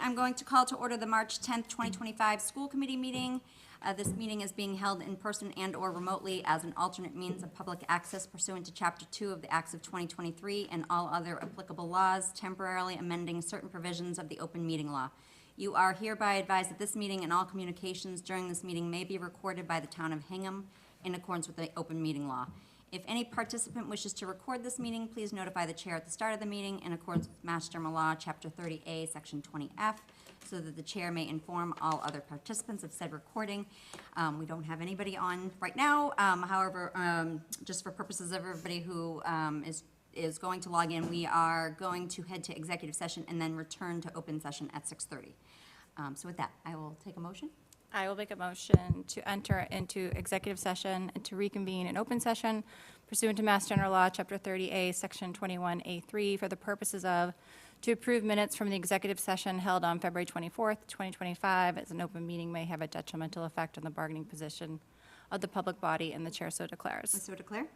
I'm going to call to order the March 10th, 2025 school committee meeting. This meeting is being held in person and/or remotely as an alternate means of public access pursuant to Chapter 2 of the Acts of 2023 and all other applicable laws, temporarily amending certain provisions of the open meeting law. You are hereby advised that this meeting and all communications during this meeting may be recorded by the town of Hingham in accordance with the open meeting law. If any participant wishes to record this meeting, please notify the chair at the start of the meeting in accordance with Mass General Law, Chapter 30A, Section 20F, so that the chair may inform all other participants of said recording. We don't have anybody on right now. However, just for purposes of everybody who is going to log in, we are going to head to executive session and then return to open session at 6:30. So with that, I will take a motion. I will make a motion to enter into executive session and to reconvene in open session pursuant to Mass General Law, Chapter 30A, Section 21A3, for the purposes of to approve minutes from the executive session held on February 24th, 2025, as an open meeting may have a detrimental effect on the bargaining position of the public body, and the chair so declares. I so declare.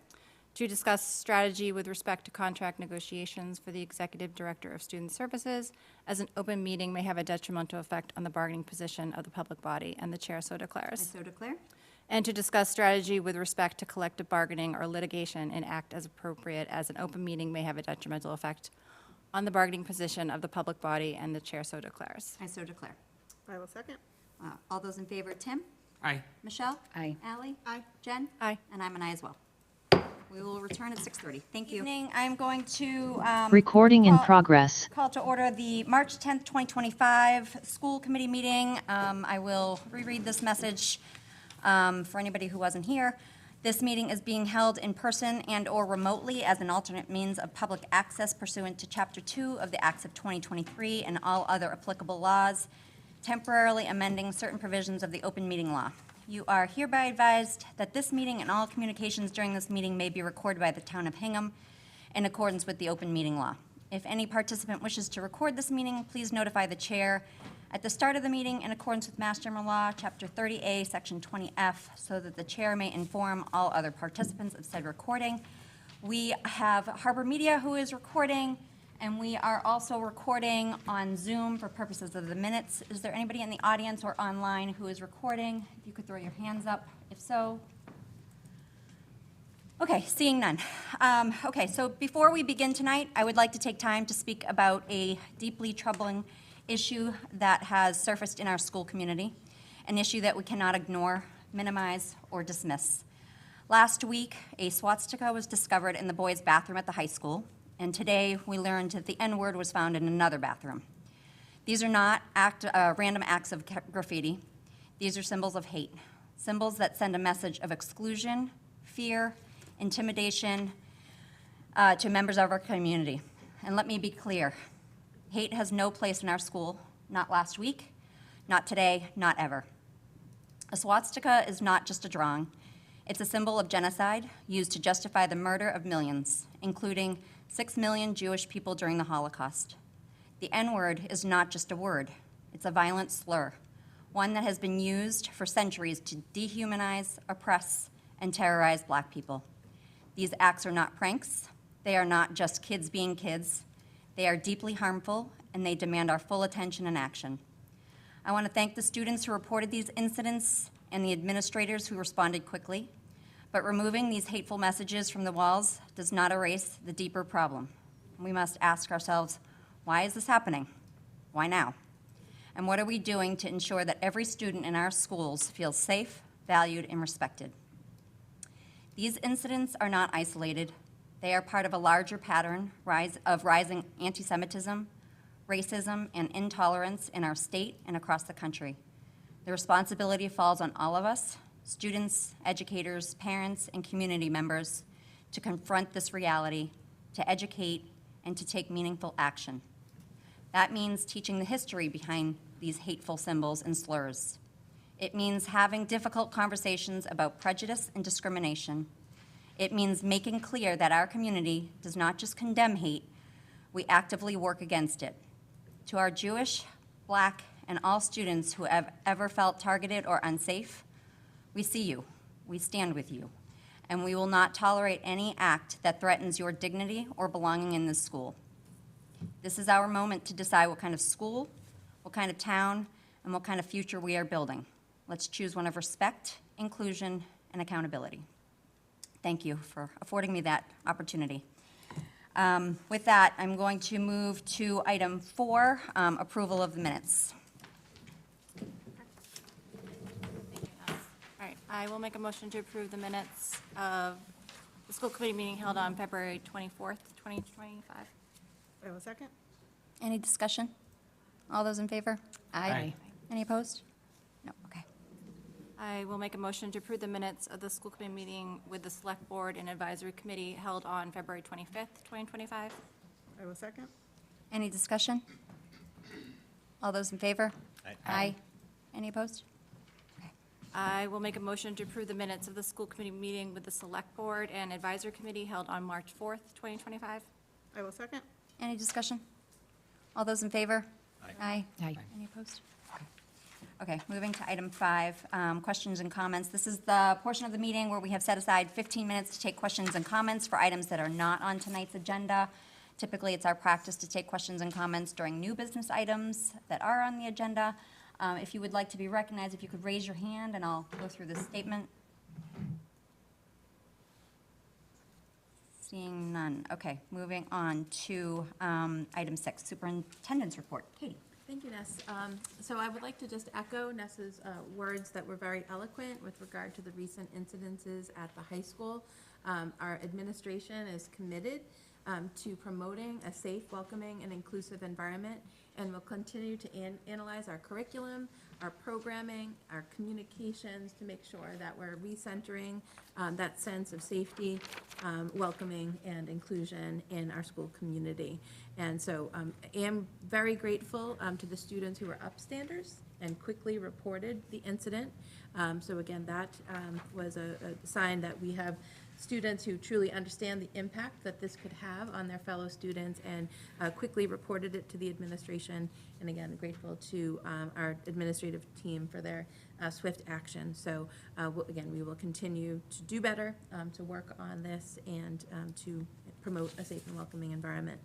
To discuss strategy with respect to contract negotiations for the Executive Director of Student Services, as an open meeting may have a detrimental effect on the bargaining position of the public body, and the chair so I declares. so declare. And to discuss strategy with respect to collective bargaining or litigation and act as appropriate, as an open meeting may have a detrimental effect on the bargaining position of the public body, and the chair so declares. I so declare. I will second. All those in favor, Tim? Aye. Michelle? Aye. Ally? Aye. Jen? Aye. And I'm an aye as well. We will return at 6:30. Thank you. Evening, I'm going to Recording in call- progress. call to order the March 10th, 2025 school committee meeting. I will reread this message for anybody who wasn't here. This meeting is being held in person and/or remotely as an alternate means of public access pursuant to Chapter 2 of the Acts of 2023 and all other applicable laws, temporarily amending certain provisions of the open meeting law. You are hereby advised that this meeting and all communications during this meeting may be recorded by the town of Hingham in accordance with the open meeting law. If any participant wishes to record this meeting, please notify the chair at the start of the meeting in accordance with Mass General Law, Chapter 30A, Section 20F, so that the chair may inform all other participants of said recording. We have Harbor Media who is recording, and we are also recording on Zoom for purposes of the minutes. Is there anybody in the audience or online who is recording? If you could throw your hands up, if so. Okay, seeing none. Okay, so before we begin tonight, I would like to take time to speak about a deeply troubling issue that has surfaced in our school community, an issue that we cannot ignore, minimize, or dismiss. Last week, a swastika was discovered in the boys' bathroom at the high school, and today we learned that the N-word was found in another bathroom. These are not random acts of graffiti. These are symbols of hate, symbols that send a message of exclusion, fear, intimidation to members of our community. And let me be clear, hate has no place in our school, not last week, not today, not ever. A swastika is not just a drawing. It's a symbol of genocide used to justify the murder of millions, including 6 million Jewish people during the Holocaust. The N-word is not just a word. It's a violent slur, one that has been used for centuries to dehumanize, oppress, and terrorize Black people. These acts are not pranks. They are not just kids being kids. They are deeply harmful, and they demand our full attention and action. I want to thank the students who reported these incidents and the administrators who responded quickly. But removing these hateful messages from the walls does not erase the deeper problem. We must ask ourselves, why is this happening? Why now? And what are we doing to ensure that every student in our schools feels safe, valued, and respected? These incidents are not isolated. They are part of a larger pattern of rising anti-Semitism, racism, and intolerance in our state and across the country. The responsibility falls on all of us, students, educators, parents, and community members, to confront this reality, to educate, and to take meaningful action. That means teaching the history behind these hateful symbols and slurs. It means having difficult conversations about prejudice and discrimination. It means making clear that our community does not just condemn hate, we actively work against it. To our Jewish, Black, and all students who have ever felt targeted or unsafe, we see you, we stand with you, and we will not tolerate any act that threatens your dignity or belonging in this school. This is our moment to decide what kind of school, what kind of town, and what kind of future we are building. Let's choose one of respect, inclusion, and accountability. Thank you for affording me that opportunity. With that, I'm going to move to item 4, approval of the minutes. All right, I will make a motion to approve the minutes of the school committee meeting held on February 24th, 2025. I will second. Any discussion? All those in favor? Aye. Any opposed? No, okay. I will make a motion to approve the minutes of the school committee meeting with the select board and advisory committee held on February 25th, 2025. I will second. Any discussion? All those in favor? Aye. Aye. Any opposed? Okay. I will make a motion to approve the minutes of the school committee meeting with the select board and advisory committee held on March 4th, 2025. I will second. Any discussion? All those in favor? Aye. Aye. Any opposed? Okay, moving to item 5, questions and comments. This is the portion of the meeting where we have set aside 15 minutes to take questions and comments for items that are not on tonight's agenda. Typically, it's our practice to take questions and comments during new business items that are on the agenda. If you would like to be recognized, if you could raise your hand, and I'll go through this statement. Seeing none. Okay, moving on to item 6, superintendent's report. Katie. Thank you, Ness. So I would like to just echo Ness's words that were very eloquent with regard to the recent incidences at the high school. Our administration is committed to promoting a safe, welcoming, and inclusive environment, and will continue to analyze our curriculum, our programming, our communications to make sure that we're recentering that sense of safety, welcoming, and inclusion in our school community. And so I am very grateful to the students who were upstanders and quickly reported the incident. So again, that was a sign that we have students who truly understand the impact that this could have on their fellow students and quickly reported it to the administration. And again, grateful to our administrative team for their swift action. So again, we will continue to do better, to work on this, and to promote a safe and welcoming environment.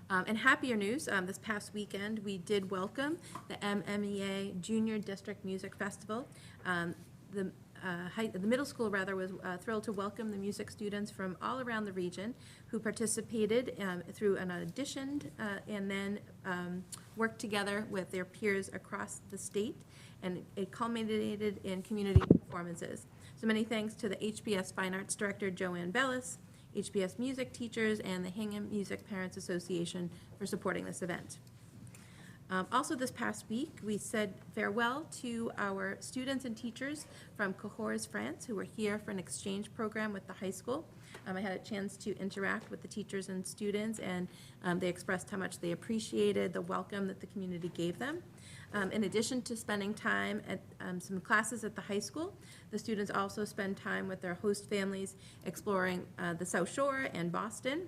And happier news, this past weekend, we did welcome the MMEA Junior District Music Festival. The middle school, rather, was thrilled to welcome the music students from all around the region who participated through an audition and then worked together with their peers across the state, and it culminated in community performances. So many thanks to the HBS Fine Arts Director, Joanne Bellis, HBS music teachers, and the Hingham Music Parents Association for supporting this event. Also this past week, we said farewell to our students and teachers from Cahors, France, who were here for an exchange program with the high school. I had a chance to interact with the teachers and students, and they expressed how much they appreciated the welcome that the community gave them. In addition to spending time at some classes at the high school, the students also spend time with their host families exploring the South Shore and Boston.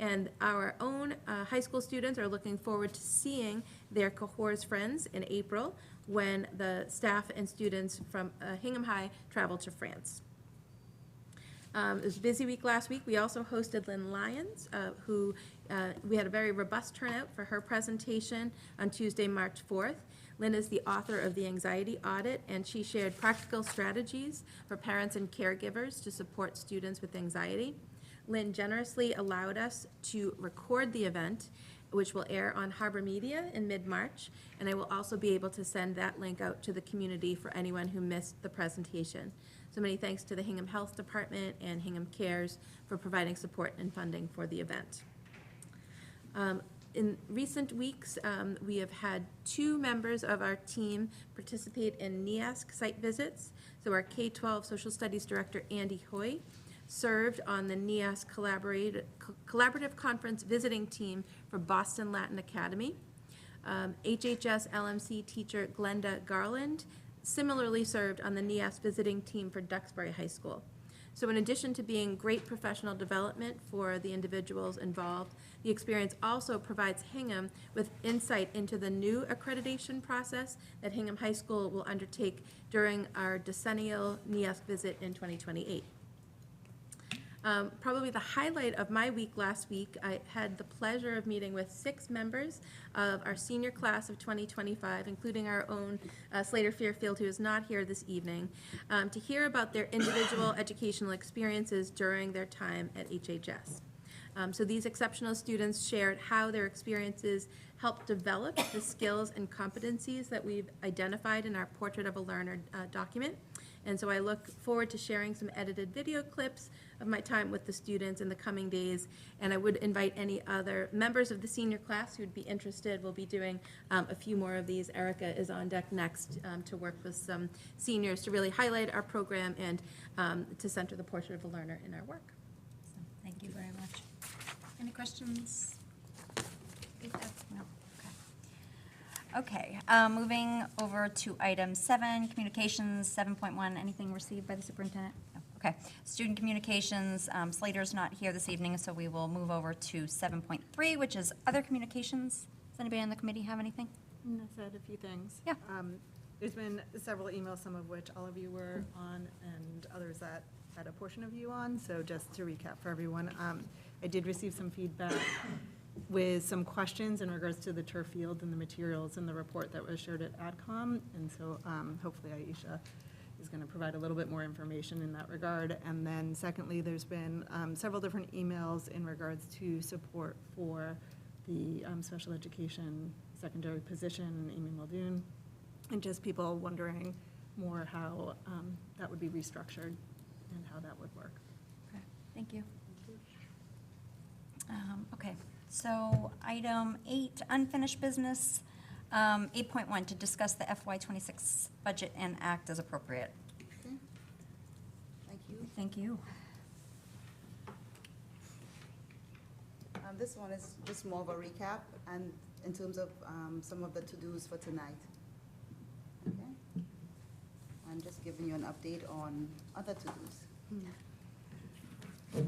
And our own high school students are looking forward to seeing their Cahors friends in April when the staff and students from Hingham High travel to France. It was a busy week last week. We also hosted Lynn Lyons, who we had a very robust turnout for her presentation on Tuesday, March 4th. Lynn is the author of The Anxiety Audit, and she shared practical strategies for parents and caregivers to support students with anxiety. Lynn generously allowed us to record the event, which will air on Harbor Media in mid-March, and I will also be able to send that link out to the community for anyone who missed the presentation. So many thanks to the Hingham Health Department and Hingham Cares for providing support and funding for the event. In recent weeks, we have had 2 members of our team participate in NEASC site visits. So our K-12 Social Studies Director, Andy Hoy, served on the NEASC Collaborative Conference visiting team for Boston Latin Academy. HHS LMC teacher Glenda Garland similarly served on the NEASC visiting team for Duxbury High School. So in addition to being great professional development for the individuals involved, the experience also provides Hingham with insight into the new accreditation process that Hingham High School will undertake during our decennial NEASC visit in 2028. Probably the highlight of my week last week, I had the pleasure of meeting with 6 members of our senior class of 2025, including our own Slater Fairfield, who is not here this evening, to hear about their individual educational experiences during their time at HHS. So these exceptional students shared how their experiences helped develop the skills and competencies that we've identified in our Portrait of a Learner document. And so I look forward to sharing some edited video clips of my time with the students in the coming days. And I would invite any other members of the senior class who'd be interested. We'll be doing a few more of these. Erica is on deck next to work with some seniors to really highlight our program and to center the Portrait of a Learner in our work. So, thank you very much. Any questions? No. Okay, moving over to item 7, communications, 7.1, anything received by the superintendent? No. Okay, student communications, Slater's not here this evening, so we will move over to 7.3, which is other communications. Does anybody on the committee have anything? I said a few things. Yeah. There's been several emails, some of which all of you were on, and others that had a portion of you on. So just to recap for everyone, I did receive some feedback with some questions in regards to the turf field and the materials in the report that was shared at AdCom. And so hopefully Aisha is going to provide a little bit more information in that regard. And then secondly, there's been several different emails in regards to support for the special education secondary position, Amy Muldoon, and just people wondering more how that would be restructured and how that would work. Okay, thank you. Okay, so item 8, unfinished business. 8.1, to discuss the FY26 budget and act as appropriate. Okay. Thank you. Thank you. This one is just more of a recap and in terms of some of the to-dos for tonight. Okay? I'm just giving you an update on other to-dos. Okay.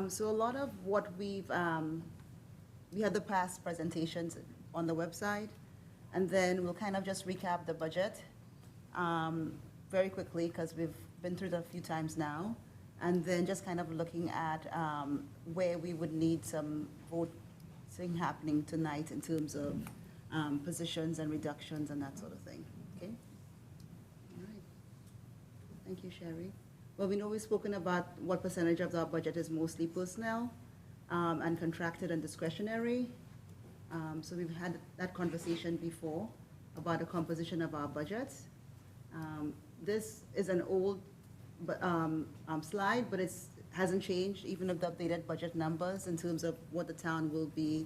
So a lot of what we had the past presentations on the website, and then we'll kind of just recap the budget very quickly because we've been through it a few times now, and then just kind of looking at where we would need some voting happening tonight in terms of positions and reductions and that sort of thing. Okay? All right. Thank you, Sherry. Well, we know we've spoken about what percentage of our budget is mostly personnel and contracted and discretionary. So we've had that conversation before about the composition of our budget. This is an old slide, but it hasn't changed, even with the updated budget numbers in terms of what the town will be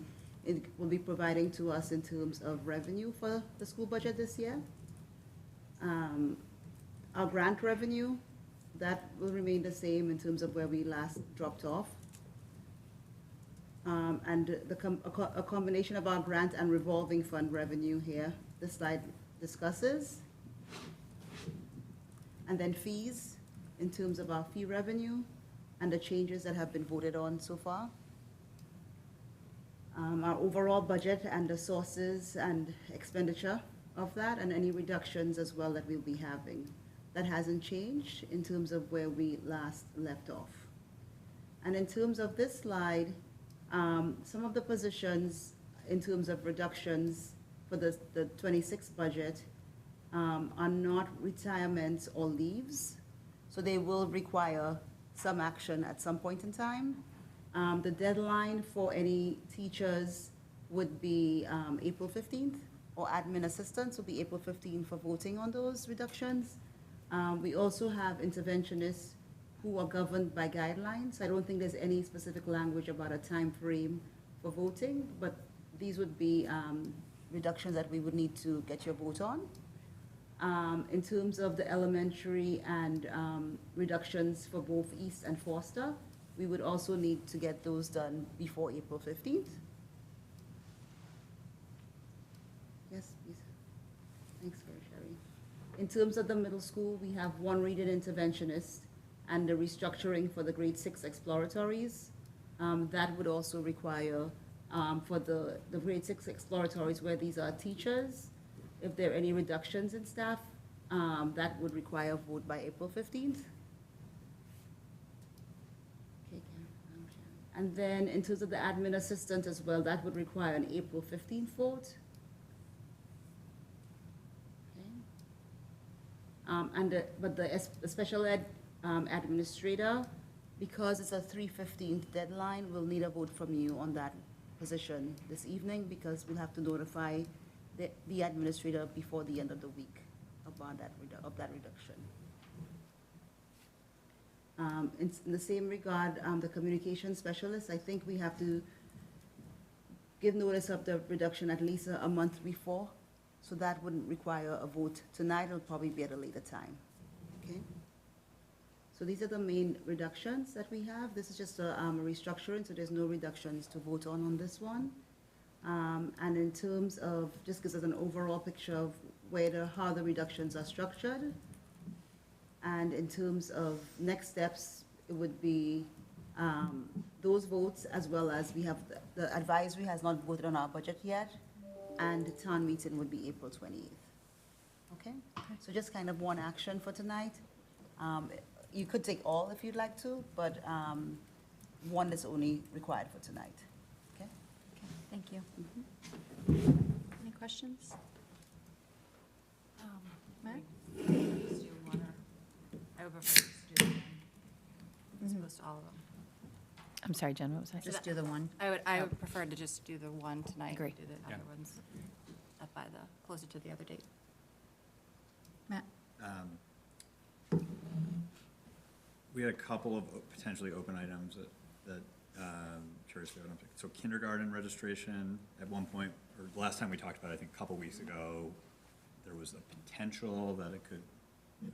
providing to us in terms of revenue for the school budget this year. Our grant revenue, that will remain the same in terms of where we last dropped off. And a combination of our grant and revolving fund revenue here, this slide discusses. And then fees, in terms of our fee revenue and the changes that have been voted on so far. Our overall budget and the sources and expenditure of that, and any reductions as well that we'll be having. That hasn't changed in terms of where we last left off. And in terms of this slide, some of the positions in terms of reductions for the 26 budget are not retirements or leaves. So they will require some action at some point in time. The deadline for any teachers would be April 15th, or admin assistants will be April 15th for voting on those reductions. We also have interventionists who are governed by guidelines. I don't think there's any specific language about a time frame for voting, but these would be reductions that we would need to get your vote on. In terms of the elementary and reductions for both East and Foster, we would also need to get those done before April 15th. Yes, please. Thanks, Sherry. In terms of the middle school, we have one reading interventionist and the restructuring for the grade 6 exploratories. That would also require, for the grade 6 exploratories where these are teachers, if there are any reductions in staff, that would require a vote by April 15th. And then in terms of the admin assistant as well, that would require an April 15th vote. Okay. But the special ed administrator, because it's a 3/15 deadline, we'll need a vote from you on that position this evening, because we'll have to notify the administrator before the end of the week about that reduction. In the same regard, the communication specialist, I think we have to give notice of the reduction at least a month before, so that wouldn't require a vote tonight, it'll probably be at a later time, okay? So these are the main reductions that we have. This is just a restructuring, so there's no reductions to vote on this one. And in terms of, just gives us an overall picture of how the reductions are structured. And in terms of next steps, it would be those votes, as well as we have, the advisory has not voted on our budget yet, and the town meeting would be April 28th. Okay? So just kind of one action for tonight. You could take all if you'd like to, but one is only required for tonight. Okay? Okay, thank you. Any questions? Mary? I would prefer to do as opposed to all of them. I'm sorry, Jen, what was that? Just do the one. I would prefer to just do the one tonight. Agree. Do the other ones up by closer to the other date. Matt? We had a couple of potentially open items that curiously, I don't think, so kindergarten registration, at one point, or the last time we talked about it, I think a couple weeks ago, there was a potential that it could,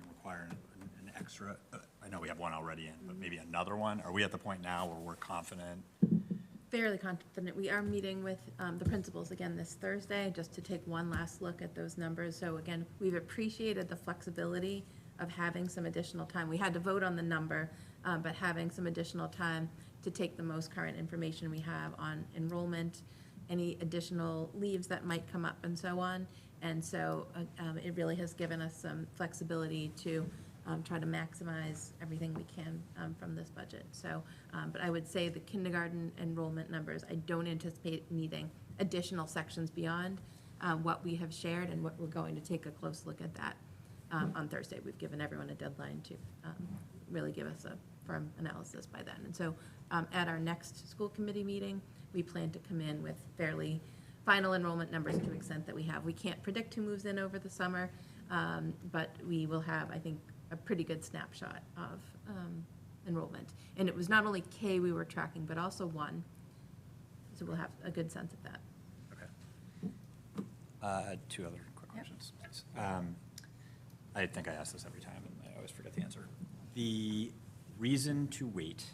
require an extra, I know we have one already in, but maybe another one. Are we at the point now where we're confident? Fairly confident. We are meeting with the principals again this Thursday, just to take one last look at those numbers. So again, we've appreciated the flexibility of having some additional time. We had to vote on the number, but having some additional time to take the most current information we have on enrollment, any additional leaves that might come up, and so on. And so it really has given us some flexibility to try to maximize everything we can from this budget. So, but I would say the kindergarten enrollment numbers, I don't anticipate needing additional sections beyond what we have shared, and what we're going to take a close look at that on Thursday. We've given everyone a deadline to really give us a firm analysis by then. And so at our next school committee meeting, we plan to come in with fairly final enrollment numbers to the extent that we have. We can't predict who moves in over the summer, but we will have, I think, a pretty good snapshot of enrollment. And it was not only K we were tracking, but also 1. So we'll have a good sense of that. Okay. Two other quick questions, please. I think I ask this every time, and I always forget the answer. The reason to wait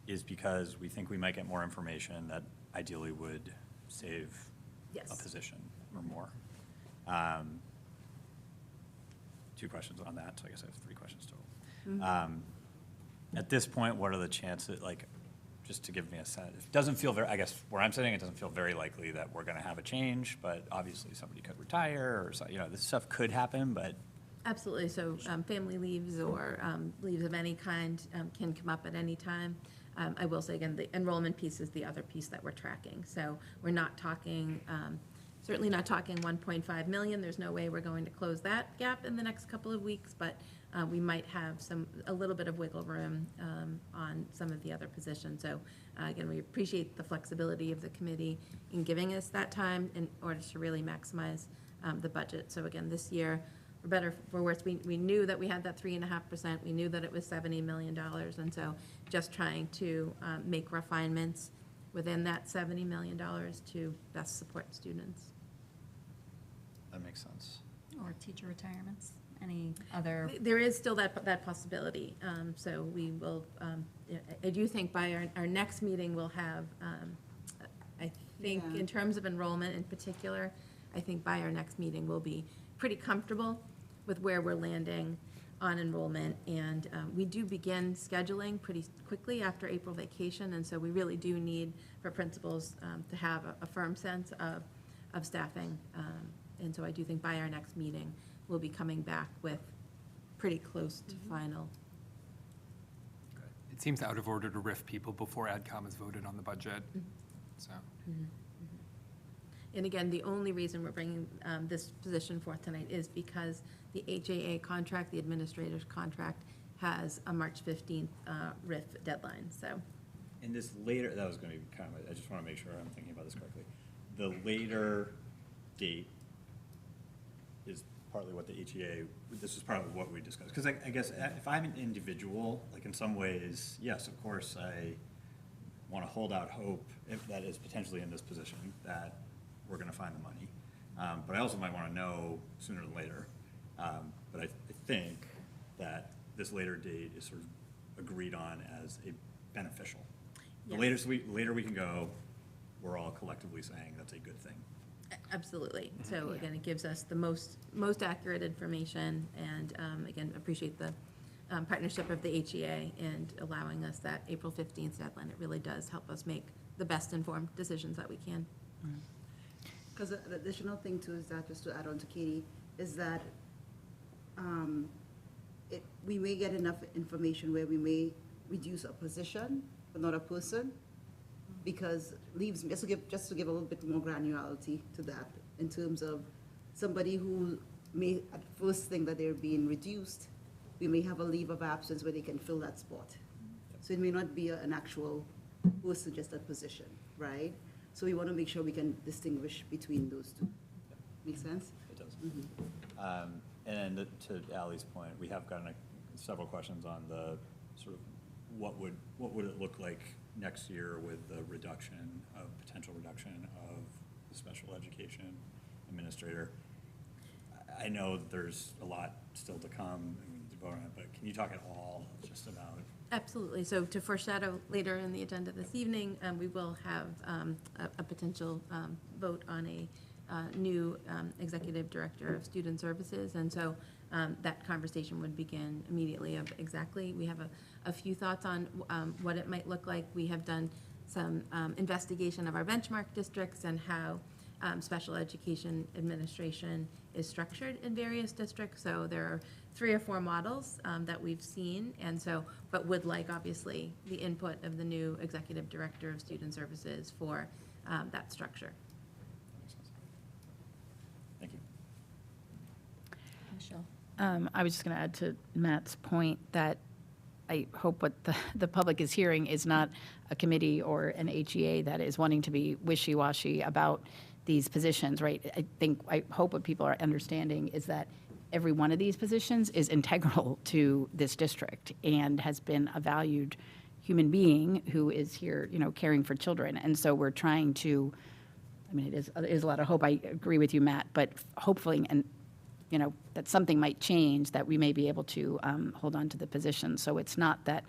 is because we think we might get more information that ideally would save Yes. a position or more. Two questions on that, so I guess I have 3 questions total. At this point, what are the chances, just to give me a sense, it doesn't feel very, I guess where I'm sitting, it doesn't feel very likely that we're going to have a change, but obviously somebody could retire, or, this stuff could happen, but. Absolutely. So family leaves or leaves of any kind can come up at any time. I will say again, the enrollment piece is the other piece that we're tracking. So we're not talking, certainly not talking 1.5 million. There's no way we're going to close that gap in the next couple of weeks, but we might have a little bit of wiggle room on some of the other positions. So again, we appreciate the flexibility of the committee in giving us that time in order to really maximize the budget. So again, this year, for better, for worse, we knew that we had that 3.5%. We knew that it was $70 million. And so just trying to make refinements within that $70 million to best support students. That makes sense. Or teacher retirements? Any other? There is still that possibility. So we will, I do think by our next meeting, we'll have, I think Yeah. in terms of enrollment in particular, I think by our next meeting, we'll be pretty comfortable with where we're landing on enrollment. And we do begin scheduling pretty quickly after April vacation. And so we really do need for principals to have a firm sense of staffing. And so I do think by our next meeting, we'll be coming back with pretty close to final. it seems out of order to riff people before AdCom has voted on the budget, so. And again, the only reason we're bringing this position forth tonight is because the HAA contract, the administrator's contract, has a March 15th RIF deadline, so. And this later, that was going to be kind of, I just want to make sure I'm thinking about this correctly. The later date is partly what the HEA, this is partly what we discussed. Because I guess if I'm an individual, like in some ways, yes, of course, I want to hold out hope, if that is potentially in this position, that we're going to find the money. But I also might want to know sooner than later. But I think that this later date is sort of agreed on as a beneficial. The Yes. later we can go, we're all collectively saying that's a good thing. Absolutely. So again, it gives us the most accurate information, and again, appreciate the partnership of the HEA and allowing us that April 15th deadline. It really does help us make the best informed decisions that we can. Because the additional thing too is that, just to add on to Katie, is that we may get enough information where we may reduce a position, but not a person, because leaves, just to give a little bit more granularity to that, in terms of somebody who may at first think that they're being reduced, we may have a leave of absence where they can fill that spot. So it may not be an actual person, just a position, right? So we want to make sure we can distinguish between those two. Make sense? It does. And to Ally's point, we have gotten several questions on the sort of what would it look like next year with the potential reduction of the special education administrator. I know that there's a lot still to come, and we need to vote on it, but can you talk at all just about? Absolutely. So to foreshadow later in the agenda this evening, we will have a potential vote on a new executive director of student services. And so that conversation would begin immediately of exactly, we have a few thoughts on what it might look like. We have done some investigation of our benchmark districts and how special education administration is structured in various districts. So there are 3 or 4 models that we've seen, and so, but would like, obviously, the input of the new executive director of student services for that structure. Thank you. Michelle? I was just going to add to Matt's point that I hope what the public is hearing is not a committee or an HEA that is wanting to be wishy-washy about these positions, right? I hope what people are understanding is that every one of these positions is integral to this district and has been a valued human being who is here, caring for children. And so we're trying to, it is a lot of hope. I agree with you, Matt, but hopefully, and that something might change, that we may be able to hold on to the position. So it's not that,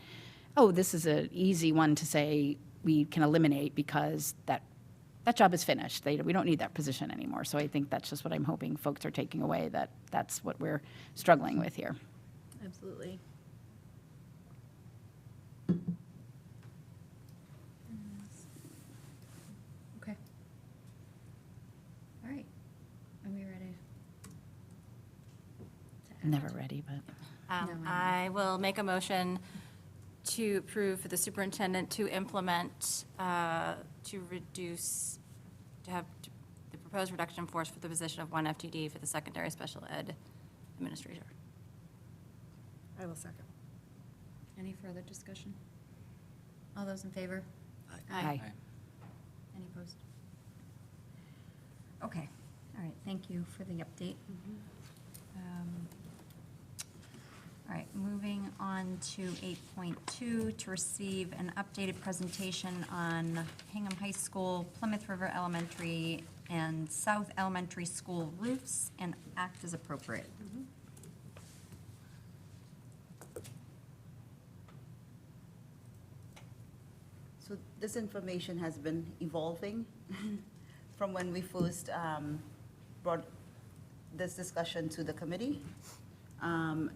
this is an easy one to say we can eliminate because that job is finished. We don't need that position anymore. So I think that's just what I'm hoping folks are taking away, that's what we're struggling with here. Absolutely. Okay. All right. Are we ready? Never ready, but. I will make a motion to approve for the superintendent to implement, to have the proposed reduction in force for the position of 1 FTD for the secondary special ed administrator. I will second. Any further discussion? All those in favor? Aye. Any opposed? Okay, all right, thank you for the update. All right, moving on to 8.2, to receive an updated presentation on Hingham High School, Plymouth River Elementary, and South Elementary School roofs, and act as appropriate. So this information has been evolving from when we first brought this discussion to the committee.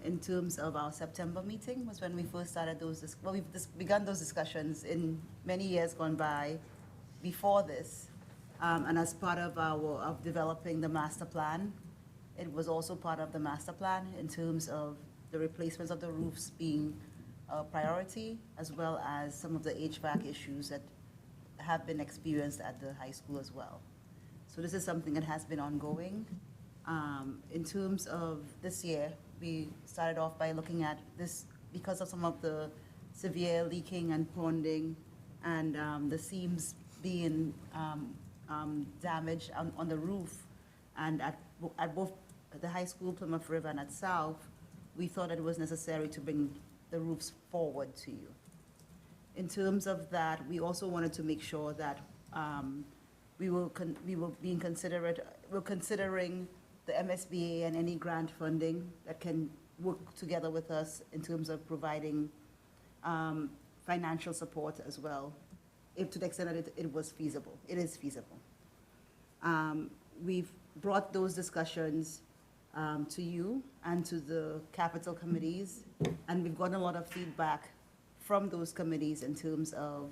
In terms of our September meeting was when we first started we've begun those discussions in many years gone by before this. And as part of developing the master plan, it was also part of the master plan in terms of the replacements of the roofs being a priority, as well as some of the HVAC issues that have been experienced at the high school as well. So this is something that has been ongoing. In terms of this year, we started off by looking at this, because of some of the severe leaking and ponding and the seams being damaged on the roof, and at both the high school, Plymouth River, and at South, we thought it was necessary to bring the roofs forward to you. In terms of that, we also wanted to make sure that we're considering the MSBA and any grant funding that can work together with us in terms of providing financial support as well, if to the extent that it was feasible. It is feasible. We've brought those discussions to you and to the capital committees, and we've gotten a lot of feedback from those committees in terms of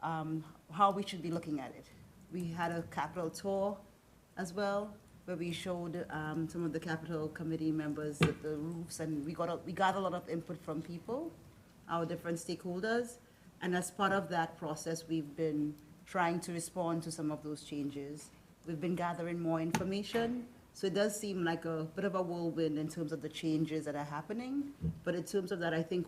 how we should be looking at it. We had a capital tour as well, where we showed some of the capital committee members the roofs, and we got a lot of input from people, our different stakeholders, and as part of that process, we've been trying to respond to some of those changes. We've been gathering more information, so it does seem like a bit of a whirlwind in terms of the changes that are happening, but in terms of that, I think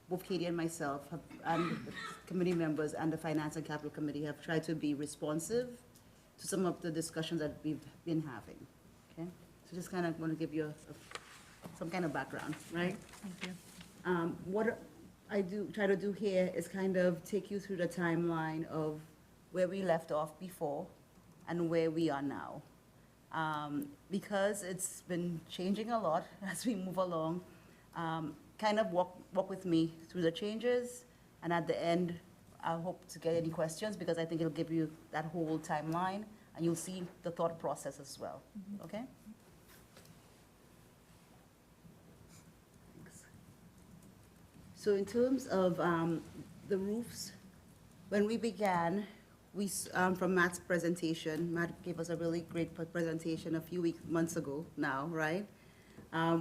both Katie and myself, and the committee members and the Finance and Capital Committee have tried to be responsive to some of the discussions that we've been having, okay? So just kind of want to give you some kind of background, right? Thank you. What I try to do here is kind of take you through the timeline of where we left off before and where we are now. Because it's been changing a lot as we move along, kind of walk with me through the changes, and at the end, I hope to get any questions, because I think it'll give you that whole timeline, and you'll see the thought process as well, okay? Thanks. So in terms of the roofs, when we began, from Matt's presentation, Matt gave us a really great presentation a few months ago now, right?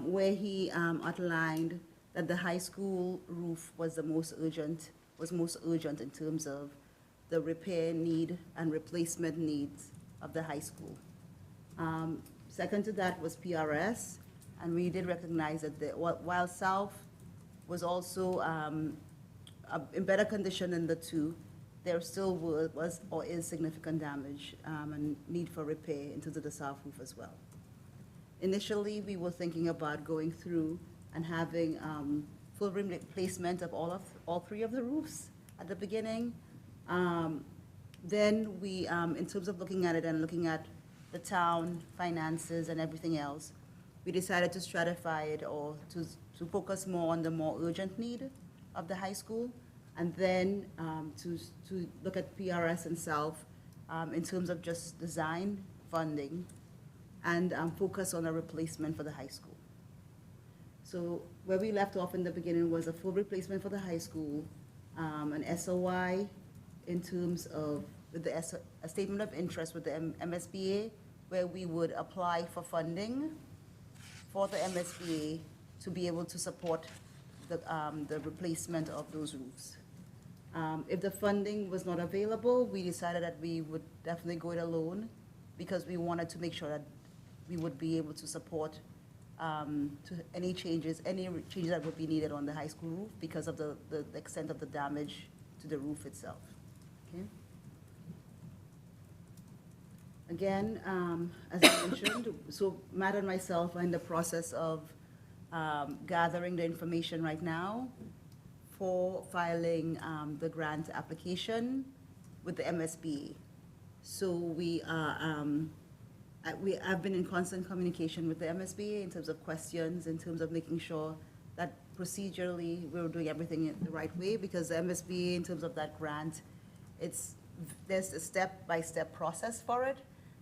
Where he outlined that the high school roof was most urgent in terms of the repair need and replacement needs of the high school. Second to that was PRS, and we did recognize that while South was also in better condition than the two, there still was or is significant damage and need for repair into the South roof as well. Initially, we were thinking about going through and having full replacement of all three of the roofs at the beginning. Then we, in terms of looking at it and looking at the town finances and everything else, we decided to stratify it, or to focus more on the more urgent need of the high school, and then to look at PRS and South in terms of just design, funding, and focus on a replacement for the high school. So where we left off in the beginning was a full replacement for the high school, an SOI in terms of a statement of interest with the MSBA, where we would apply for funding for the MSBA to be able to support the replacement of those roofs. If the funding was not available, we decided that we would definitely go it alone, because we wanted to make sure that we would be able to support to any changes that would be needed on the high school roof because of the extent of the damage to the roof itself. Okay. Again, as I mentioned, so Matt and myself are in the process of gathering the information right now for filing the grant application with the MSBA. So I've been in constant communication with the MSBA in terms of questions, in terms of making sure that procedurally we're doing everything in the right way, because the MSBA, in terms of that grant, there's a step-by-step process for it.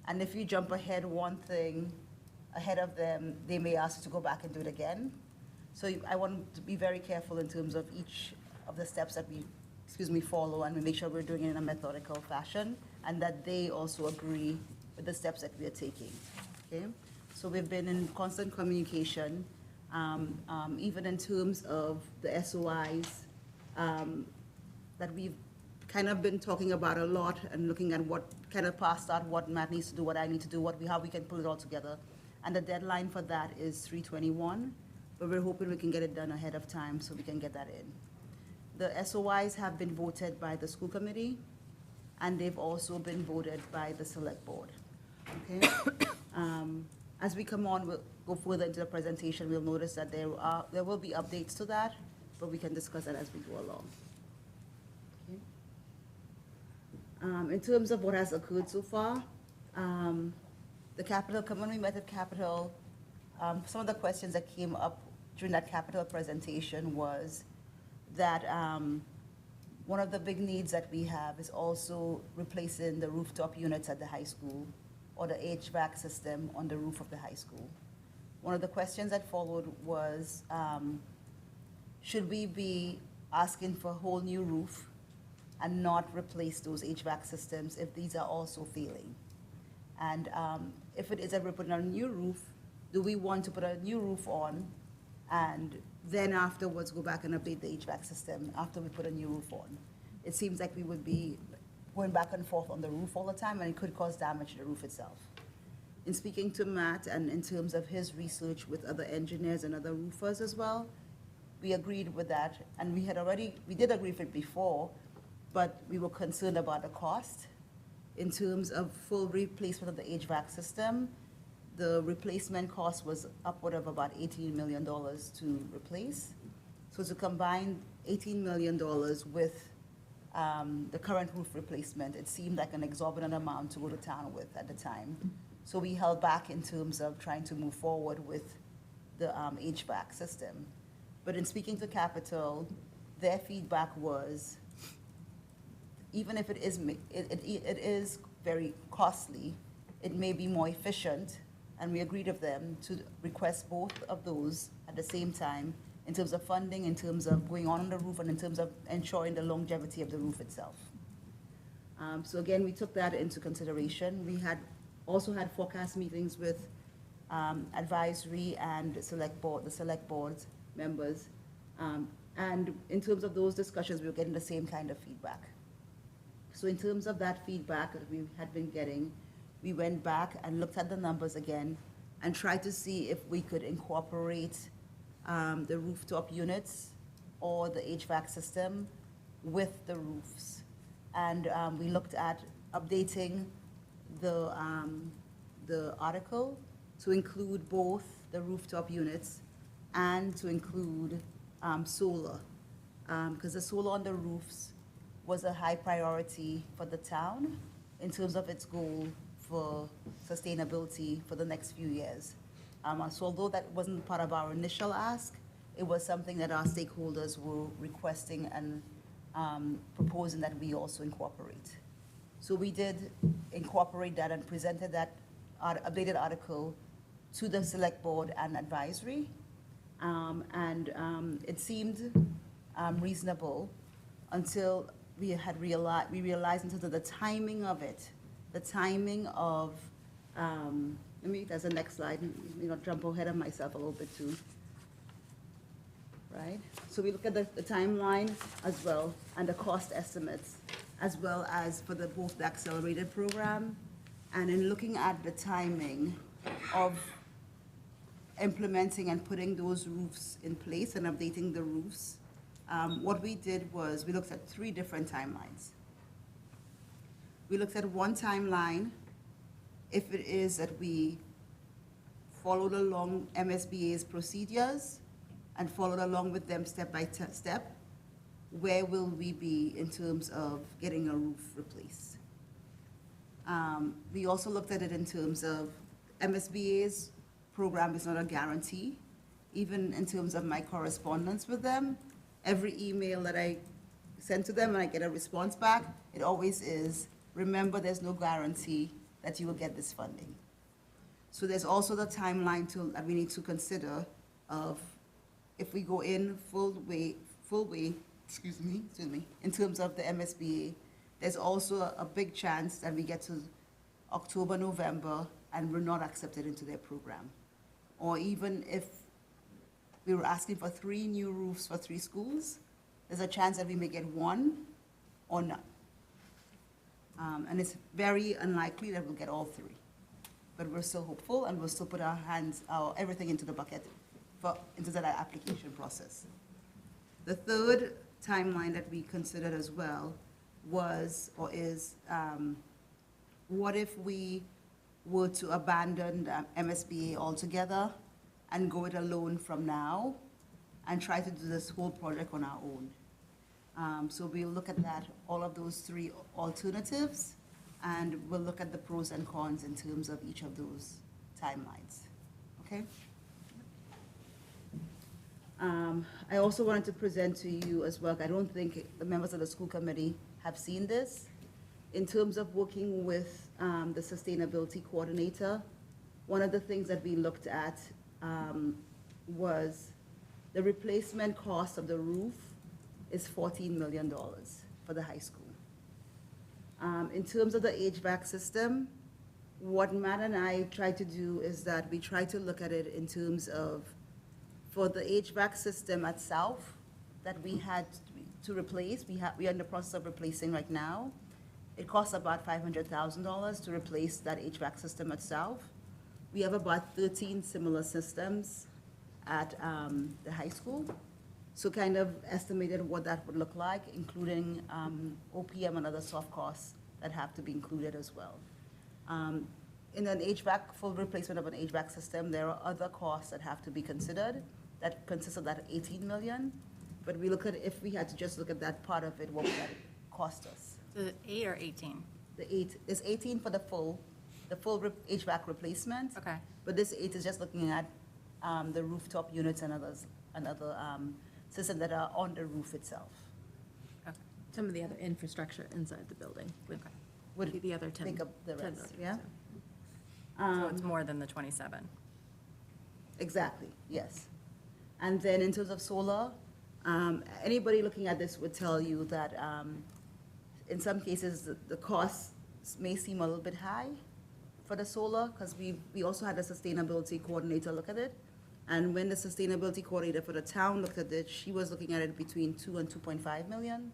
And if you jump ahead one thing ahead of them, they may ask you to go back and do it again. So I want to be very careful in terms of each of the steps that we, follow, and we make sure we're doing it in a methodical fashion, and that they also agree with the steps that we are taking, okay? So we've been in constant communication. Even in terms of the SOIs, that we've kind of been talking about a lot and looking at what kind of past that, what Matt needs to do, what I need to do, how we can pull it all together. And the deadline for that is 3/21, but we're hoping we can get it done ahead of time so we can get that in. The SOIs have been voted by the school committee, and they've also been voted by the select board. Okay? As we come on, we'll go further into the presentation, we'll notice that there will be updates to that, but we can discuss that as we go along. Okay? In terms of what has occurred so far, the Capitol, when we met at Capitol, some of the questions that came up during that Capitol presentation was that one of the big needs that we have is also replacing the rooftop units at the high school or the HVAC system on the roof of the high school. One of the questions that followed was, should we be asking for a whole new roof and not replace those HVAC systems if these are also failing? And if it is that we're putting on a new roof, do we want to put a new roof on and then afterwards go back and update the HVAC system after we put a new roof on? It seems like we would be going back and forth on the roof all the time, and it could cause damage to the roof itself. In speaking to Matt and in terms of his research with other engineers and other roofers as well, we agreed with that, and we did agree with it before, but we were concerned about the cost. In terms of full replacement of the HVAC system, the replacement cost was upward of about $18 million to replace. So to combine $18 million with the current roof replacement, it seemed like an exorbitant amount to go to town with at the time. So we held back in terms of trying to move forward with the HVAC system. But in speaking to Capitol, their feedback was, even if it is very costly, it may be more efficient, and we agreed with them to request both of those at the same time in terms of funding, in terms of going on the roof, and in terms of ensuring the longevity of the roof itself. So again, we took that into consideration. We also had forecast meetings with advisory and the select board's members. And in terms of those discussions, we were getting the same kind of feedback. So in terms of that feedback that we had been getting, we went back and looked at the numbers again and tried to see if we could incorporate the rooftop units or the HVAC system with the roofs. And we looked at updating the article to include both the rooftop units and to include solar, because the solar on the roofs was a high priority for the town in terms of its goal for sustainability for the next few years. So although that wasn't part of our initial ask, it was something that our stakeholders were requesting and proposing that we also incorporate. So we did incorporate that and presented that updated article to the select board and advisory. It seemed reasonable until we realized in terms of the timing of it, that's the next slide, jump ahead of myself a little bit too. Right? So we look at the timeline as well, and the cost estimates, as well as for both the accelerated program, and in looking at the timing of implementing and putting those roofs in place and updating the roofs, what we did was we looked at 3 different timelines. We looked at one timeline, if it is that we followed along MSBA's procedures and followed along with them step by step, where will we be in terms of getting a roof replaced? We also looked at it in terms of MSBA's program is not a guarantee. Even in terms of my correspondence with them, every email that I send to them and I get a response back, it always is, remember, there's no guarantee that you will get this funding. So there's also the timeline that we need to consider of if we go in full way, in terms of the MSBA, there's also a big chance that we get to October, November, and we're not accepted into their program. Or even if we were asking for 3 new roofs for 3 schools. There's a chance that we may get 1 or none. And it's very unlikely that we'll get all 3. But we're still hopeful, and we'll still put everything into the bucket into that application process. The third timeline that we considered as well is, what if we were to abandon MSBA altogether and go it alone from now and try to do this whole project on our own? So we'll look at that, all of those 3 alternatives, and we'll look at the pros and cons in terms of each of those timelines, okay? I also wanted to present to you as well, I don't think the members of the school committee have seen this, in terms of working with the sustainability coordinator. One of the things that we looked at was the replacement cost of the roof is $14 million for the high school. In terms of the HVAC system, what Matt and I tried to do is that we tried to look at it in terms of, for the HVAC system at South that we had to replace, we are in the process of replacing right now. It costs about $500,000 to replace that HVAC system at South. We have about 13 similar systems at the high school. So kind of estimated what that would look like, including OPM and other soft costs that have to be included as well. In an HVAC, full replacement of an HVAC system, there are other costs that have to be considered that consists of that 18 million. But we look at, if we had to just look at that part of it, what would that cost us? So 8 or 18? The 8, there's 18 for the full HVAC replacement. Okay. But this 8 is just looking at the rooftop units and other systems that are on the roof itself. Okay. Some of the other infrastructure inside the building would Would be the other 10. make up the 10 rest, million, yeah? So it's more than the 27? Exactly, yes. And then in terms of solar, anybody looking at this would tell you that in some cases, the costs may seem a little bit high for the solar, because we also had a sustainability coordinator look at it. And when the sustainability coordinator for the town looked at it, she was looking at it between 2 and 2.5 million.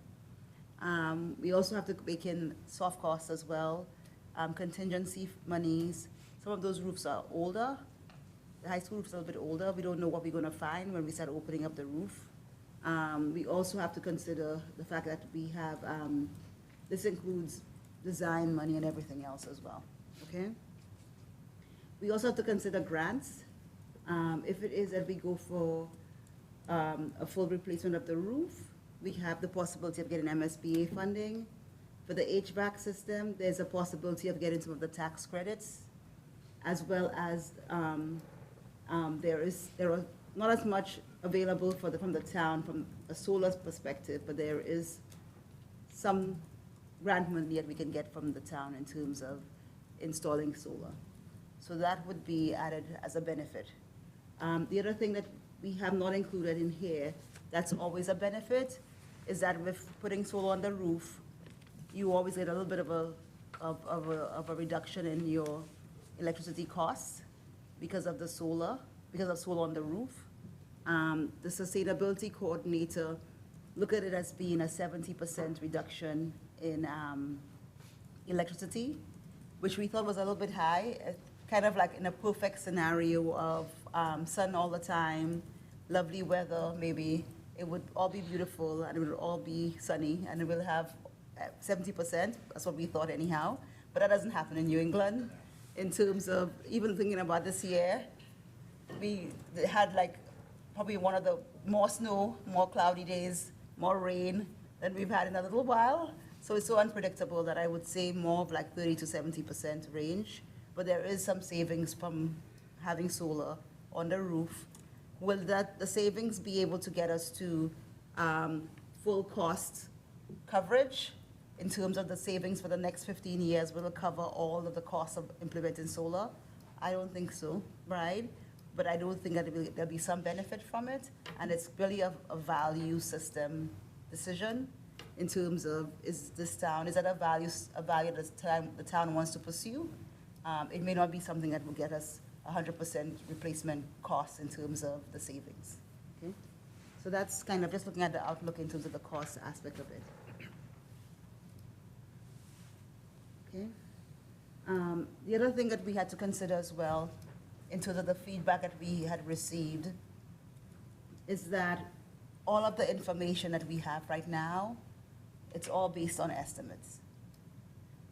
We also have to bake in soft costs as well, contingency monies. Some of those roofs are older. The high school roofs are a little bit older. We don't know what we're gonna find when we start opening up the roof. We also have to consider the fact that we have, this includes design money and everything else as well, okay? We also have to consider grants. If it is that we go for a full replacement of the roof, we have the possibility of getting MSBA funding. For the HVAC system, there's a possibility of getting some of the tax credits, as well as there are not as much available from the town from a solar perspective, but there is some grant money that we can get from the town in terms of installing solar. So that would be added as a benefit. The other thing that we have not included in here, that's always a benefit, is that with putting solar on the roof, you always get a little bit of a reduction in your electricity costs because of solar on the roof. The sustainability coordinator look at it as being a 70% reduction in electricity, which we thought was a little bit high, kind of like in a perfect scenario of sun all the time, lovely weather, maybe it would all be beautiful and it would all be sunny and it will have 70%, that's what we thought anyhow, but that doesn't happen in New England. In terms of even thinking about this year, we had like probably one of the more snow, more cloudy days, more rain than we've had in a little while. So it's so unpredictable that I would say more of like 30 to 70% range. But there is some savings from having solar on the roof. Will the savings be able to get us to full cost coverage in terms of the savings for the next 15 years? Will it cover all of the costs of implementing solar? I don't think so, right? But I do think that there'll be some benefit from it, and it's really a value system decision in terms of, is that a value that the town wants to pursue? It may not be something that will get us 100% replacement costs in terms of the savings. Okay? So that's kind of just looking at the outlook in terms of the cost aspect of it. Okay? The other thing that we had to consider as well, in terms of the feedback that we had received, is that all of the information that we have right now, it's all based on estimates.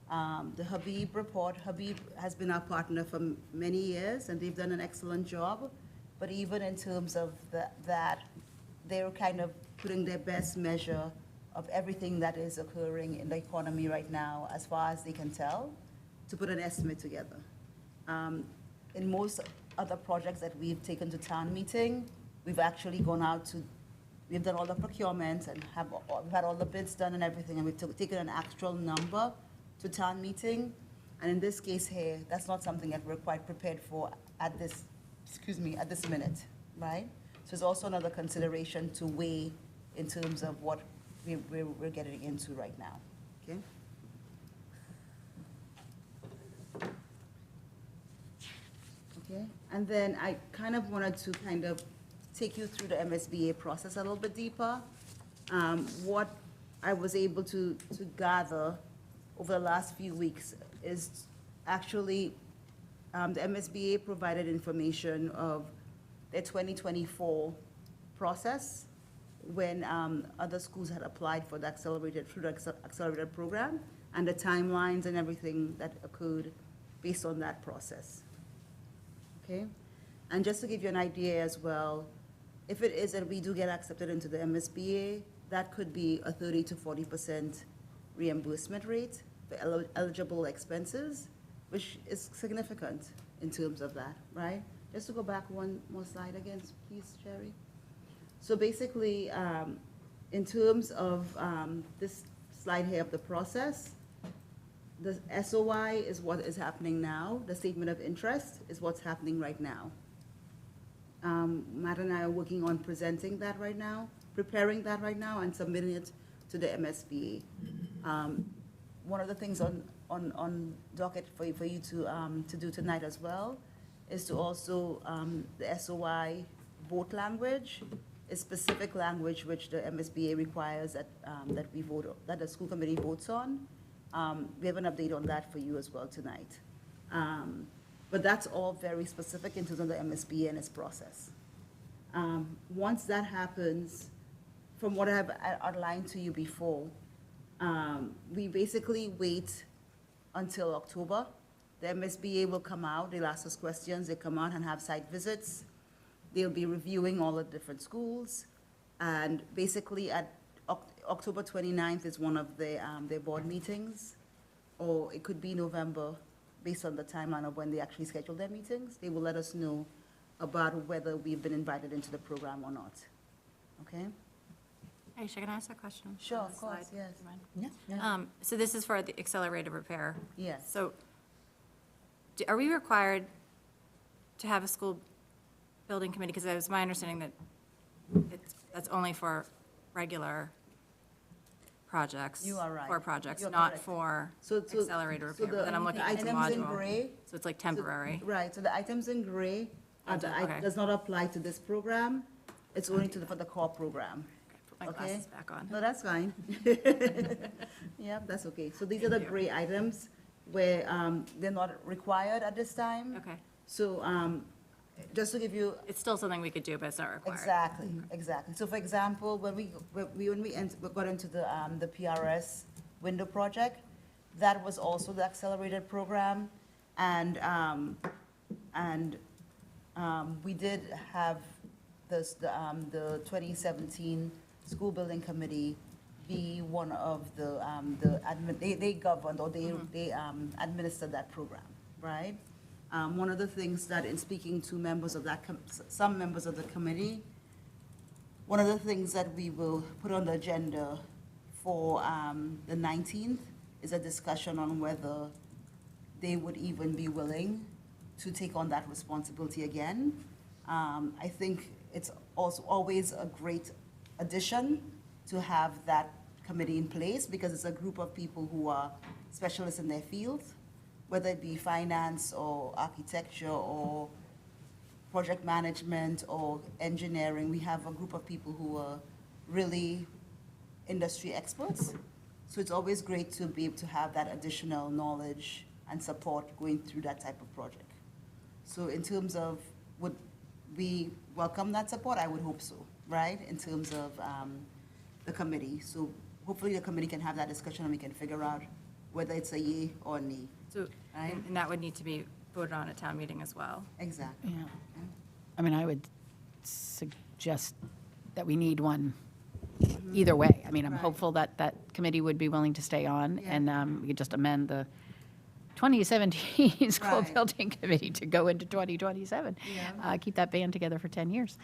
The Habib report, Habib has been our partner for many years, and they've done an excellent job. But even in terms of that, they're kind of putting their best measure of everything that is occurring in the economy right now, as far as they can tell, to put an estimate together. In most other projects that we've taken to town meeting, we've actually gone out to, we've done all the procurement and we've had all the bids done and everything, and we've taken an actual number to town meeting. And in this case here, that's not something that we're quite prepared for at this, at this minute, right? So it's also another consideration to weigh in terms of what we're getting into right now, okay? Okay, and then I kind of wanted to kind of take you through the MSBA process a little bit deeper. What I was able to gather over the last few weeks is actually the MSBA provided information of their 2024 process when other schools had applied for the accelerated program, and the timelines and everything that occurred based on that process. Okay? And just to give you an idea as well, if it is that we do get accepted into the MSBA, that could be a 30 to 40% reimbursement rate for eligible expenses, which is significant in terms of that, right? Just to go back one more slide again, please, Sherry. So basically, in terms of this slide here of the process, the SOI is what is happening now. The statement of interest is what's happening right now. Matt and I are working on presenting that right now, preparing that right now, and submitting it to the MSBA. One of the things on docket for you to do tonight as well is to also, the SOI vote language is specific language which the MSBA requires that we vote, that the school committee votes on. We have an update on that for you as well tonight. But that's all very specific in terms of the MSBA and its process. Once that happens, from what I have outlined to you before, we basically wait until October. The MSBA will come out, they'll ask us questions, they come out and have site visits. They'll be reviewing all the different schools. And basically at October 29th is one of their board meetings, or it could be November, based on the timeline of when they actually schedule their meetings. They will let us know about whether we've been invited into the program or not, okay? Aisha, can I ask a question? Sure, on of the course, slide? yes. Do you mind? So this is for the accelerated repair. Yes. So are we required to have a school building committee? Because it was my understanding that that's only for regular projects. You are right. For projects, You're not correct. for So- accelerated so repair. But then I'm looking at the items in module. gray. So it's like temporary. Right, so the items in gray Okay. does not apply to this program. It's only for the core program. Put my Okay. glasses back on. No, that's fine. Yeah, that's okay. So these are the gray items where they're not required at this time. Okay. So just to give you, It's still something we could do, but it's not required. exactly, exactly. So for example, when we got into the PRS window project, that was also the accelerated program. And we did have the 2017 school building committee be one of the they governed, or they administered that program, right? One of the things that, in speaking to members of that, some members of the committee, one of the things that we will put on the agenda for the 19th is a discussion on whether they would even be willing to take on that responsibility again. I think it's also always a great addition to have that committee in place, because it's a group of people who are specialists in their field, whether it be finance or architecture or project management or engineering, we have a group of people who are really industry experts. So it's always great to be able to have that additional knowledge and support going through that type of project. So in terms of, would we welcome that support? I would hope so, right? In terms of the committee. So hopefully the committee can have that discussion and we can figure out whether it's a yay or a nay. So, Right. and that would need to be voted on at town meeting as well. Exactly. Yeah. I mean, I would suggest that we need one either way. I mean, I'm Right. hopeful that that committee would be willing to stay on, Yeah. and we could just amend the 2017 school Right. building committee to go into 2027. Yeah. Keep that band together for 10 years.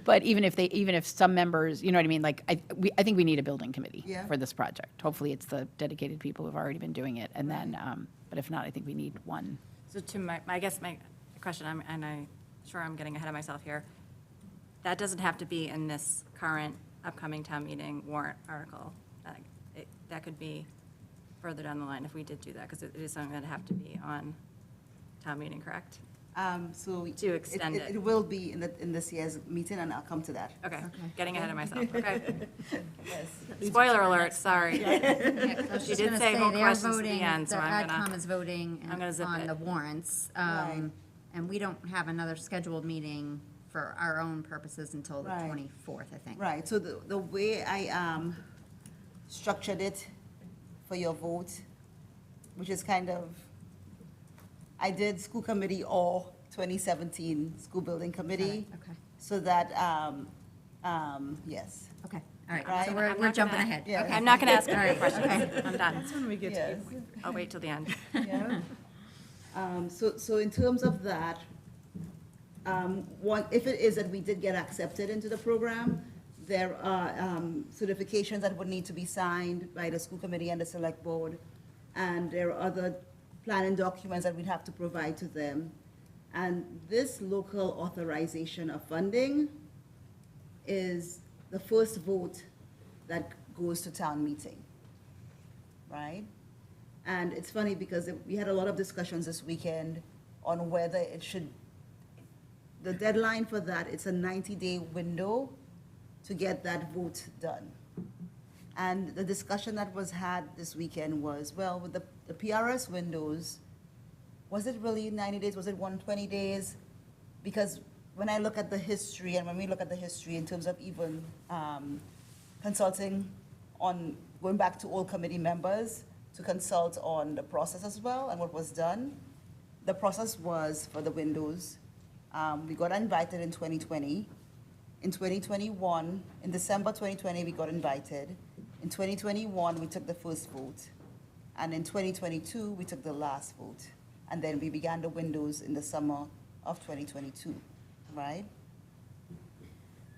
But even if some members, you know what I mean, like, I think we need a building committee Yeah. for this project. Hopefully, it's the dedicated people who've already been doing it, and then, but if not, I think we need one. So to I guess my question, and I'm sure I'm getting ahead of myself here, that doesn't have to be in this current upcoming town meeting warrant article. That could be further down the line if we did do that, because it is something that'd have to be on town meeting, correct? So. To extend it. It will be in this year's meeting, and I'll come to that. Okay, getting ahead of myself, okay. Yes. Spoiler alert, sorry. Yeah, 'cause I was She just did gonna say hold they're questions to the voting- end, so I'm The AdCom gonna, is voting I'm gonna zip on it. the warrants. Right. And we don't have another scheduled meeting for our own purposes until the Right. 24th, I think. Right, so the way I structured it for your vote, which is kind of, I did school committee or 2017 school building committee, Okay, so that, yes. okay, all right. Right. So I'm we're not jumping gonna- ahead. Yeah. Okay. I'm not gonna ask All any right, questions, okay. I'm done. That's when we get Yes. to. I'll wait till the end. Yeah. So in terms of that, if it is that we did get accepted into the program, there are certifications that would need to be signed by the school committee and the select board. And there are other planning documents that we'd have to provide to them. And this local authorization of funding is the first vote that goes to town meeting, right? And it's funny because we had a lot of discussions this weekend on whether it should, the deadline for that, it's a 90-day window to get that vote done. And the discussion that was had this weekend was, well, with the PRS windows, was it really 90 days? Was it 120 days? Because when I look at the history, and when we look at the history in terms of even consulting on, going back to old committee members to consult on the process as well and what was done, the process was for the windows. We got invited in 2020. In 2021, in December 2020, we got invited. In 2021, we took the first vote. And in 2022, we took the last vote. And then we began the windows in the summer of 2022, right?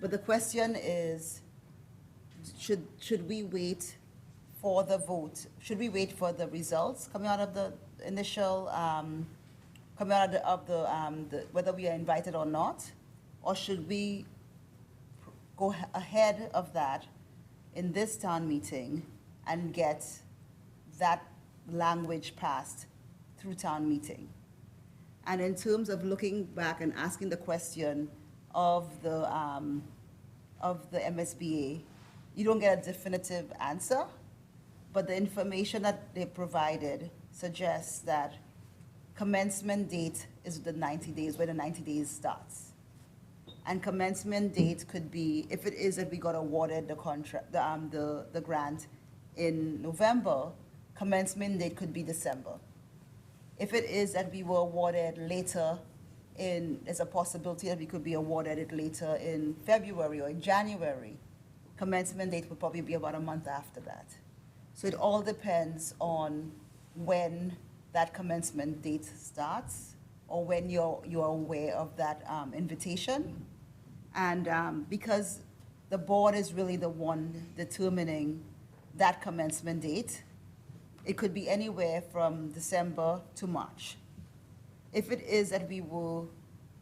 But the question is, should we wait for the vote? Should we wait for the results coming out of the initial, coming out of the whether we are invited or not? Or should we go ahead of that in this town meeting and get that language passed through town meeting? And in terms of looking back and asking the question of the MSBA, you don't get a definitive answer, but the information that they provided suggests that commencement date is the 90 days, where the 90 days starts. And commencement date could be, if it is that we got awarded the contract, the grant in November, commencement date could be December. If it is that we were awarded later there's a possibility that we could be awarded it later in February or in January, commencement date would probably be about a month after that. So it all depends on when that commencement date starts or when you're aware of that invitation. And because the board is really the one determining that commencement date, it could be anywhere from December to March. If it is that we were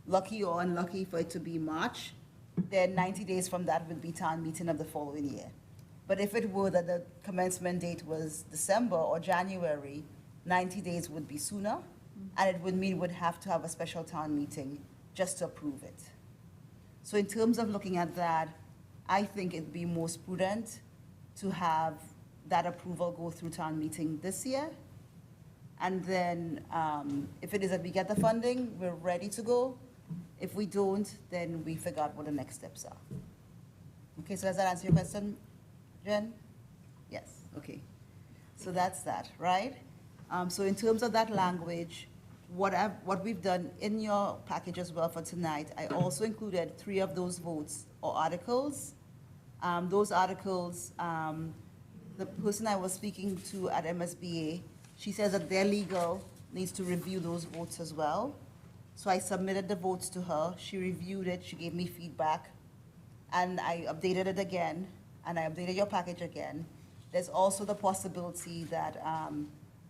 lucky or unlucky for it to be March, then 90 days from that would be town meeting of the following year. But if it were that the commencement date was December or January, 90 days would be sooner. and it would mean we'd have to have a special town meeting just to approve it. So in terms of looking at that, I think it'd be most prudent to have that approval go through town meeting this year. And then, if it is that we get the funding, we're ready to go. If we don't, then we figure out what the next steps are. Okay, so does that answer your question, Jen? Yes, okay. So that's that, right? So in terms of that language, what we've done in your package as well for tonight, I also included 3 of those votes or articles. Those articles, the person I was speaking to at MSBA, she says that their legal needs to review those votes as well. So I submitted the votes to her, she reviewed it, she gave me feedback, and I updated it again, and I updated your package again. There's also the possibility that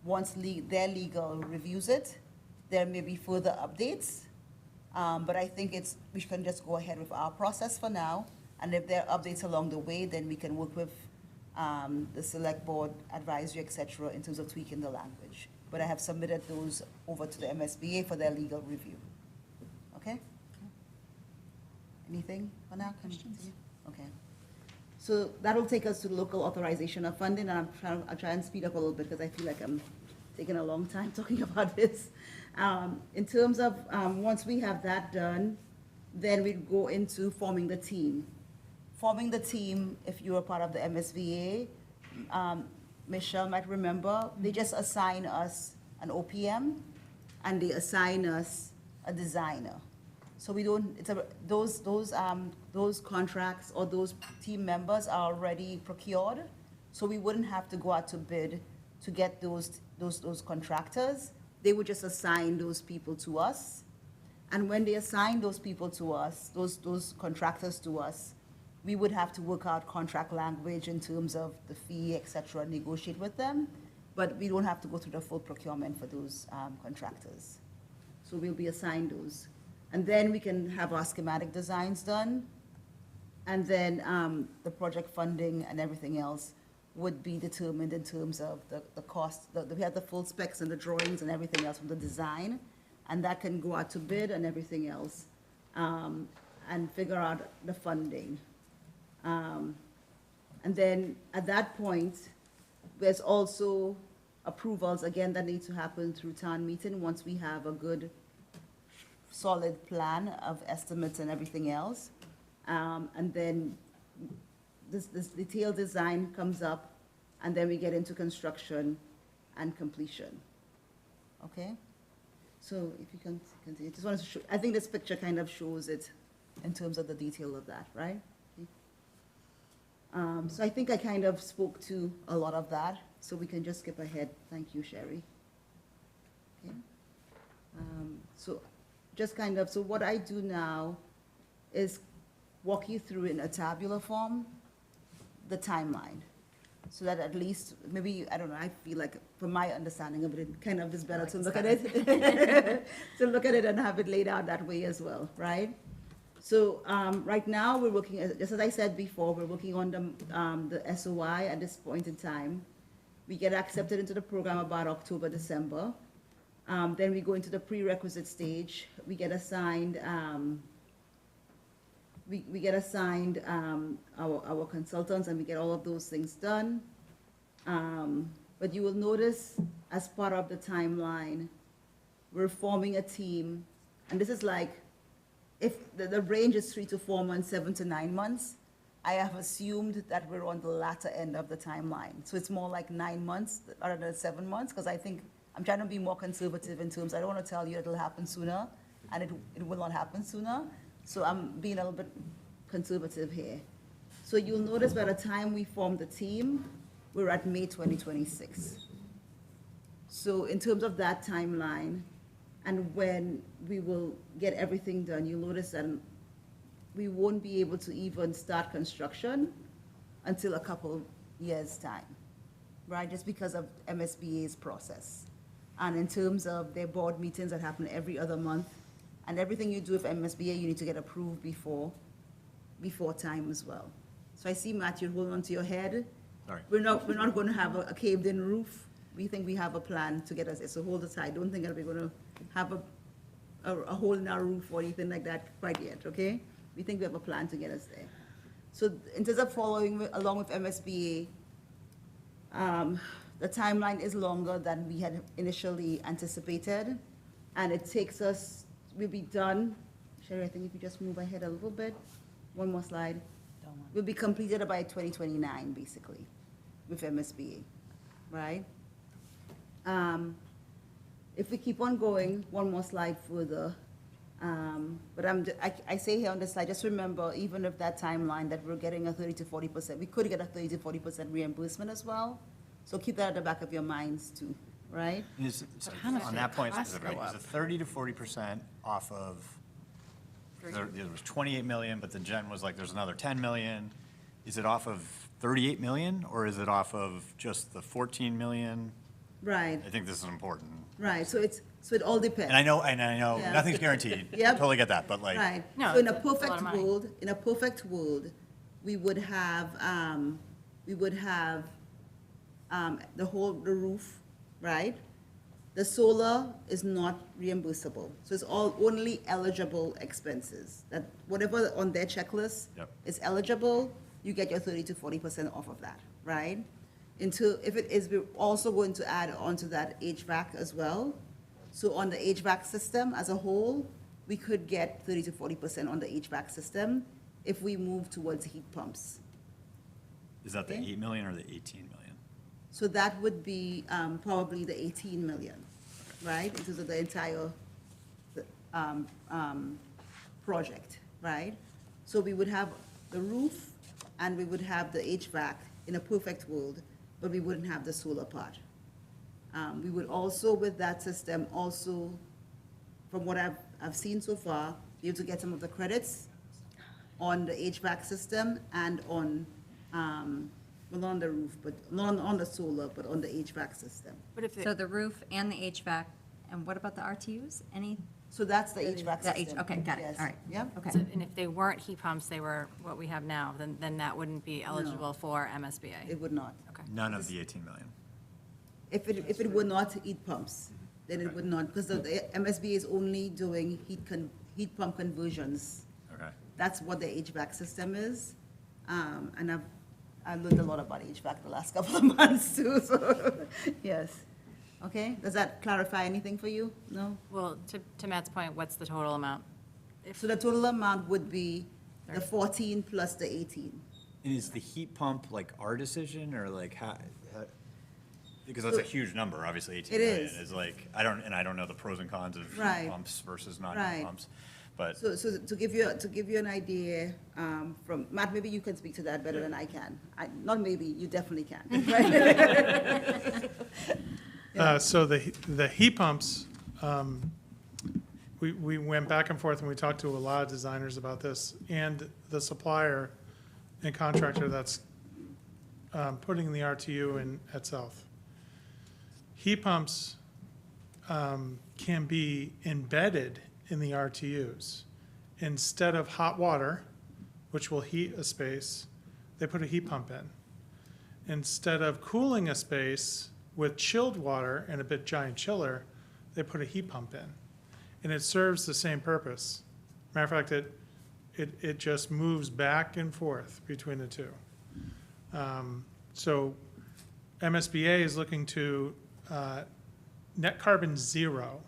once their legal reviews it, there may be further updates. But I think we can just go ahead with our process for now, and if there are updates along the way, then we can work with the select board, advisory, et cetera, in terms of tweaking the language. But I have submitted those over to the MSBA for their legal review. Okay? Anything for now? Questions? Okay. So that'll take us to the local authorization of funding, and I'll try and speed up a little bit because I feel like I'm taking a long time talking about this. In terms of, once we have that done, then we go into forming the team. Forming the team, if you are part of the MSVA, Michelle might remember, they just assign us an OPM and they assign us a designer. So we don't, those contracts or those team members are already procured, so we wouldn't have to go out to bid to get those contractors. They would just assign those people to us. And when they assign those people to us, those contractors to us, we would have to work out contract language in terms of the fee, et cetera, negotiate with them, but we don't have to go through the full procurement for those contractors. So we'll be assigned those. And then we can have our schematic designs done, and then the project funding and everything else would be determined in terms of the cost. We have the full specs and the drawings and everything else from the design, and that can go out to bid and everything else, and figure out the funding. And then at that point, there's also approvals, again, that need to happen through town meeting once we have a good, solid plan of estimates and everything else. And then this detailed design comes up, and then we get into construction and completion. Okay? So if you can continue, just wanted to show, I think this picture kind of shows it in terms of the detail of that, right? So I think I kind of spoke to a lot of that, so we can just skip ahead. Thank you, Sherry. Okay. So just kind of, so what I do now is walk you through in a tabular form the timeline, so that at least, maybe, I don't know, I feel like, from my understanding of it, it kind of is better to look at it, to look at it and have it laid out that way as well, right? So right now, we're working, just as I said before, we're working on the SOI at this point in time. We get accepted into the program about October, December. Then we go into the prerequisite stage. We get assigned, our consultants, and we get all of those things done. But you will notice, as part of the timeline, we're forming a team, and this is like, if the range is 3 to 4 months, 7 to 9 months, I have assumed that we're on the latter end of the timeline. So it's more like 9 months rather than 7 months, because I think I'm trying to be more conservative in terms, I don't want to tell you it'll happen sooner, and it will not happen sooner. So I'm being a little bit conservative here. So you'll notice by the time we form the team, we're at May 2026. So in terms of that timeline, and when we will get everything done, you'll notice that we won't be able to even start construction until a couple years' time, right? Just because of MSBA's process. And in terms of their board meetings that happen every other month, and everything you do with MSBA, you need to get approved before time as well. So I see, Matthew, holding on to your head. Sorry. We're not going to have a caved-in roof. we think we have a plan to get us there, so hold us tight. Don't think that we're gonna have a hole in our roof or anything like that quite yet, okay? We think we have a plan to get us there. So in terms of following along with MSBA, the timeline is longer than we had initially anticipated, and it takes us, we'll be done. Sherry, I think if you just move ahead a little bit, one more slide. We'll be completed by 2029, basically, with MSBA, right? If we keep on going, one more slide further, but I say here on this slide, just remember, even if that timeline that we're getting a 30 to 40%, we could get a 30 to 40% reimbursement as well. So keep that at the back of your minds too, right? On that point specifically, is it 30 to 40% off of, there was 28 million, but then Jen was like, there's another 10 million. Is it off of 38 million, or is it off of just the 14 million? Right, I think this is important. right, so it all depends. And I know, Yeah. nothing's guaranteed. Yep. Totally get that, but like. Right. No, So in a it's a lot perfect of money. world, we would have, the roof, right? The solar is not reimbursable, so it's all only eligible expenses. That whatever on their checklist Yep. is eligible, you get your 30 to 40% off of that, right? If it is, we're also going to add onto that HVAC as well. So on the HVAC system as a whole, we could get 30 to 40% on the HVAC system if we move towards heat pumps. Is that the Okay. 8 million or the 18 million? So that would be probably the 18 million, right? In terms of the entire project, right? So we would have the roof and we would have the HVAC in a perfect world, but we wouldn't have the solar part. We would also, with that system, also, from what I've seen so far, be able to get some of the credits on the HVAC system and on, well, not on the roof, but not on the solar, but on the HVAC system. But if, So the roof and the HVAC, and what about the RTUs? Any, So that's the HVAC that system. okay, got it, Yes. all right. Yeah. Okay. and if they weren't heat pumps, they were what we have now, then that wouldn't be eligible for MSBA. It would not. Okay. None of the 18 million. If it were not heat pumps, then it would not, because the MSB is only doing heat pump conversions. Okay. That's what the HVAC system is. And I've learned a lot about HVAC the last couple of months too, so, yes. Okay, does that clarify anything for you? No? Well, to Matt's point, what's the total amount? So the total amount would be the 14 plus the 18. And is the heat pump like our decision, or like how because that's a huge number, obviously 18 It million is. is like, I don't know the pros and cons of Right. heat pumps versus not Right. heat pumps. But So to give you an idea, from, Matt, maybe you can speak to that better than I can. Not maybe, you definitely can, right? So the heat pumps, we went back and forth and we talked to a lot of designers about this, and the supplier and contractor that's putting the RTU in itself. Heat pumps can be embedded in the RTUs. Instead of hot water, which will heat a space, they put a heat pump in. Instead of cooling a space with chilled water and a big giant chiller, they put a heat pump in. And it serves the same purpose. Matter of fact, it just moves back and forth between the two. So MSBA is looking to net carbon zero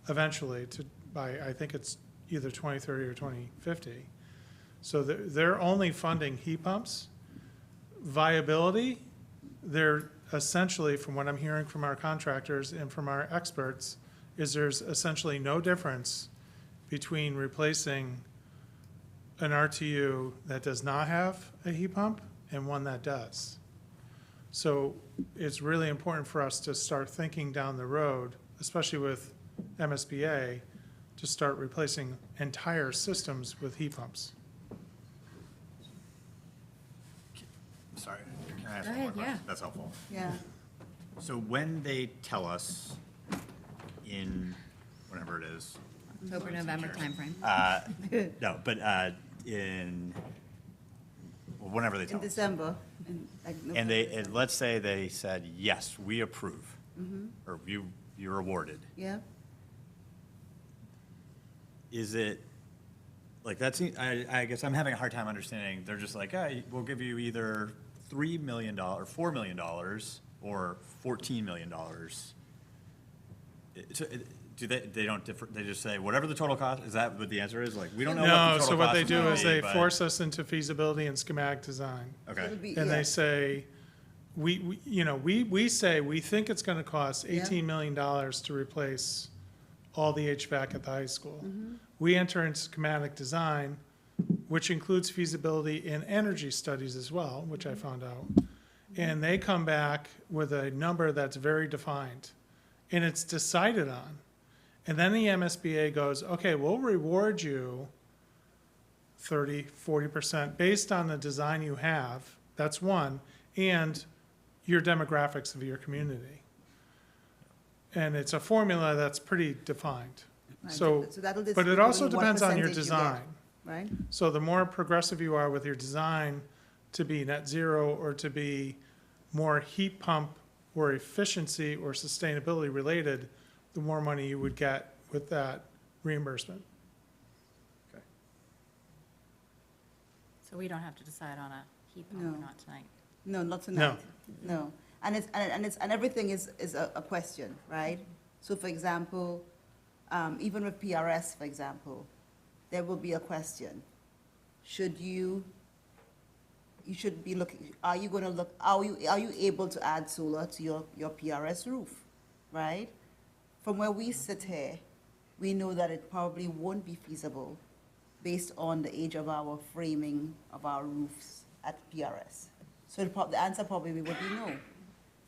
eventually by, I think it's either 2030 or 2050. So they're only funding heat pumps. Viability, they're essentially, from what I'm hearing from our contractors and from our experts, is there's essentially no difference between replacing an RTU that does not have a heat pump and one that does. So it's really important for us to start thinking down the road, especially with MSBA, to start replacing entire systems with heat pumps. sorry, can I ask Go one more ahead, yeah. question? That's helpful. Yeah. So when they tell us in whenever it is, October, November timeframe. no, but in, well, whenever they In tell us. December, and and let's say they said, yes, we approve, or you're awarded. Yeah, Is it, like, I guess I'm having a hard time understanding, they're just like, hey, we'll give you either $3 million, $4 million, or $14 million. Do they don't differ, they just say, whatever the total cost, is that what the answer is? Like, we don't know what the No, total so what cost they is do gonna is be, they but- force us into feasibility and schematic design. Okay, it'll be, And yeah, they say, we say, we think it's gonna cost Yeah. $18 million to replace all the HVAC at the high school. Mm-hmm. We enter into schematic design, which includes feasibility and energy studies as well, which I found out. And they come back with a number that's very defined, and it's decided on. And then the MSBA goes, okay, we'll reward you 30, 40% based on the design you have, that's one, and your demographics of your community. And it's a formula that's pretty defined. Right, So, so that'll but it determine also what depends on your percentage you get. design. right? So the more progressive you are with your design to be net zero or to be more heat pump or efficiency or sustainability related, the more money you would get with that reimbursement. So we don't have to decide on a heat pump No. or not tonight? No, not tonight. No. And everything is a question, right? So for example, even with PRS, for example, there will be a question. You should be looking, are you gonna look, are you able to add solar to your PRS roof, right? From where we sit here, we know that it probably won't be feasible based on the age of our framing of our roofs at PRS. So the answer probably would be no.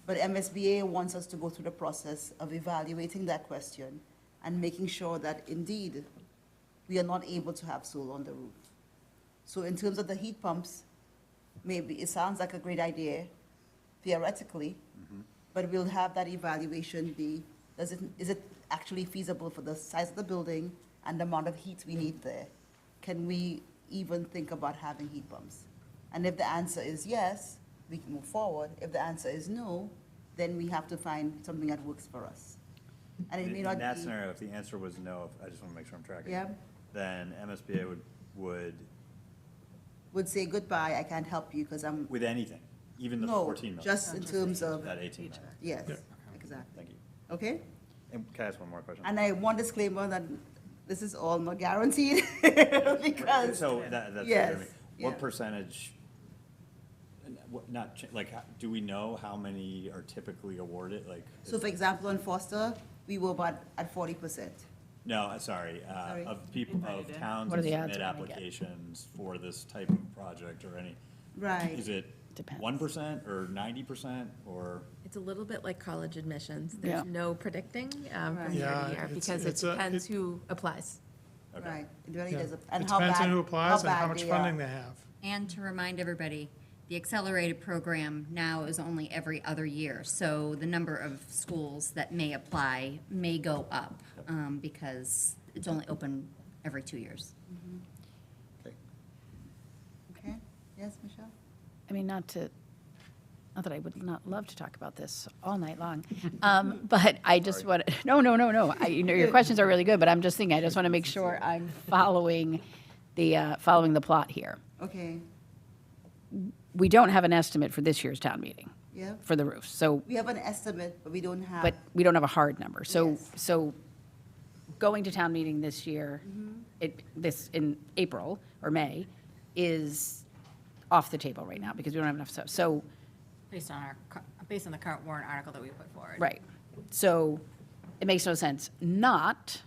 But MSBA wants us to go through the process of evaluating that question and making sure that indeed we are not able to have solar on the roof. So in terms of the heat pumps, maybe it sounds like a great idea theoretically, but we'll have that evaluation be, is it actually feasible for the size of the building and the amount of heat we need there? Can we even think about having heat pumps? And if the answer is yes, we can move forward. If the answer is no, then we have to find something that works for us. And it may in not that be, scenario, if the answer was no, I just want to make sure I'm tracking. yeah, Then MSBA would say goodbye, I can't help you because I'm, with anything, even the no, 14 million. just in terms of, That 18 million. yes, Yeah. exactly. Thank you. Okay? And can I ask one more question? And I want disclaimer that this is all not guaranteed because, So that's. yes, What yeah. percentage, and do we know how many are typically awarded, like? so for example, in Foster, we were about at 40%. No, sorry, Sorry. of people, of towns What are that the odds submit we're gonna get? applications for this type of project or any. Right. Is it Depends. 1% or 90% or? It's a little bit like college admissions. Yeah. There's no predicting from Right. year Yeah, to year it's- because it it's a- depends it- who applies. Okay. Right, it really Yeah. does. It And how depends on bad- who applies and how bad much they funding are. they have. And to remind everybody, the accelerated program now is only every other year. So the number of schools that may apply may go up because it's only open every 2 years. Okay. Okay, yes, Michelle? I mean, not that I would not love to talk about this all night long, but I just want, no. Your questions are really good, but I'm just thinking, I just want to make sure I'm following the plot here. Okay, We don't have an estimate for this year's town meeting yeah. for the roofs, so, We have an estimate, but we don't have. but we don't have a hard number. So, Yes. so going to town meeting this year, in April or May, is off the table right now because we don't have enough stuff. So, Based on the current warrant article that we put forward. right. So it makes no sense not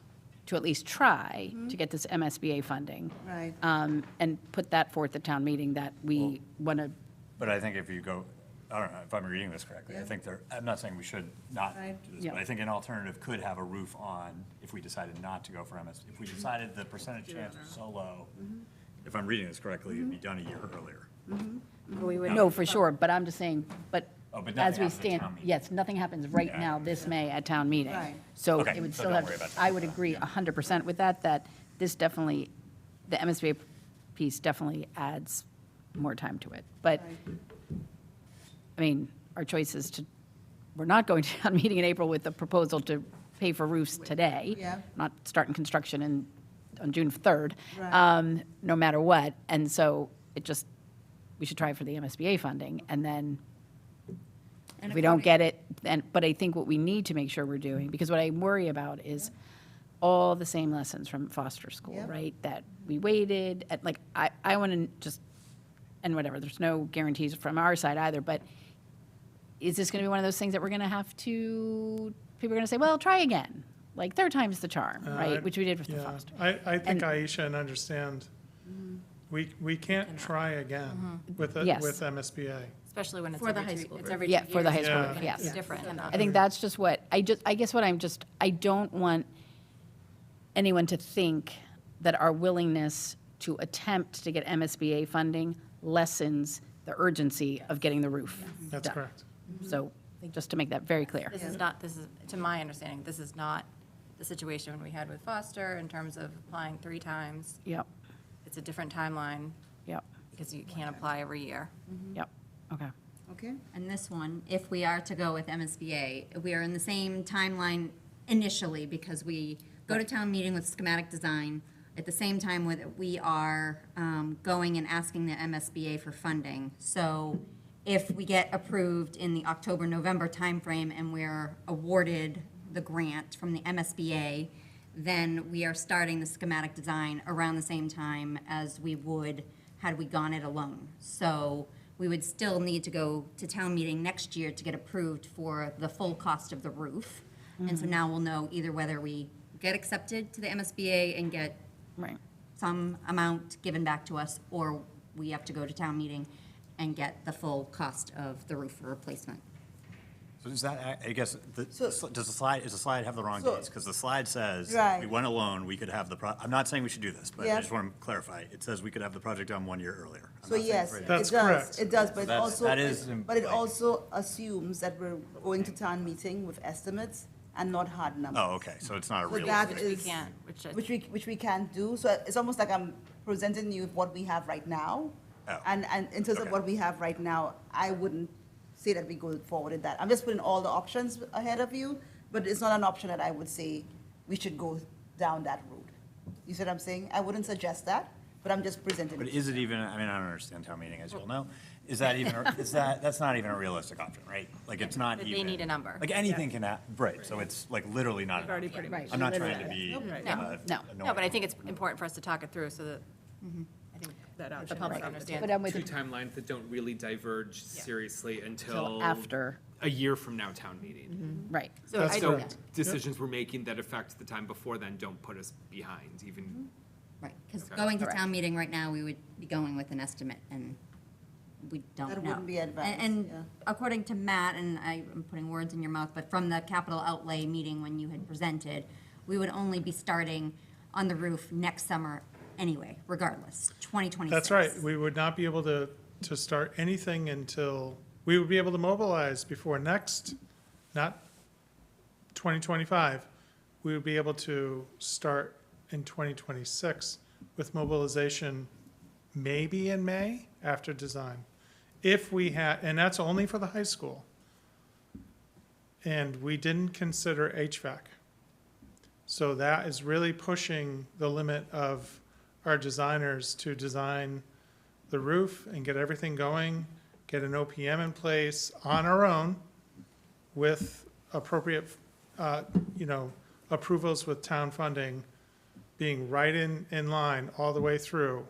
to at least try to get this MSBA funding. Right. And put that forth at town meeting that we want to, But I think if you go, I don't know if I'm reading this correctly, I Yeah. think I'm not saying we should not Right. do this, Yeah. but I think an alternative could have a roof on if we decided not to go for MS. If we decided the percentage chance was so low, if I'm reading this correctly, it'd be done a year earlier. But we would, no, for sure, but I'm just saying, but Oh, but as nothing we happens at stand, town meeting. yes, nothing happens right Yeah. now this May at town meeting. Right. So Okay, it would so still don't worry about have, that. I would agree 100% with that this definitely, the MSBA piece definitely adds more time to it. But Right. I mean, our choice is to, we're not going to town meeting in April with a proposal to pay for roofs today. Yeah. Not starting construction on June 3rd, Right. no matter what. And so we should try for the MSBA funding, and then if we don't get it, but I think what we need to make sure we're doing, because what I worry about is all the same lessons from foster school, Yep. right? That we waited, I want to just, and whatever, there's no guarantees from our side either, but is this going to be one of those things that we're going to have to, people are going to say, well, try again, like third time's the charm, right? Which we did with the Yeah, foster. I think And- Aisha and understand, we can't try again with Yes. MSBA. Especially when it's For the every high two, school it's roof. every Yeah, 2 for the high years. school roof, yes. It's different. I think that's just what, I guess what I don't want anyone to think that our willingness to attempt to get MSBA funding lessens the urgency of getting the roof That's done. correct. So, just to make that very clear. This is, to my understanding, this is not the situation we had with Foster in terms of applying 3 times. Yep, It's a different timeline yep, because you can't apply every year. yep, okay. Okay. And this one, if we are to go with MSBA, we are in the same timeline initially because we go to town meeting with schematic design. At the same time, we are going and asking the MSBA for funding. So if we get approved in the October-November timeframe and we're awarded the grant from the MSBA, then we are starting the schematic design around the same time as we would had we gone it alone. So we would still need to go to town meeting next year to get approved for the full cost of the roof. And so now we'll know either whether we get accepted to the MSBA and get Right. some amount given back to us, or we have to go to town meeting and get the full cost of the roof replacement. So does that, I guess, So- does the slide have the wrong So- dates? Because the slide says, Right. we went alone, we could have I'm not saying we should do this, but Yeah. I just want to clarify. It says we could have the project done 1 year earlier. I'm So not saying yes, right it now. That's does, correct. it does, but it That's- also, that is but it like- also assumes that we're going to town meeting with estimates and not hard numbers. Oh, okay, so it's not a So real. that Which we is- can't, Which we can't do, so it's almost like I'm presenting you with what we have right now. Oh, And in terms of okay. what we have right now, I wouldn't say that we go forward with that. I'm just putting all the options ahead of you, but it's not an option that I would say we should go down that route. You see what I'm saying? I wouldn't suggest that, but I'm just presenting. But it. is it even, I mean, I don't understand town meeting, as you'll know. Is that even, that's not even a realistic option, right? Like, it's not But even. they need a number. Like, anything can happen, right, so it's like literally not. already an option. Right. I'm not trying to be. No. No. No, but I think it's important for us to talk it through so that, I think That the option public is on the understands. But I'm with Two you timelines that don't really diverge seriously till until after, a year from now, town meeting. right. So That's I- So correct. decisions we're making that affect the time before then don't put us behind, even, Right, because Okay. going to Correct. town meeting right now, we would be going with an estimate, and we don't know. That wouldn't be advanced, And yeah. according to Matt, and I'm putting words in your mouth, but from the capital outlay meeting when you had presented, we would only be starting on the roof next summer anyway, regardless, 2026. That's right. We would not be able to start anything until, we would be able to mobilize before next, not 2025. We would be able to start in 2026 with mobilization maybe in May after design. If we had, and that's only for the high school. And we didn't consider HVAC. So that is really pushing the limit of our designers to design the roof and get everything going, get an OPM in place on our own with appropriate, approvals with town funding being right in line all the way through.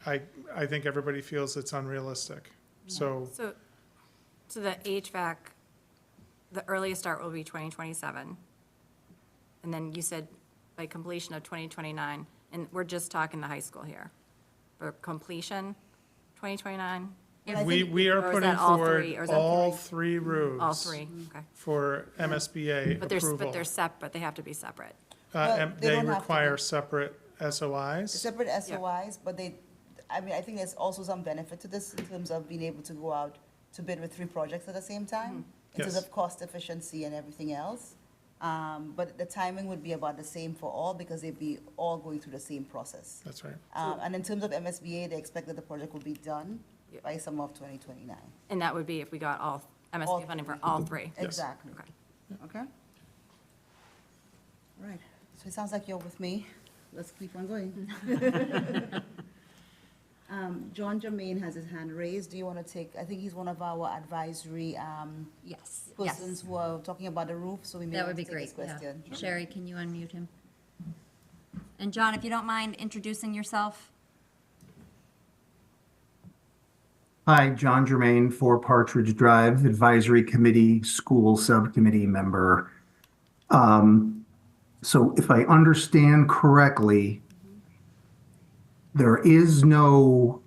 I think everybody feels it's unrealistic. So, So the HVAC, the earliest start will be 2027. And then you said by completion of 2029, and we're just talking the high school here. For completion, 2029? we are Or is putting that all forward three, or is that all three? 3 roofs. All three, okay. For MSBA But approval. they're separate, they have to be separate. Well, they They don't have to require be. separate SOIs. Separate SOIs, but I think there's also some benefit to this in terms of being able to go out to bid with 3 projects at the same time, in terms Yes. of cost efficiency and everything else. But the timing would be about the same for all because they'd be all going through the same process. That's right. And in terms of MSBA, they expect that the project will be done by summer of 2029. And that would be if we got all MSBA funding for all three? Exactly. Okay. Okay? All right, so it sounds like you're with me. Let's keep on going. John Jermaine has his hand raised. Do you want to take, I think he's one of our advisory Yes, persons who are talking about the roof, so we may That want would to be take his great, yeah. question. Sherry, can you unmute him? And John, if you don't mind introducing yourself? Hi, John Germain, 4 Partridge Drive, Advisory Committee, School Subcommittee member. So if I understand correctly, there is no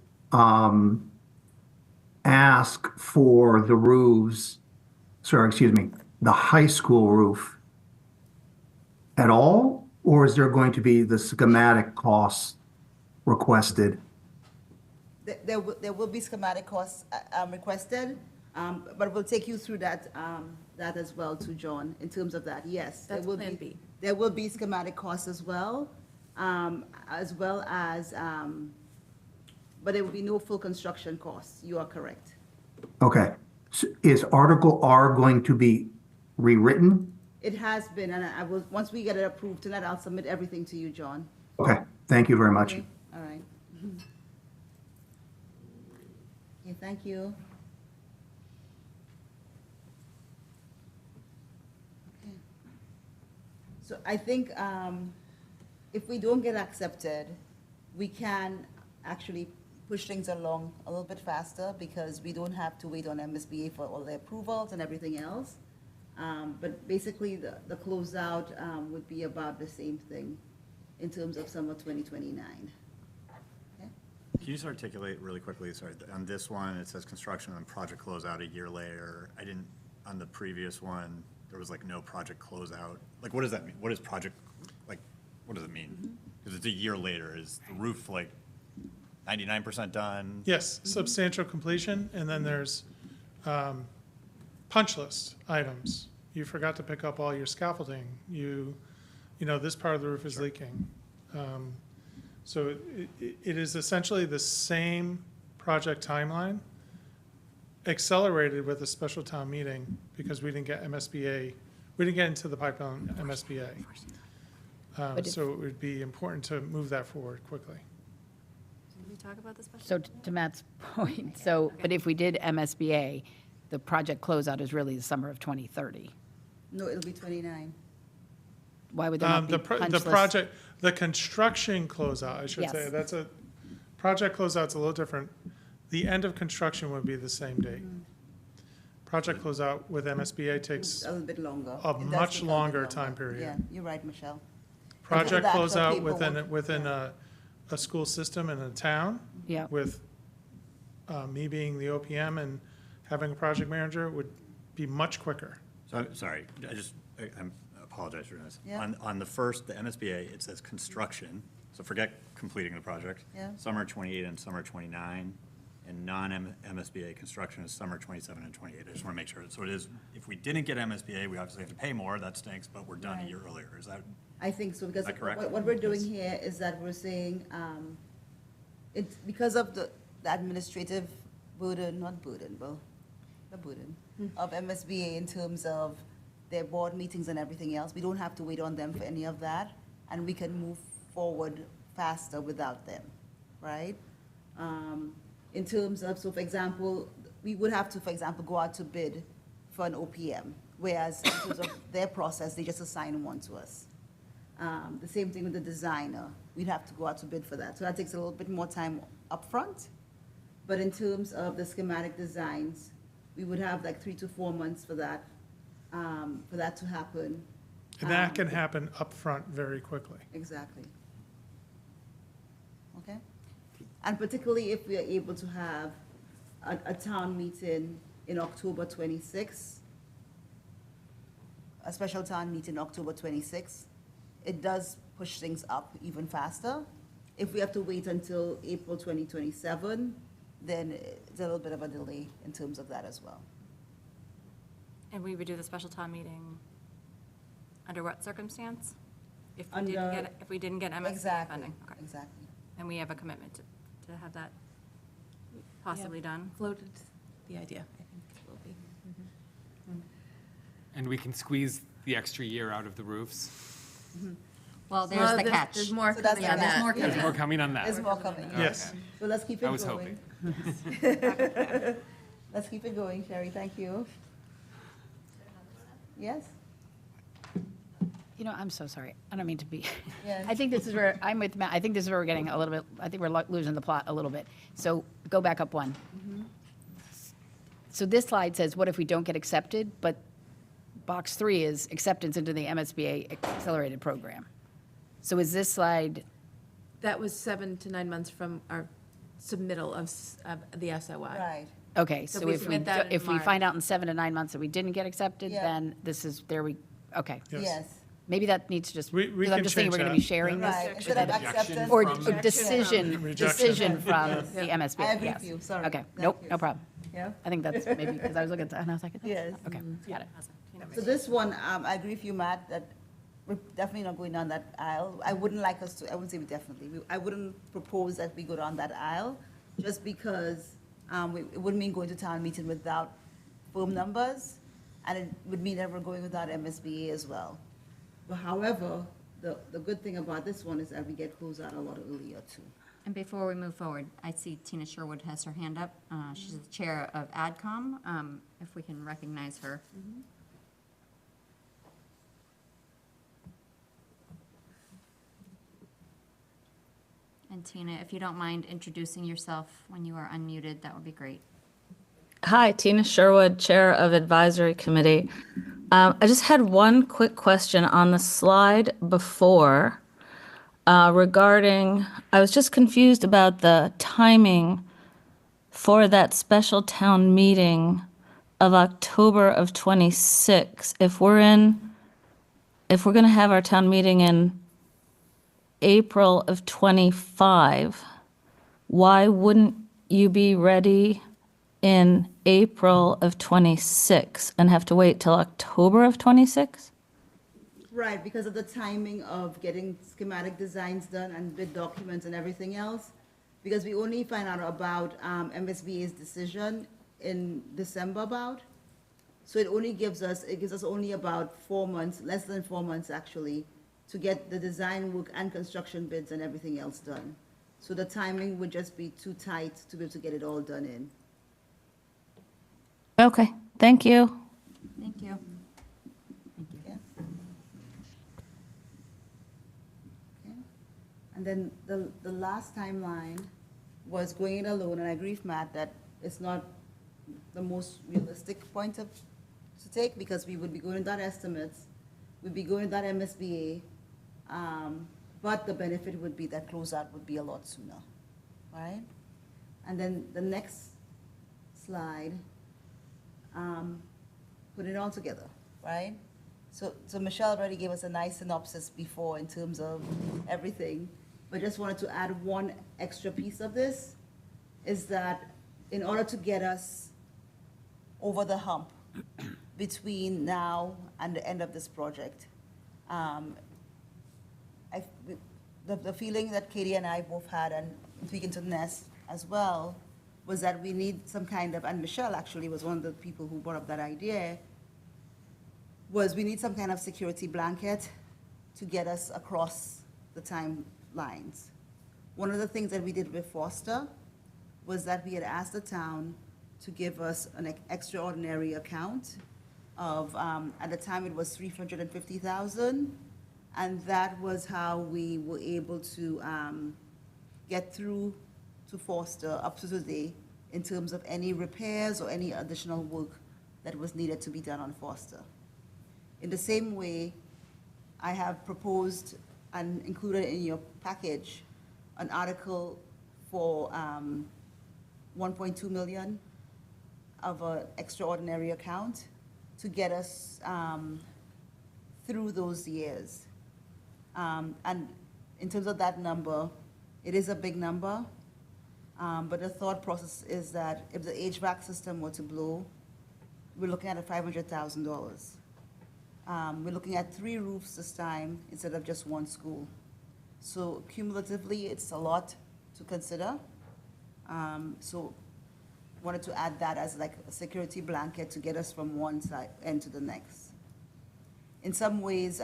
ask for the roofs, the high school roof at all? Or is there going to be the schematic costs requested? There will be schematic costs requested, but we'll take you through that as well too, John, in terms of that, yes. That's Plan B. There will be schematic costs as well as, but there will be no full construction costs, you are correct. Okay. So is Article R going to be rewritten? It has been, and I will, once we get it approved tonight, I'll submit everything to you, John. Okay, thank you very much. Okay, all right. Okay, thank you. Okay. So I think if we don't get accepted, we can actually push things along a little bit faster because we don't have to wait on MSBA for all the approvals and everything else. But basically, the closeout would be about the same thing in terms of summer 2029. Okay? Can you just articulate really quickly, sorry, on this one, it says construction and project closeout a year later. I didn't, on the previous one, there was like no project closeout. Like, what does that mean? What is project, like, what does it mean? Because it's a year later. Is the roof like 99% done? Yes, substantial completion, and then there's punch list items. You forgot to pick up all your scaffolding. You know, this part of the roof is leaking. So it is essentially the same project timeline, accelerated with a special town meeting because we didn't get MSBA, we didn't get into the pipeline MSBA. But if- So it would be important to move that forward quickly. Did we talk about this? So to Matt's point, so, but if we did MSBA, the project closeout is really the summer of 2030. No, it'll be 29. Why would there not be The punch list? project, the construction closeout, I should say, Yes. that's a, project closeout's a little different. The end of construction would be the same date. Project closeout with MSBA takes A little bit longer. a It does much take a little bit longer time period. Yeah, you're right, Michelle. Project the actual closeout paperwork, within a school system in a town. Yeah. With me being the OPM and having a project manager would be much quicker. So, I'm sorry, I apologize for this. Yeah. On the first, the MSBA, it says construction, so forget completing the project. Yeah. Summer 28 and summer 29, and non-MSBA construction is summer 27 and 28. I just want to make sure. So it is, if we didn't get MSBA, we obviously have to pay more, that stinks, but we're done a year earlier. Is that, I think so, because that correct? what we're doing here is that we're saying, it's because of the administrative burden, not burden, well, the burden of MSBA in terms of their board meetings and everything else. We don't have to wait on them for any of that, and we can move forward faster without them, right? In terms of, so for example, we would have to, for example, go out to bid for an OPM, whereas in terms of their process, they just assign one to us. The same thing with the designer. We'd have to go out to bid for that. So that takes a little bit more time upfront. But in terms of the schematic designs, we would have like 3 to 4 months for that to happen. And that can happen upfront very quickly. Exactly. Okay? And particularly if we are able to have a town meeting in October 26th, a special town meeting October 26th, it does push things up even faster. If we have to wait until April 2027, then it's a little bit of a delay in terms of that as well. And we would do the special town meeting under what circumstance? If we Under- didn't get MSBA Exactly, funding? Okay. exactly. And we have a commitment to have that? possibly done. Floated the idea, I think it will be. And we can squeeze the extra year out of the roofs. Well, there's the catch. There's more So that's coming the on catch. that. More There's coming. more coming on There's that. more coming. Yes. So let's keep it going. I was hoping. Let's keep it going, Sherry, thank you. Yes? You know, I'm so sorry. I don't mean to be, Yes. I think this is where, I'm with Matt, I think this is where we're getting a little bit, I think we're losing the plot a little bit. So go back up one. So this slide says, what if we don't get accepted? But box 3 is acceptance into the MSBA accelerated program. So is this slide, That was 7 to 9 months from our submittal of the SOI. Right. okay, So so we if we, submit that in if we March. find out in 7 to 9 months that we didn't get accepted, Yeah. then this is, there we, okay. Yes. Yes. Maybe that needs to just, We because I'm can just thinking we're change going to be that. sharing this. Right, instead of Rejection acceptance. Or from- decision, Rejection. decision from the I MSBA, agree yes. with you, sorry. Okay, Thank nope, you. no problem. Yeah. I think that's maybe, because I was looking at that, and I was like, that's- Yes. okay, got it. So this one, I agree with you, Matt, that we're definitely not going down that aisle. I wouldn't like us to, I wouldn't say we definitely, I wouldn't propose that we go down that aisle, just because it wouldn't mean going to town meeting without firm numbers, and it would mean that we're going without MSBA as well. But however, the good thing about this one is that we get closed out a lot earlier too. And before we move forward, I see Tina Sherwood has her hand up. She's the chair of AdCom, if we can recognize her. And Tina, if you don't mind introducing yourself when you are unmuted, that would be great. Hi, Tina Sherwood, Chair of Advisory Committee. I just had one quick question on the slide before regarding, I was just confused about the timing for that special town meeting of October of '26. If we're going to have our town meeting in April of '25, why wouldn't you be ready in April of '26 and have to wait till October of '26? Right, because of the timing of getting schematic designs done and bid documents and everything else. Because we only find out about MSBA's decision in December about. So it gives us only about 4 months, less than 4 months actually, to get the design work and construction bids and everything else done. So the timing would just be too tight to be able to get it all done in. Okay, thank you. Thank you. Okay. Okay. And then the last timeline was going it alone, and I agree with Matt that it's not the most realistic point to take, because we would be going without estimates, we'd be going without MSBA, but the benefit would be that closeout would be a lot sooner, right? And then the next slide, put it all together, right? So Michelle already gave us a nice synopsis before in terms of everything, but just wanted to add one extra piece of this, is that in order to get us over the hump between now and the end of this project, the feeling that Katie and I both had, and speaking to Ness as well, was that we need some kind of, and Michelle actually was one of the people who brought up that idea, was we need some kind of security blanket to get us across the timelines. One of the things that we did with Foster was that we had asked the town to give us an extraordinary account of, at the time it was $350,000, and that was how we were able to get through to Foster up to today in terms of any repairs or any additional work that was needed to be done on Foster. In the same way, I have proposed and included in your package an article for 1.2 million of an extraordinary account to get us through those years. And in terms of that number, it is a big number, but the thought process is that if the HVAC system were to blow, we're looking at $500,000. We're looking at 3 roofs this time instead of just 1 school. So cumulatively, it's a lot to consider. So wanted to add that as like a security blanket to get us from one side end to the next. In some ways,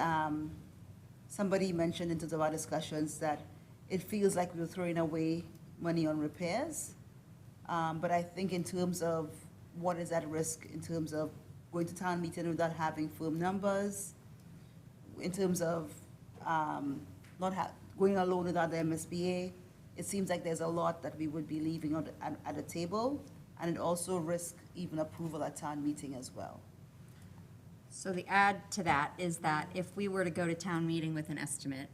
somebody mentioned in terms of our discussions that it feels like we're throwing away money on repairs. But I think in terms of what is at risk, in terms of going to town meeting without having firm numbers, in terms of going alone without the MSBA, it seems like there's a lot that we would be leaving at the table, and it also risks even approval at town meeting as well. So the add to that is that if we were to go to town meeting with an estimate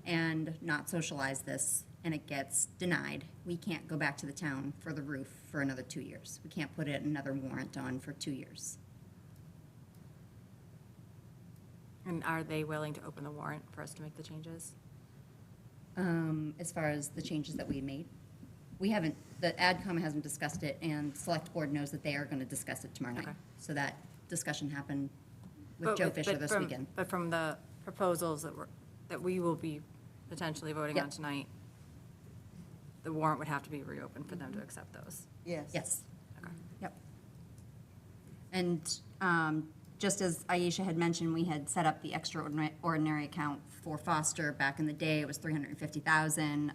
and not socialize this, and it gets denied, we can't go back to the town for the roof for another 2 years. We can't put another warrant on for 2 years. And are they willing to open the warrant for us to make the changes? As far as the changes that we made, we haven't, the AdCom hasn't discussed it, and Select Board knows that they are going to discuss it tomorrow night. Okay. So that discussion happened with But Joe Fisher this from- weekend. But from the proposals that we will be potentially voting on Yep. tonight, the warrant would have to be reopened for them to accept those. Yes. Yes. Okay. Yep. And just as Aisha had mentioned, we had set up the extraordinary account for Foster back in the day. It was $350,000.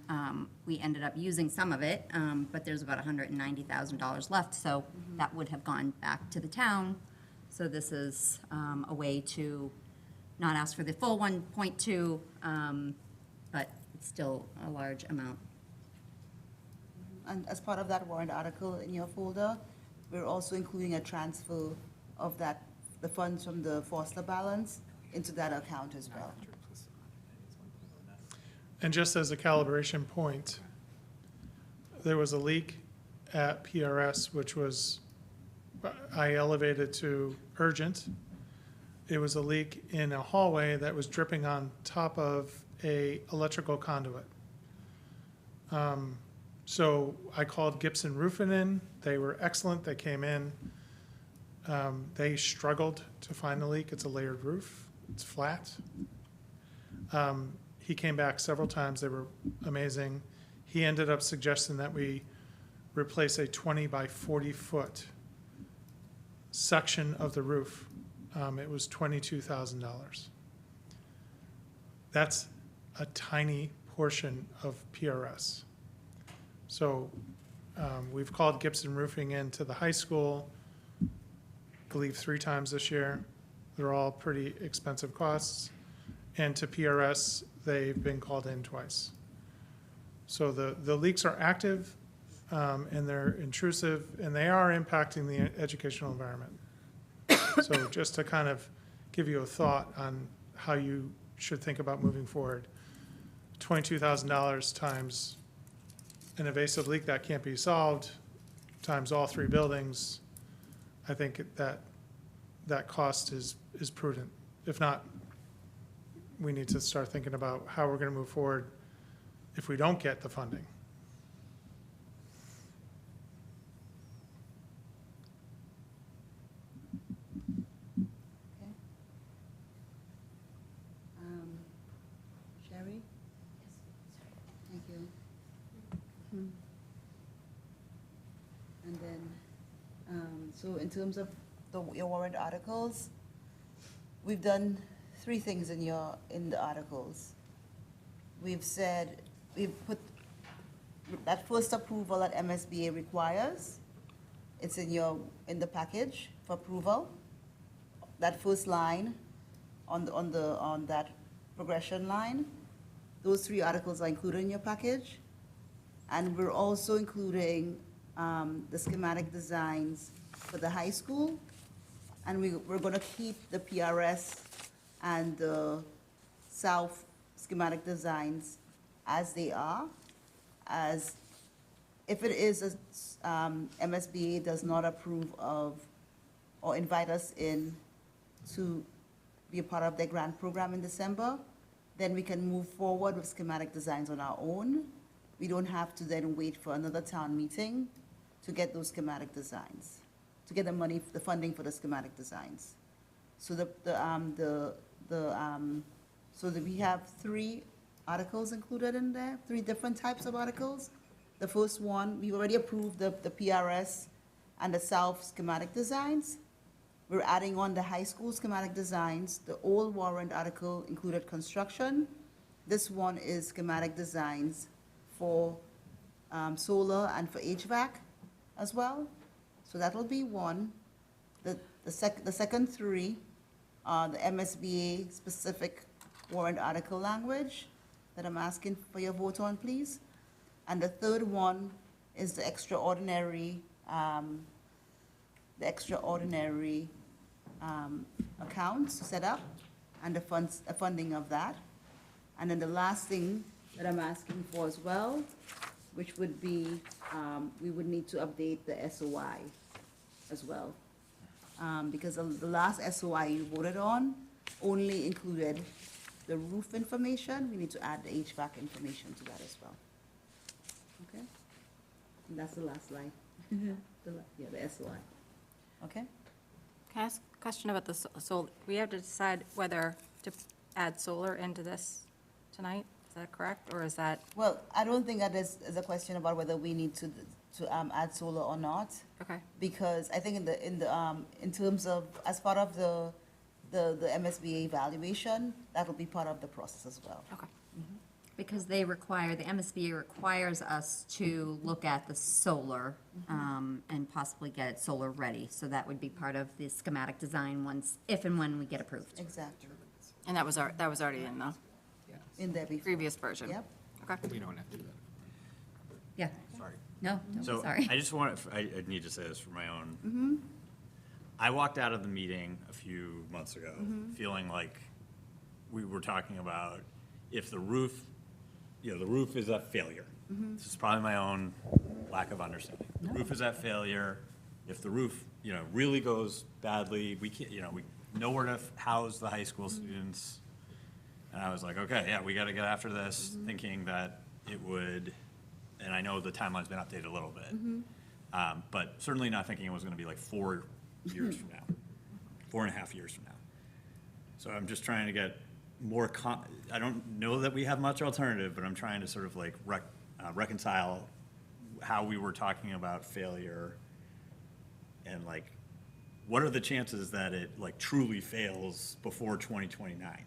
We ended up using some of it, but there's about $190,000 left, so that would have gone back to the town. So this is a way to not ask for the full 1.2, but it's still a large amount. And as part of that warrant article in your folder, we're also including a transfer of the funds from the Foster balance into that account as well. And just as a calibration point, there was a leak at PRS, which was, I elevated to urgent. It was a leak in a hallway that was dripping on top of a electrical conduit. So I called Gibson Roofing in. They were excellent. They came in. They struggled to find the leak. It's a layered roof. It's flat. He came back several times. They were amazing. He ended up suggesting that we replace a 20 by 40 foot section of the roof. It was $22,000. That's a tiny portion of PRS. So we've called Gibson Roofing into the high school, I believe 3 times this year. They're all pretty expensive costs. And to PRS, they've been called in twice. So the leaks are active, and they're intrusive, and they are impacting the educational environment. So just to kind of give you a thought on how you should think about moving forward, $22,000 times an invasive leak that can't be solved, times all 3 buildings, I think that cost is prudent. If not, we need to start thinking about how we're going to move forward if we don't get the funding. Okay. Sherry? Thank you. And then, so in terms of your warrant articles, we've done 3 things in the articles. We've said, we've put that first approval that MSBA requires. It's in the package for approval. That first line on that progression line, those 3 articles are included in your package. And we're also including the schematic designs for the high school. And we're going to keep the PRS and the South schematic designs as they are, as if it is MSBA does not approve of or invite us in to be a part of their grant program in December, then we can move forward with schematic designs on our own. We don't have to then wait for another town meeting to get those schematic designs, to get the funding for the schematic designs. So we have 3 articles included in there, 3 different types of articles. The first one, we already approved the PRS and the South schematic designs. We're adding on the high school schematic designs. The old warrant article included construction. This one is schematic designs for solar and for HVAC as well. So that'll be one. The second three are the MSBA specific warrant article language that I'm asking for your vote on, please. And the third one is the extraordinary accounts set up and the funding of that. And then the last thing that I'm asking for as well, which would be, we would need to update the SOI as well. Because the last SOI you voted on only included the roof information. We need to add the HVAC information to that as well. Okay? And that's the last slide. The SOI. Okay? Can I ask a question about the solar? We have to decide whether to add solar into this tonight? Is that correct, or is that? Well, I don't think that there's a question about whether we need to add solar or not. Okay. Because I think in terms of, as part of the MSBA evaluation, that'll be part of the process as well. Okay. Because the MSBA requires us to look at the solar and possibly get it solar ready. So that would be part of the schematic design once, if and when we get approved. Exactly. And that was already in the In there before. previous version? Yep. Okay. We don't have to do that. Yeah, Sorry. no, So sorry. I just want, I need to say this for my own. I walked out of the meeting a few months ago feeling like we were talking about if the roof, the roof is a failure. This is probably my own lack of understanding. The roof is at failure. If the roof, really goes badly, we can't, we know where to house the high school students. And I was like, okay, yeah, we got to get after this, thinking that it would, and I know the timeline's been updated a little bit, but certainly not thinking it was going to be like 4 years from now, 4.5 years from now. So I'm just trying to get more, I don't know that we have much alternative, but I'm trying to sort of like reconcile how we were talking about failure and like, what are the chances that it like truly fails before 2029?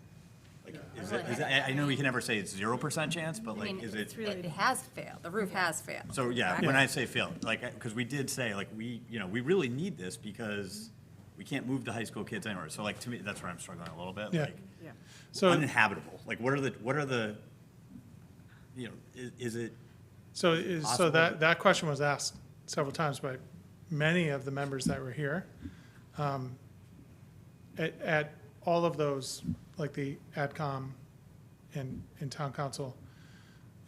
Like, is it, I know we can never say it's 0% chance, but like, is it? It has failed. The roof has failed. So, yeah, when I say fail, like, because we did say, like, we really need this because we can't move the high school kids anywhere. So like, to me, that's where I'm struggling a little bit. Yeah. Like, So, uninhabitable. Like, what are the, is it? so possible? that question was asked several times by many of the members that were here. At all of those, like the AdCom and town council.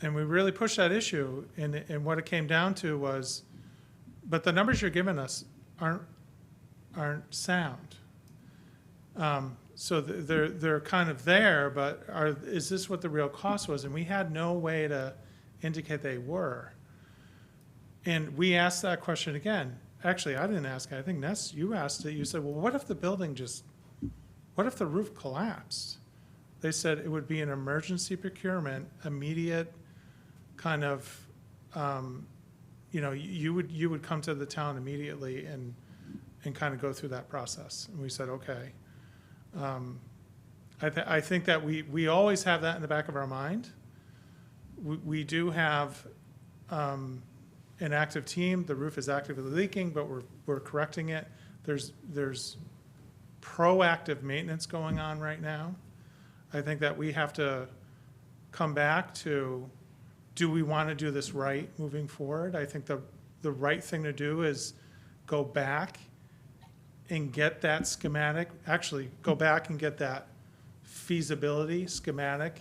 And we really pushed that issue, and what it came down to was, but the numbers you're giving us aren't sound. So they're kind of there, but is this what the real cost was? And we had no way to indicate they were. And we asked that question again. Actually, I didn't ask it. I think Ness, you asked it. You said, well, what if the building what if the roof collapsed? They said it would be an emergency procurement, immediate kind of, you would come to the town immediately and kind of go through that process. And we said, okay. I think that we always have that in the back of our mind. We do have an active team. The roof is actively leaking, but we're correcting it. There's proactive maintenance going on right now. I think that we have to come back to, do we want to do this right moving forward? I think the right thing to do is go back and get that schematic, actually go back and get that feasibility schematic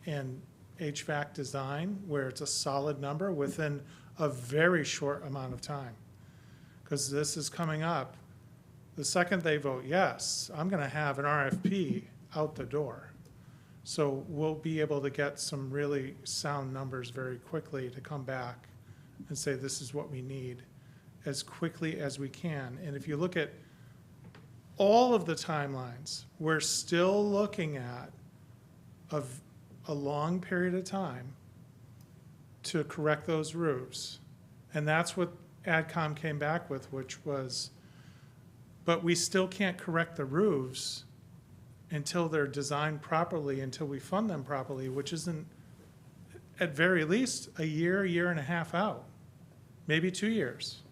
and HVAC design where it's a solid number within a very short amount of time. Because this is coming up. The second they vote yes, I'm going to have an RFP out the door. So we'll be able to get some really sound numbers very quickly to come back and say this is what we need as quickly as we can. And if you look at all of the timelines, we're still looking at a long period of time to correct those roofs. And that's what AdCom came back with, which was, but we still can't correct the roofs until they're designed properly, until we fund them properly, which isn't, at very least, a year and a half out, maybe 2 years.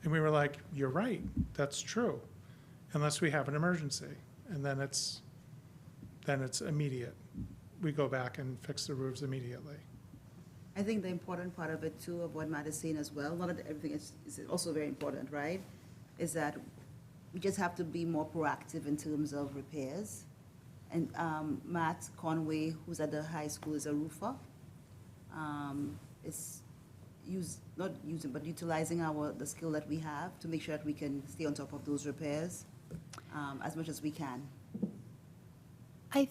And we were like, you're right, that's true, unless we have an emergency. And then it's immediate. We go back and fix the roofs immediately. I think the important part of it too, of what Matt is saying as well, not that everything is also very important, right? Is that we just have to be more proactive in terms of repairs. And Matt Conway, who's at the high school, is a roofer. Is not using, but utilizing the skill that we have to make sure that we can stay on top of those repairs as much as we can. I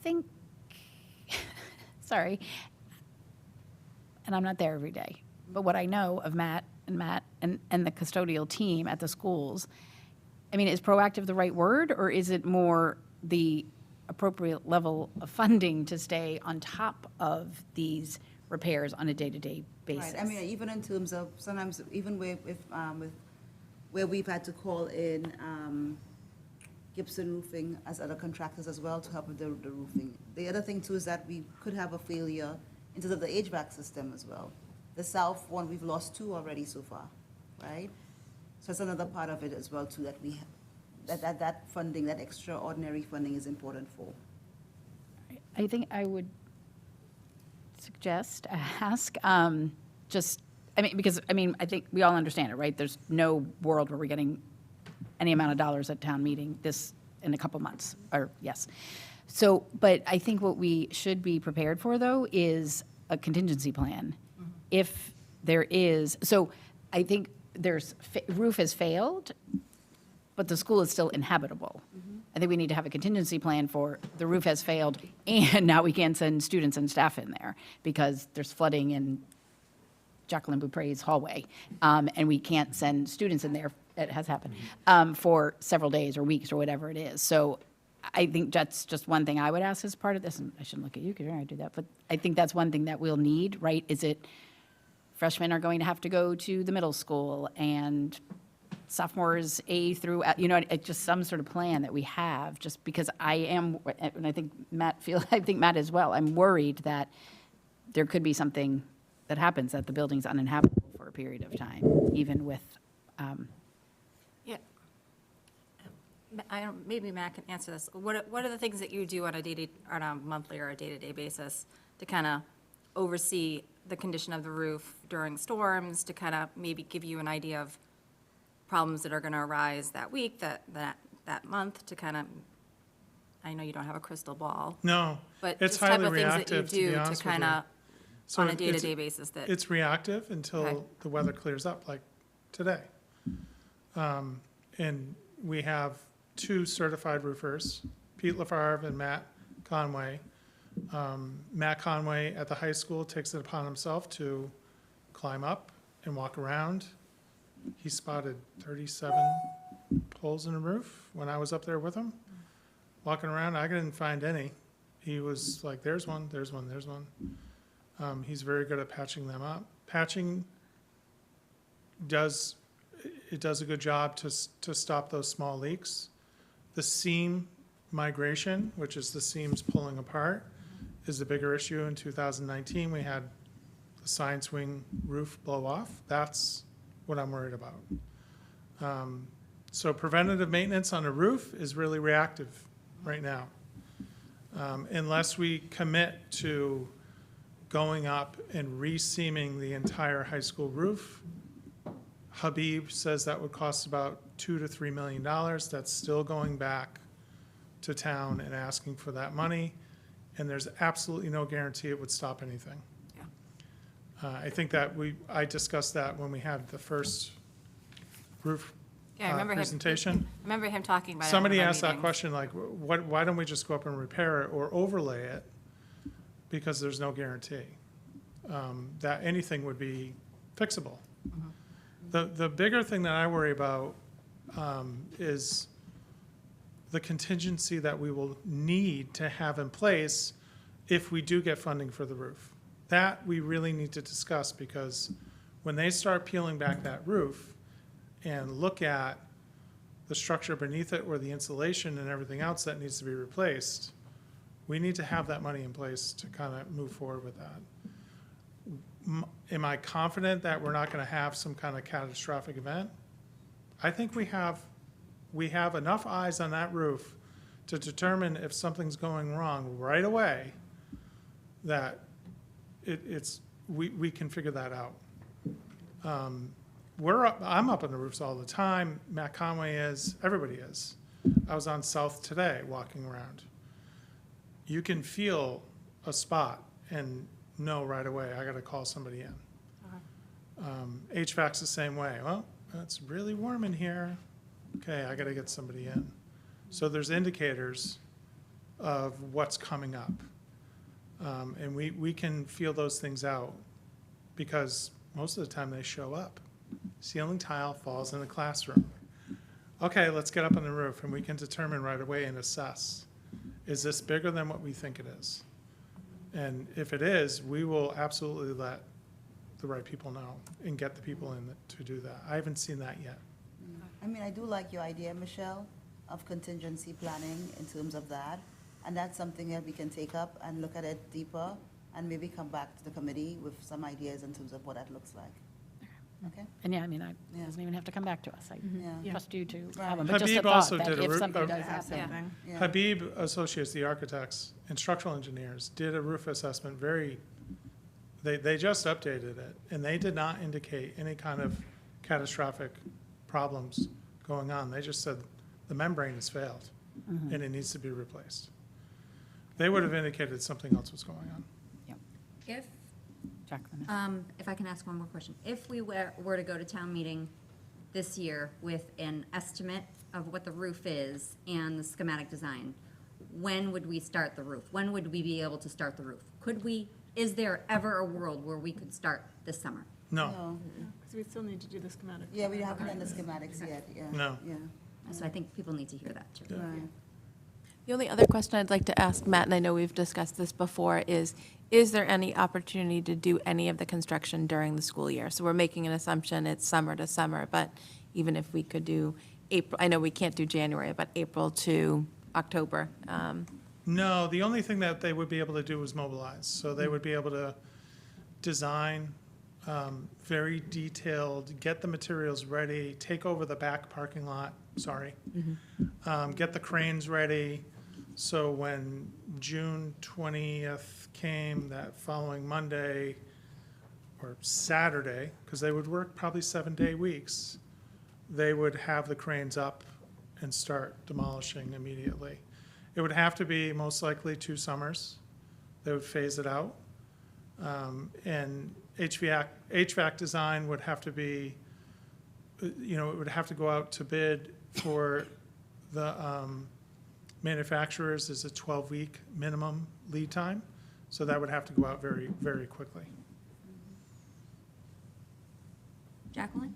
think, sorry, and I'm not there every day, but what I know of Matt and the custodial team at the schools, I mean, is proactive the right word, or is it more the appropriate level of funding to stay on top of these repairs on a day-to-day basis? Right, I mean, even in terms of, sometimes even with where we've had to call in Gibson Roofing as other contractors as well to help with the roofing. The other thing too is that we could have a failure in terms of the HVAC system as well. The south one, we've lost 2 already so far, right? So it's another part of it as well too, that we, that funding, that extraordinary funding is important for. I think I would suggest, ask, because, I think we all understand it, right? There's no world where we're getting any amount of dollars at town meeting this in a couple months, or yes. So, but I think what we should be prepared for, though, is a contingency plan. If there is, so I think roof has failed, but the school is still inhabitable. I think we need to have a contingency plan for the roof has failed, and now we can't send students and staff in there because there's flooding in Jacqueline Beaupre's hallway, and we can't send students in there, it has happened, for several days or weeks or whatever it is. So I think that's just one thing I would ask as part of this, and I shouldn't look at you because you're going to do that, but I think that's one thing that we'll need, right? Is it freshmen are going to have to go to the middle school and sophomores A through, it's just some sort of plan that we have, just because I am, and I think Matt as well, I'm worried that there could be something that happens, that the building's uninhabitable for a period of time, even with, Yeah. Maybe Matt can answer this. What are the things that you do on a monthly or a day-to-day basis to kind of oversee the condition of the roof during storms, to kind of maybe give you an idea of problems that are going to arise that week, that month, to kind of, I know you don't have a crystal ball. No, But it's just type highly of things that you reactive, to be do honest to with you. kind of, So on a it's- day-to-day basis that. It's reactive Okay. until the weather clears up, like today. And we have 2 certified roofers, Pete LaFarve and Matt Conway. Matt Conway at the high school takes it upon himself to climb up and walk around. He spotted 37 holes in the roof when I was up there with him. Walking around, I didn't find any. He was like, there's one, there's one, there's one. He's very good at patching them up. Patching does a good job to stop those small leaks. The seam migration, which is the seams pulling apart, is the bigger issue. In 2019, we had the science wing roof blow off. That's what I'm worried about. So preventative maintenance on a roof is really reactive right now. Unless we commit to going up and re-seaming the entire high school roof, Habib says that would cost about $2 to $3 million. That's still going back to town and asking for that money, and there's absolutely no guarantee it would stop anything. I think that I discussed that when we had the first roof Yeah, I remember presentation. I remember him talking about it. in Somebody one of our asked that meetings. question, like, why don't we just go up and repair it or overlay it? Because there's no guarantee that anything would be fixable. The bigger thing that I worry about is the contingency that we will need to have in place if we do get funding for the roof. that we really need to discuss, because when they start peeling back that roof and look at the structure beneath it or the insulation and everything else that needs to be replaced, we need to have that money in place to kind of move forward with that. Am I confident that we're not going to have some kind of catastrophic event? I think we have enough eyes on that roof to determine if something's going wrong right away, that we can figure that out. I'm up on the roofs all the time. Matt Conway is, everybody is. I was on South today walking around. You can feel a spot and know right away, I gotta call somebody in. HVAC's the same way. Well, it's really warm in here. Okay, I gotta get somebody in. So there's indicators of what's coming up. And we can feel those things out, because most of the time they show up. Ceiling tile falls in the classroom. Okay, let's get up on the roof, and we can determine right away and assess, is this bigger than what we think it is? And if it is, we will absolutely let the right people know and get the people in to do that. I haven't seen that yet. I mean, I do like your idea, Michelle, of contingency planning in terms of that. And that's something that we can take up and look at it deeper and maybe come back to the committee with some ideas in terms of what that looks like. Okay? And yeah, I mean, it Yeah. doesn't even have to come back to us. I Yeah. trust you to Right. have them, but just a Habib thought also that did a if roo- something a- does happen. Yeah. Habib Associates, the architects and structural engineers, did a roof assessment they just updated it, and they did not indicate any kind of catastrophic problems going on. They just said the membrane has failed and it needs to be replaced. They would have indicated something else was going on. If, Jacqueline? if I can ask one more question. If we were to go to town meeting this year with an estimate of what the roof is and the schematic design, when would we start the roof? When would we be able to start the roof? Is there ever a world where we could start this summer? No, No. Because we still need to do the schematic. Yeah, we haven't done the schematics yet, yeah. No. Yeah, So I think people need to hear that too. right. The only other question I'd like to ask Matt, and I know we've discussed this before, is there any opportunity to do any of the construction during the school year? So we're making an assumption it's summer to summer, but even if we could do April, I know we can't do January, but April to October. No, the only thing that they would be able to do was mobilize. So they would be able to design very detailed, get the materials ready, take over the back parking lot, get the cranes ready. So when June 20th came, that following Monday or Saturday, because they would work probably 7-day weeks, they would have the cranes up and start demolishing immediately. It would have to be most likely 2 summers. They would phase it out. And HVAC design would have to be, it would have to go out to bid for the manufacturers. Is a 12-week minimum lead time. So that would have to go out very, very quickly. Jacqueline?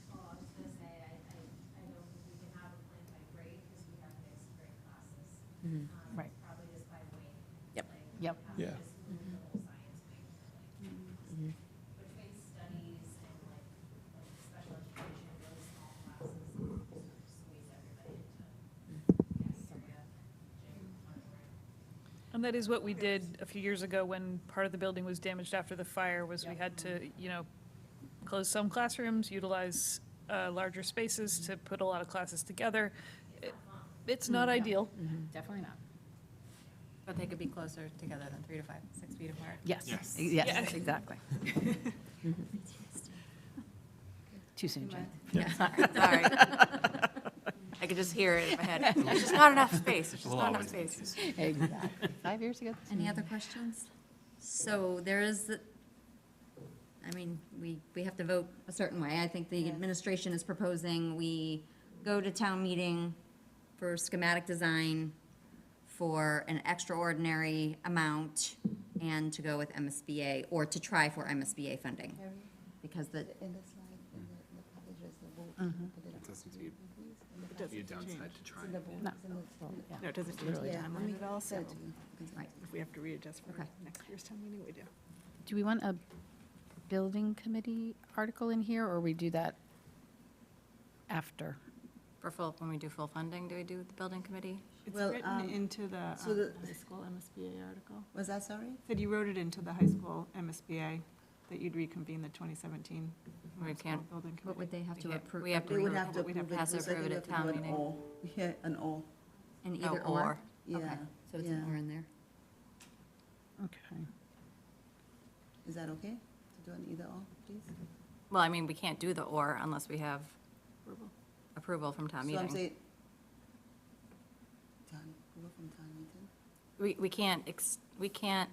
Well, I was gonna say, I don't think we can have a plan by grade, because we have mixed grade classes. Right. Probably just by weight. Yep. Like, Yep. we have Yeah. to just move the whole science wing to like, between studies and like special education, really small classes, and just sort of squeeze everybody into cafeteria, gym, hardware. And that is what we did a few years ago when part of the building was damaged after the fire, was we had to, close some classrooms, utilize larger spaces to put a lot of classes together. It's not ideal. Definitely not. But they could be closer together than 3 to 5, 6 feet apart. Yes, Yes. yes, exactly. Too soon, Jen. Yeah, sorry. I could just hear it in my head. There's just not enough space. There's just We'll not enough always space. Exactly. 5 years ago. Any other questions? So there is, we have to vote a certain way. I think the administration is proposing we go to town meeting for schematic design for an extraordinary amount and to go with MSBA, or to try for MSBA funding. Because the, In the slide, in the packages, the vote. It doesn't be a downside to trying. No. No, it doesn't change the Yeah, timeline at all, so right. if we have to readjust for Okay. next year's town meeting, we do. Do we want a building committee article in here, or we do that after? For full, when we do full funding, do we do the building committee? It's Well, written into the so the- high school MSBA article. Was that, sorry? Said you wrote it into the high school MSBA, that you'd reconvene the 2017 We high school can't- building What committee. would they have to approve? We have to They would approve have to it. we'd have approve it. Has to because I approve think it we at have to town do an meeting. or. Yeah, an or, An Oh, either or? yeah. Okay, so it's yeah. an or in there. Okay. Is that okay to do an either or, please? Well, I mean, we can't do the or unless we have approval from town So I'm meeting. saying, approval from town meeting? We can't, we can't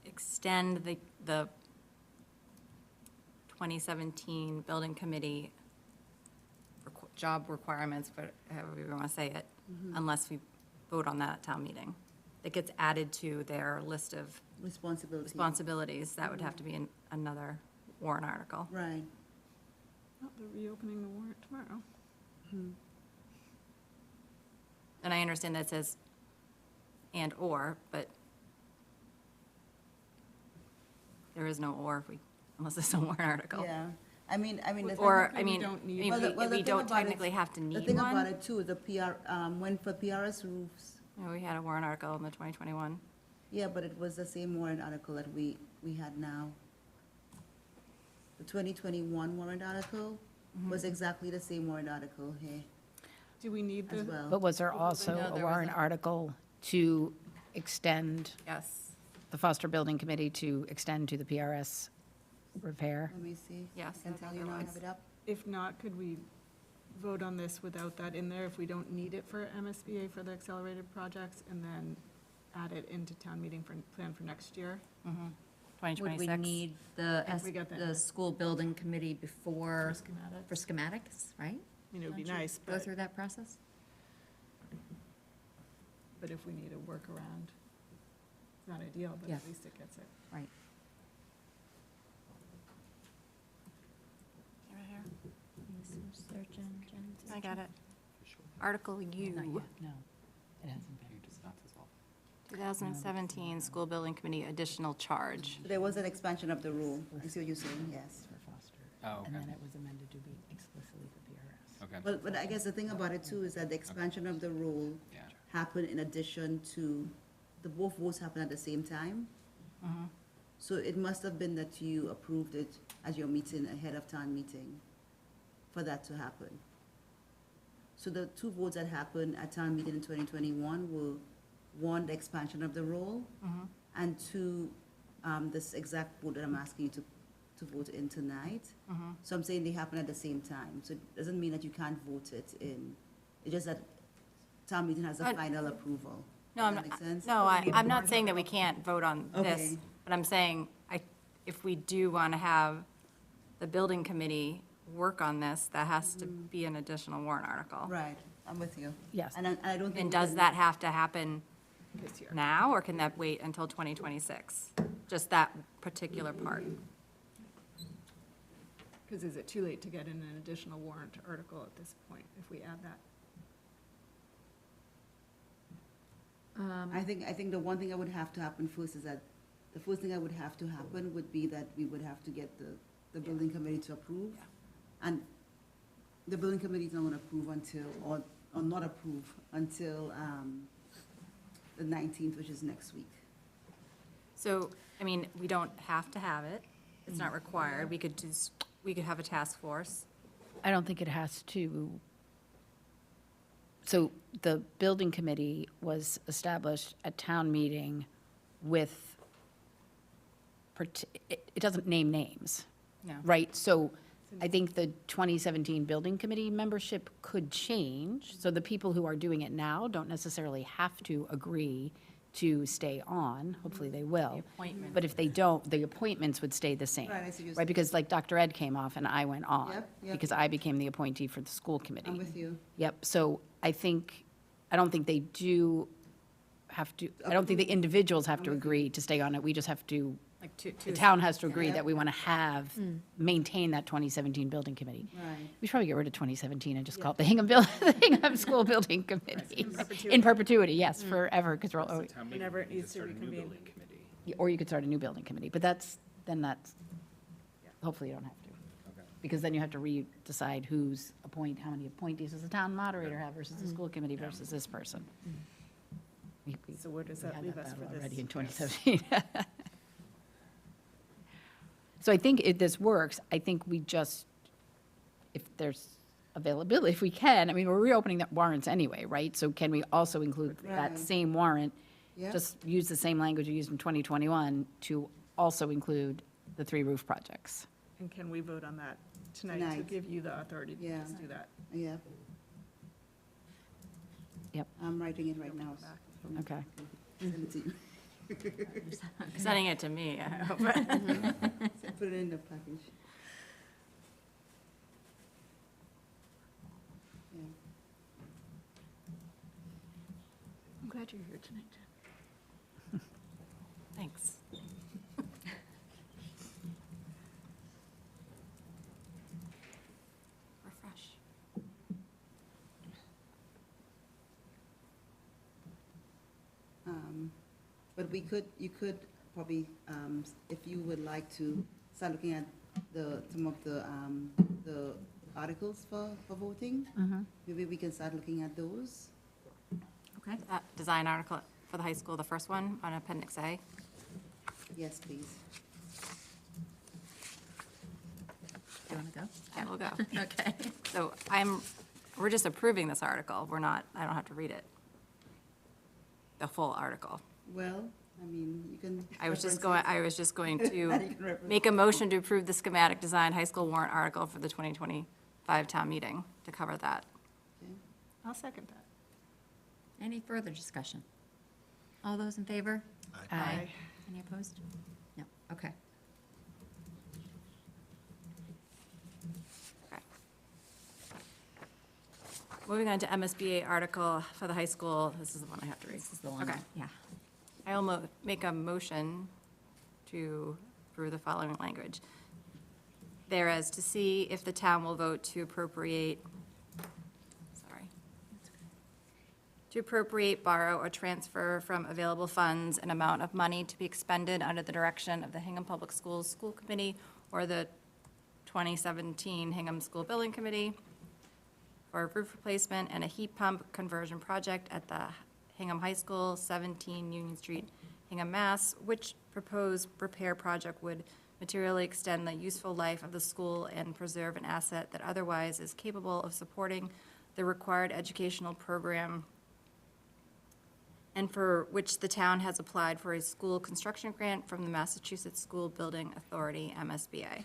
extend the 2017 building committee job requirements, but however you want to say it, unless we vote on that at town meeting. It gets added to their list of Responsibility. responsibilities. That would have to be another warrant article. Right. Oh, they're reopening the warrant tomorrow. And I understand that it says and/or, but there is no or if we, unless it's a warrant article. Yeah, I mean, the thing. Or, I we mean, don't need- if Well, the- we- well, if the we thing don't about it- technically have to The need thing about one. it too, the PR, when for PRS roofs, You know, we had a warrant article in the 2021. yeah, but it was the same warrant article that we had now. The 2021 warrant article was exactly the same warrant article here Do we need as the, well. But was there also No, a there warrant wasn't. article to extend, Yes, the Foster Building Committee to extend to the PRS repair? Let me see. Yes, I can tell you now, I have it up. if not, could we vote on this without that in there if we don't need it for MSBA for the accelerated projects, and then add it into town meeting for, plan for next year? Would we 2026. need the, If we got that. the school building committee before, For schematics? for schematics, right? I mean, it would be Don't you nice, Go but, through that process? but if we need a workaround, it's not ideal, but Yeah. at least it gets it. Right. Search engines. I got it. Article Not U, yet, no. It hasn't been. 2017 School Building Committee additional charge. There was an expansion of the rule. I see what you're saying, yes. For Foster. Oh, And okay. then it was amended to be explicitly for PRS. Okay. But I guess the thing about it too is that the expansion of the rule Yeah. happened in addition to, the both votes happened at the same time. So it must have been that you approved it at your meeting ahead of town meeting for that to happen. So the two votes that happened at town meeting in 2021 were, one, the expansion of the role, and two, this exact vote that I'm asking you to vote in tonight. So I'm saying they happen at the same time. So it doesn't mean that you can't vote it in. It's just that town meeting has a But- final approval. No, I'm Does that not, make sense? no, I'm not saying that we can't vote on this, Okay. but I'm saying, if we do want to have the building committee work on this, that has to be an additional warrant article. Right, I'm with you. Yes. And I don't think. And we does can- that have to happen This year. now, or can that wait until 2026? Just that particular part? Because is it too late to get in an additional warrant article at this point, if we add that? I think the one thing that would have to happen first is that, the first thing that would have to happen would be that we would have to get the building committee to approve. And the building committee is not gonna approve until, or not approve until, the 19th, which is next week. So, I mean, we don't have to have it, it's not required, we could have a task force. I don't think it has to. So the building committee was established at town meeting with, it doesn't name names, No. right? So I think the 2017 building committee membership could change. So the people who are doing it now don't necessarily have to agree to stay on. Hopefully they will. appointment. But if they don't, the appointments would stay the same. Right, I see what you're Right, saying. because like Dr. Ed came off and I went on. Yep, yep. Because I became the appointee for the school committee. I'm with you. Yep, so I don't think they do have to, I don't think the individuals have to agree to stay on it. We just have to, Like the town has to agree Yep. that we want to have, maintain that 2017 building committee. Right. We should probably get rid of 2017 and just call it the Hingham the Hingham School Building Committee. in perpetuity. In perpetuity, yes, forever, because we're all, Town meeting Whenever it needs needs to start a new reconvene. building committee. or you could start a new building committee, but that's, hopefully you don't have to. Because then you have to decide how many appointees does the town moderator have versus the school committee versus this person. So where does We that had leave that us battle for this? already in 2017. So I think if this works, I think we just, if there's availability, if we can, I mean, we're reopening the warrants anyway, right? So can we also include that Right. same warrant, Yeah. just use the same language we used in 2021 to also include the 3 roof projects? And can we vote on that tonight to Tonight. give you the authority to Yeah. just do that? Yeah. Yep. I'm writing it right now. Okay. Send it to you. Sending it to me, I hope. Put it in the package. Yeah. I'm glad you're here tonight, Jen. Thanks. Refresh. But you could probably, if you would like to start looking at some of the articles for voting, maybe we can start looking at those. Okay. That design article for the high school, the first one on Appendix A. Yes, please. Do you want to go? Yeah, we'll go. Okay. So we're just approving this article. I don't have to read it. The full article. Well, I mean, you can. I was just going You to can reference make a motion to approve the schematic design high school warrant article for the 2025 town meeting to cover that. Okay. I'll second that. Any further discussion? All those in favor? Aye. Any opposed? No, okay. Okay. Moving on to MSBA article for the high school. This is the one I have to read. This is the one, Okay. yeah. I will make a motion to approve the following language. Thereas to see if the town will vote to appropriate, borrow, or transfer from available funds an amount of money to be expended under the direction of the Hingham Public Schools School Committee or the 2017 Hingham School Building Committee for a roof replacement and a heat pump conversion project at the Hingham High School, 17 Union Street, Hingham, Mass., which proposed repair project would materially extend the useful life of the school and preserve an asset that otherwise is capable of supporting the required educational program, and for which the town has applied for a school construction grant from the Massachusetts School Building Authority, MSBA.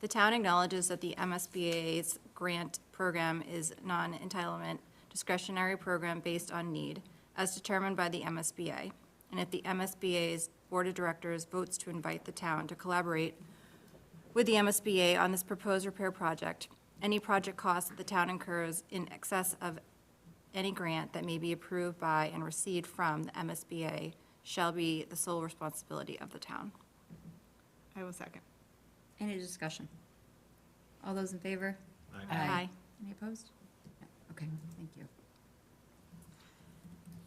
The town acknowledges that the MSBA's grant program is non-entitlement discretionary program based on need, as determined by the MSBA. And if the MSBA's Board of Directors votes to invite the town to collaborate with the MSBA on this proposed repair project, any project cost that the town incurs in excess of any grant that may be approved by and received from the MSBA shall be the sole responsibility of the town. I will second. Any discussion? All those in favor? Aye. Any opposed? No. Okay, thank you.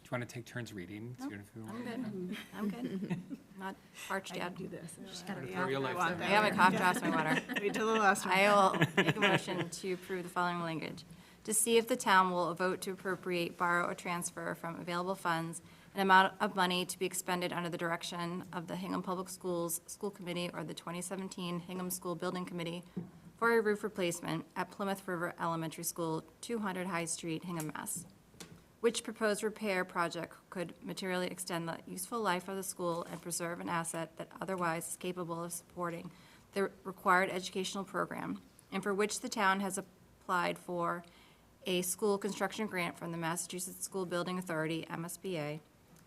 Do you want to take turns reading? See if you I'm want- good. I'm good. Not parched I yet. can do this. For your life. I have a cough drops in my water. Wait till the last one. I will make a motion to approve the following language. To see if the town will vote to appropriate, borrow, or transfer from available funds an amount of money to be expended under the direction of the Hingham Public Schools School Committee or the 2017 Hingham School Building Committee for a roof replacement at Plymouth River Elementary School, 200 High Street, Hingham, Mass., which proposed repair project could materially extend the useful life of the school and preserve an asset that otherwise is capable of supporting the required educational program, and for which the town has applied for a school construction grant from the Massachusetts School Building Authority, MSBA.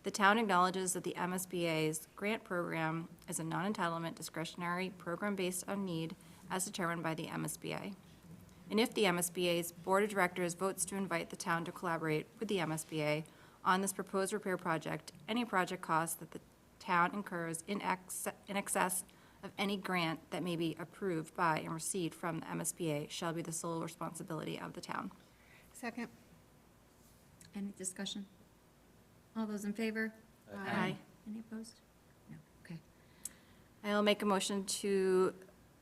The town acknowledges that the MSBA's grant program is a non-entitlement discretionary program based on need as determined by the MSBA. And if the MSBA's Board of Directors votes to invite the town to collaborate with the MSBA on this proposed repair project, any project cost that the town incurs in excess of any grant that may be approved by and received from the MSBA shall be the sole responsibility of the town. Second. Any discussion? All those in favor? Aye. Any opposed? I will make a motion to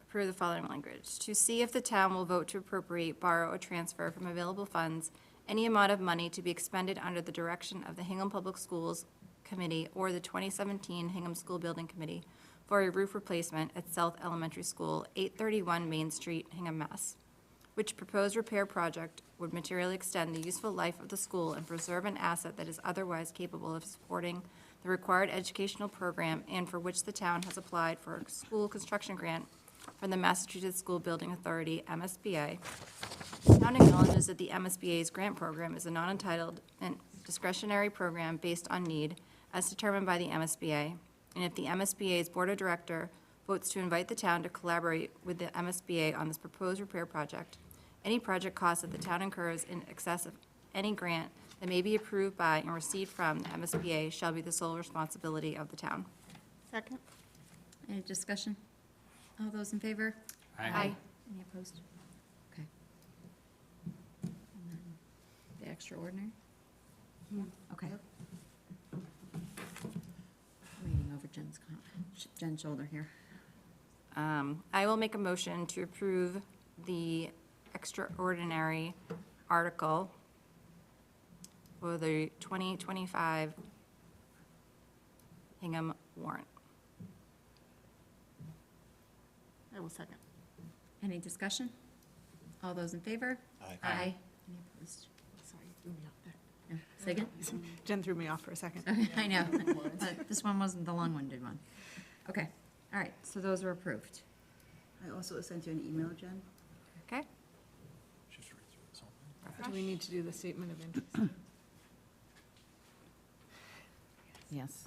approve the following language. To see if the town will vote to appropriate, borrow, or transfer from available funds any amount of money to be expended under the direction of the Hingham Public Schools Committee or the 2017 Hingham School Building Committee for a roof replacement at South Elementary School, 831 Main Street, Hingham, Mass. Which proposed repair project would materially extend the useful life of the school and preserve an asset that is otherwise capable of supporting the required educational program and for which the town has applied for a school construction grant from the Massachusetts School Building Authority, MSBA. The town acknowledges that the MSBA's grant program is a non-entitled and discretionary program based on need as determined by the MSBA. And if the MSBA's Board of Director votes to invite the town to collaborate with the MSBA on this proposed repair project, any project cost that the town incurs in excess of any grant that may be approved by and received from the MSBA shall be the sole responsibility of the town. Second? Any discussion? All those in favor? Aye. Any opposed? Okay. And then the extraordinary? Okay. Waiting over Jen's shoulder here. I will make a motion to approve the extraordinary article for the 2025 Hingham warrant. I will second. Any discussion? All those in favor? Aye. Aye. Any opposed? Sorry, you threw me off there. No. Say again? Jen threw me off for a second. I know, but this one wasn't the long-winded one. Okay, all right, so those are approved. I also sent you an email, Jen. Okay? Do we need to do the statement of interest? Yes.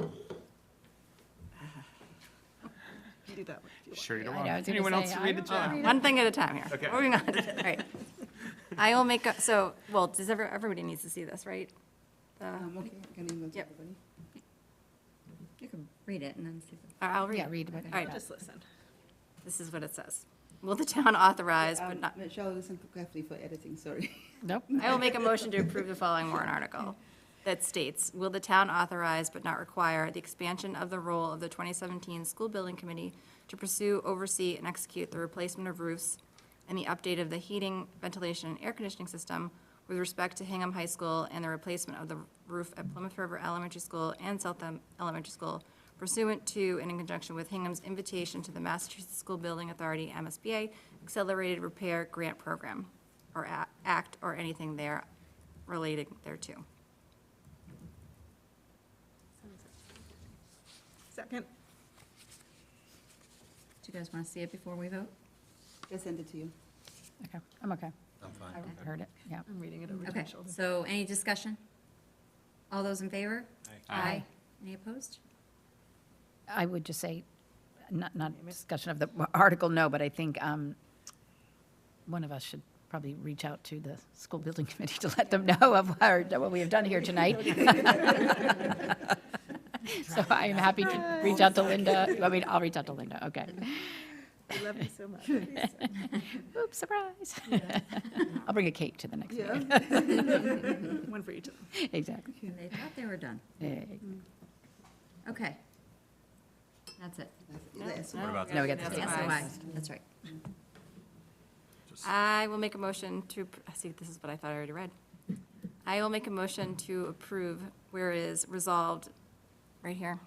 You do that one if you want. Sure you don't I know, I want was gonna anyone else say, to I read the don't chat? wanna One thing at a time here. Okay. Moving on. All right. I will make, does everybody needs to see this, right? Okay, I can email to Yep. everybody. You can read it and then see. I'll read. Yeah, read what All right, Just listen. this is what it says. Will the town authorize, but not, Michelle, listen carefully for editing, sorry. Nope. I will make a motion to approve the following warrant article that states, will the town authorize but not require the expansion of the role of the 2017 School Building Committee to pursue, oversee, and execute the replacement of roofs and the update of the heating, ventilation, and air conditioning system with respect to Hingham High School and the replacement of the roof at Plymouth River Elementary School and South Elementary School pursuant to and in conjunction with Hingham's invitation to the Massachusetts School Building Authority, MSBA, Accelerated Repair Grant Program, or Act, or anything there related thereto. Second? Do you guys want to see it before we vote? Just send it to you. Okay, I'm okay. I'm fine. I heard it, yeah. I'm reading it over my Okay, shoulder. so any discussion? All those in favor? Aye. Any opposed? I would just say, not discussion of the article, no, but I think one of us should probably reach out to the school building committee to let them know of what we have done here tonight. So I am happy to reach out to Linda. I mean, I'll reach out to Linda, okay. I love you so much. Oops, surprise. I'll bring a cake to the next Yeah. meeting. One for each of them. Exactly. They thought they were done. Yeah. Okay. That's it. That's it. What about No, we got The the SOI, that's right. I will make a motion to, see, this is what I thought I already read. I will make a motion to approve, whereas resolved, right here,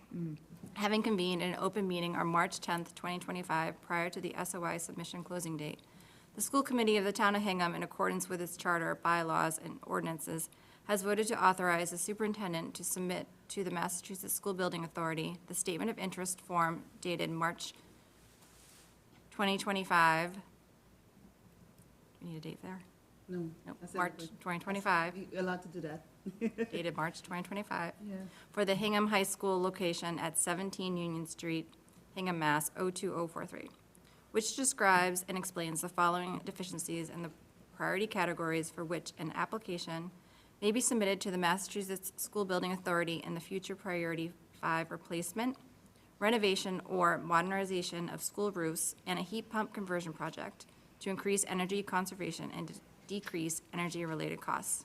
having convened an open meeting on March 10th, 2025, prior to the SOI submission closing date, the school committee of the town of Hingham, in accordance with its charter, bylaws, and ordinances, has voted to authorize the superintendent to submit to the Massachusetts School Building Authority the statement of interest form dated March 2025. We need a date there? No. Nope, that's March everybody. 2025, You're allowed to do that. dated March 2025, Yeah. for the Hingham High School location at 17 Union Street, Hingham, Mass. 02043, which describes and explains the following deficiencies in the priority categories for which an application may be submitted to the Massachusetts School Building Authority in the future Priority 5 replacement, renovation, or modernization of school roofs and a heat pump conversion project to increase energy conservation and decrease energy-related costs.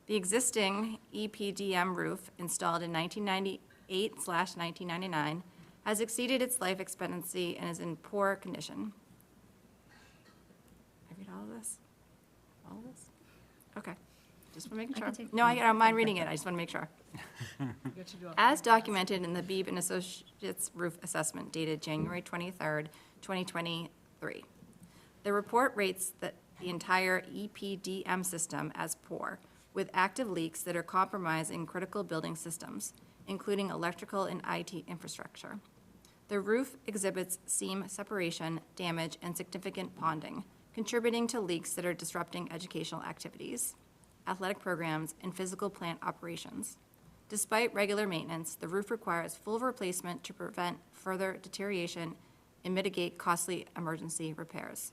The existing EPDM roof installed in 1998/1999 has exceeded its life expectancy and is in poor condition. I read all of this? All of this? Okay, just want to make sure. No, I don't mind reading it, I just want to make sure. As documented in the Beebe and Associates Roof Assessment dated January 23rd, 2023, the report rates the entire EPDM system as poor, with active leaks that are compromising critical building systems, including electrical and IT infrastructure. The roof exhibits seam separation, damage, and significant ponding, contributing to leaks that are disrupting educational activities, athletic programs, and physical plant operations. Despite regular maintenance, the roof requires full replacement to prevent further deterioration and mitigate costly emergency repairs.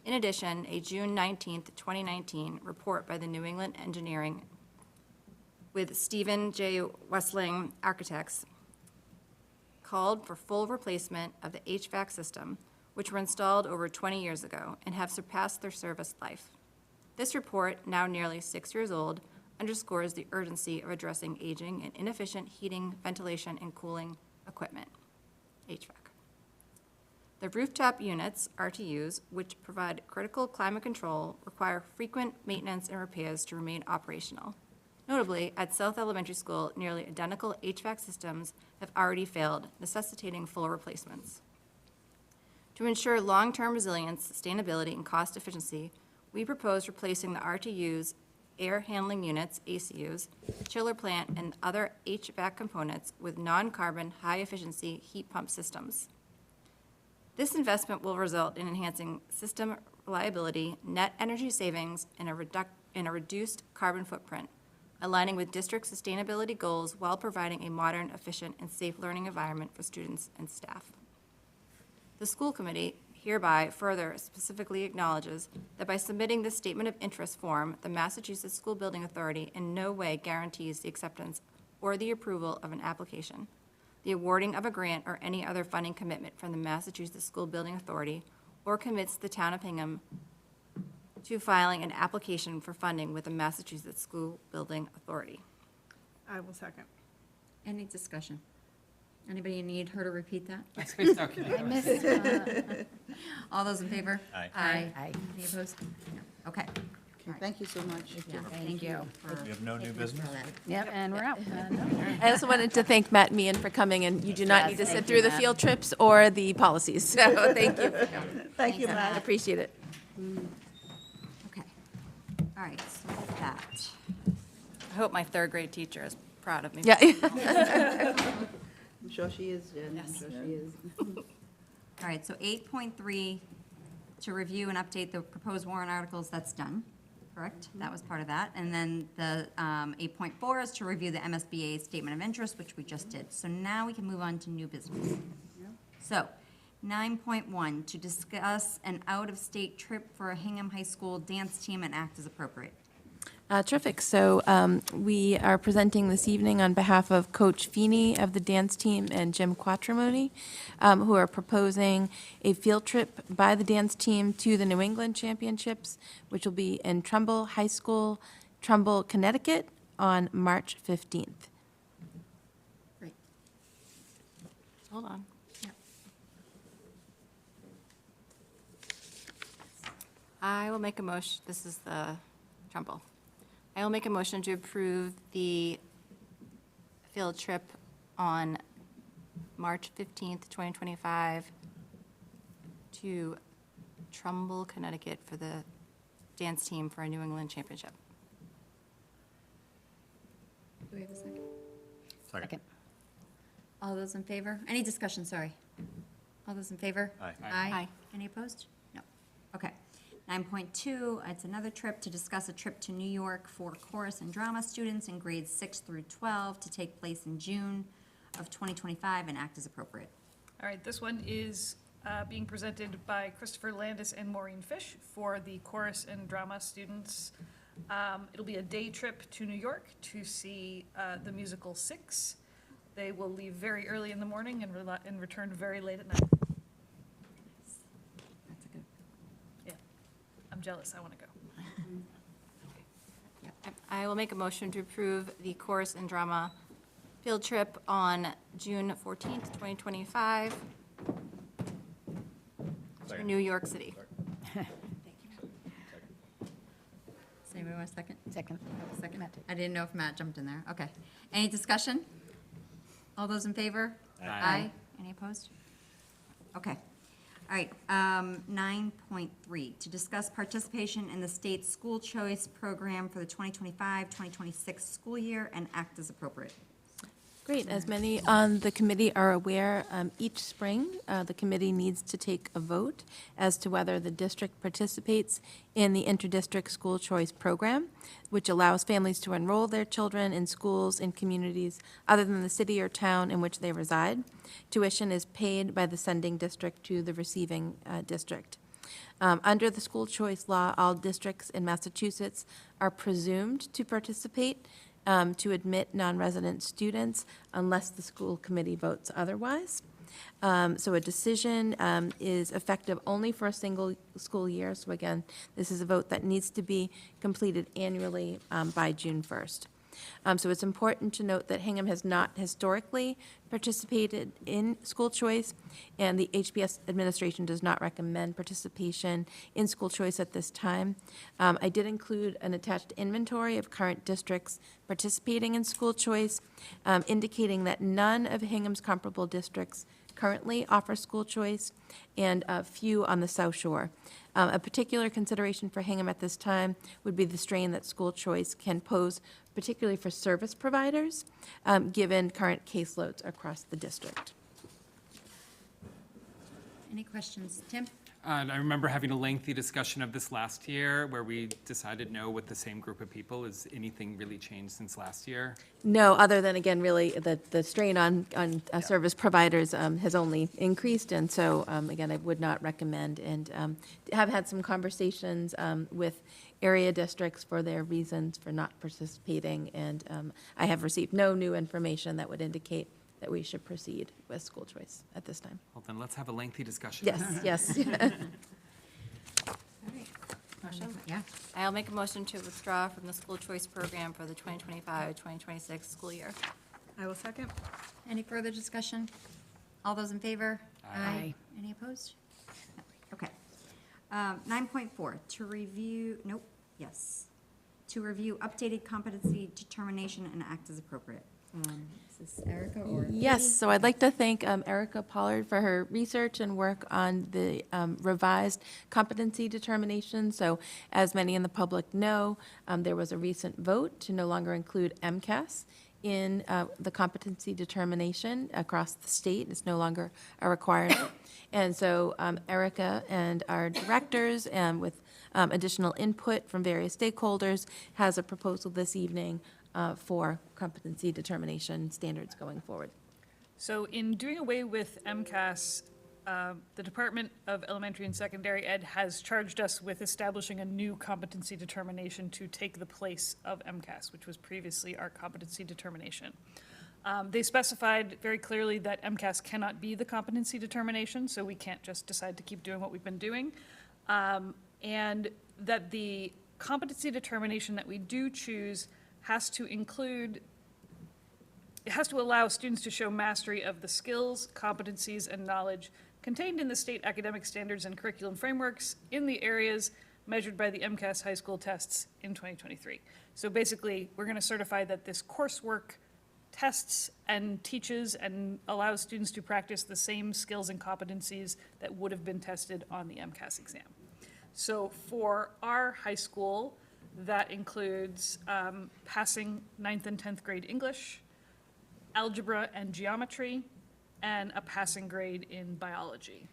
In addition, a June 19, 2019 report by the New England Engineering with Stephen J. Westling Architects called for full replacement of the HVAC system, which were installed over 20 years ago and have surpassed their service life. This report, now nearly 6 years old, underscores the urgency of addressing aging and inefficient heating, ventilation, and cooling equipment, HVAC. The rooftop units, RTUs, which provide critical climate control, require frequent maintenance and repairs to remain operational. Notably, at South Elementary School, nearly identical HVAC systems have already failed, necessitating full replacements. To ensure long-term resilience, sustainability, and cost efficiency, we propose replacing the RTUs, air handling units, ACUs, chiller plant, and other HVAC components with non-carbon, high-efficiency heat pump systems. This investment will result in enhancing system reliability, net energy savings, and a reduced carbon footprint, aligning with district sustainability goals while providing a modern, efficient, and safe learning environment for students and staff. The school committee hereby further specifically acknowledges that by submitting this statement of interest form, the Massachusetts School Building Authority in no way guarantees the acceptance or the approval of an application, the awarding of a grant or any other funding commitment from the Massachusetts School Building Authority, or commits the town of Hingham to filing an application for funding with the Massachusetts School Building Authority. I will second. Any discussion? Anybody need her to repeat that? I spaced out. Can you have a- All those in favor? Aye. Aye. Any opposed? No. Okay. Okay, thank you so much. Yeah, thank you. for We have no new taking us through business? that. Yep, and we're out. I also wanted to thank Matt and Meehan for coming, and you do not Yes, need to thank sit you, through the Matt. field trips or the policies, so thank you. Thank you, I Matt. appreciate it. Okay. All right, so with that, I hope my third grade teacher is proud of me. Yeah. I'm sure she is, Jen, I'm sure she is. all right, so 8.3, to review and update the proposed warrant articles, that's done, correct? That was part of that. And then the 8.4 is to review the MSBA statement of interest, which we just did. So now we can move on to new business. So 9.1, to discuss an out-of-state trip for a Hingham High School dance team and act as appropriate. Terrific. So we are presenting this evening on behalf of Coach Feeney of the dance team and Jim Quattromoni, who are proposing a field trip by the dance team to the New England Championships, which will be in Trumbull High School, Trumbull, Connecticut, on March 15th. Great. Hold on. I will make a motion, this is the Trumbull. I will make a motion to approve the field trip on March 15th, 2025 to Trumbull, Connecticut for the dance team for a New England championship. Do we have a second? Second. All those in favor? Any discussion, sorry? All those in favor? Aye. Aye. Any opposed? No. Okay. 9.2, it's another trip to discuss a trip to New York for chorus and drama students in grades 6 through 12 to take place in June of 2025 and act as appropriate. All right, this one is being presented by Christopher Landis and Maureen Fish for the chorus and drama students. It'll be a day trip to New York to see the musical Six. They will leave very early in the morning and return very late at night. That's a good, Yeah, I'm jealous, I want to go. I will make a motion to approve the chorus and drama field trip on June 14th, 2025 to Second. New York City. Does anybody want a second? Second. Second. I didn't know if Matt jumped in there. Okay. Any discussion? All those in favor? Aye. Any opposed? Okay. All right, 9.3, to discuss participation in the state's school choice program for the 2025-2026 school year and act as appropriate. Great. As many on the committee are aware, each spring, the committee needs to take a vote as to whether the district participates in the interdistrict school choice program, which allows families to enroll their children in schools in communities other than the city or town in which they reside. Tuition is paid by the sending district to the receiving district. Under the school choice law, all districts in Massachusetts are presumed to participate to admit non-resident students unless the school committee votes otherwise. So a decision is effective only for a single school year. So again, this is a vote that needs to be completed annually by June 1st. So it's important to note that Hingham has not historically participated in school choice, and the HBS administration does not recommend participation in school choice at this time. I did include an attached inventory of current districts participating in school choice, indicating that none of Hingham's comparable districts currently offer school choice, and a few on the South Shore. A particular consideration for Hingham at this time would be the strain that school choice can pose, particularly for service providers, given current caseloads across the district. Any questions? Tim? And I remember having a lengthy discussion of this last year where we decided no with the same group of people. Has anything really changed since last year? No, other than, again, really, the strain on service providers has only increased, and so, again, I would not recommend, and have had some conversations with area districts for their reasons for not participating, and I have received no new information that would indicate that we should proceed with school choice at this time. Well, then let's have a lengthy discussion. Yes, yes. Motion? Yeah. I'll make a motion to withdraw from the school choice program for the 2025-2026 school year. I will second. Any further discussion? All those in favor? Aye. Any opposed? No. Okay. 9.4, to review, to review updated competency determination and act as appropriate. Is this Erica or? Yes, so I'd like to thank Erica Pollard for her research and work on the revised competency determination. So as many in the public know, there was a recent vote to no longer include MCAS in the competency determination across the state. It's no longer a requirement. And so Erica and our directors, with additional input from various stakeholders, has a proposal this evening for competency determination standards going forward. So in doing away with MCAS, the Department of Elementary and Secondary Ed has charged us with establishing a new competency determination to take the place of MCAS, which was previously our competency determination. They specified very clearly that MCAS cannot be the competency determination, so we can't just decide to keep doing what we've been doing. And that the competency determination that we do choose has to include, it has to allow students to show mastery of the skills, competencies, and knowledge contained in the state academic standards and curriculum frameworks in the areas measured by the MCAS high school tests in 2023. So basically, we're going to certify that this coursework tests and teaches and allows students to practice the same skills and competencies that would have been tested on the MCAS exam. So for our high school, that includes passing 9th and 10th grade English, algebra and geometry, and a passing grade in biology.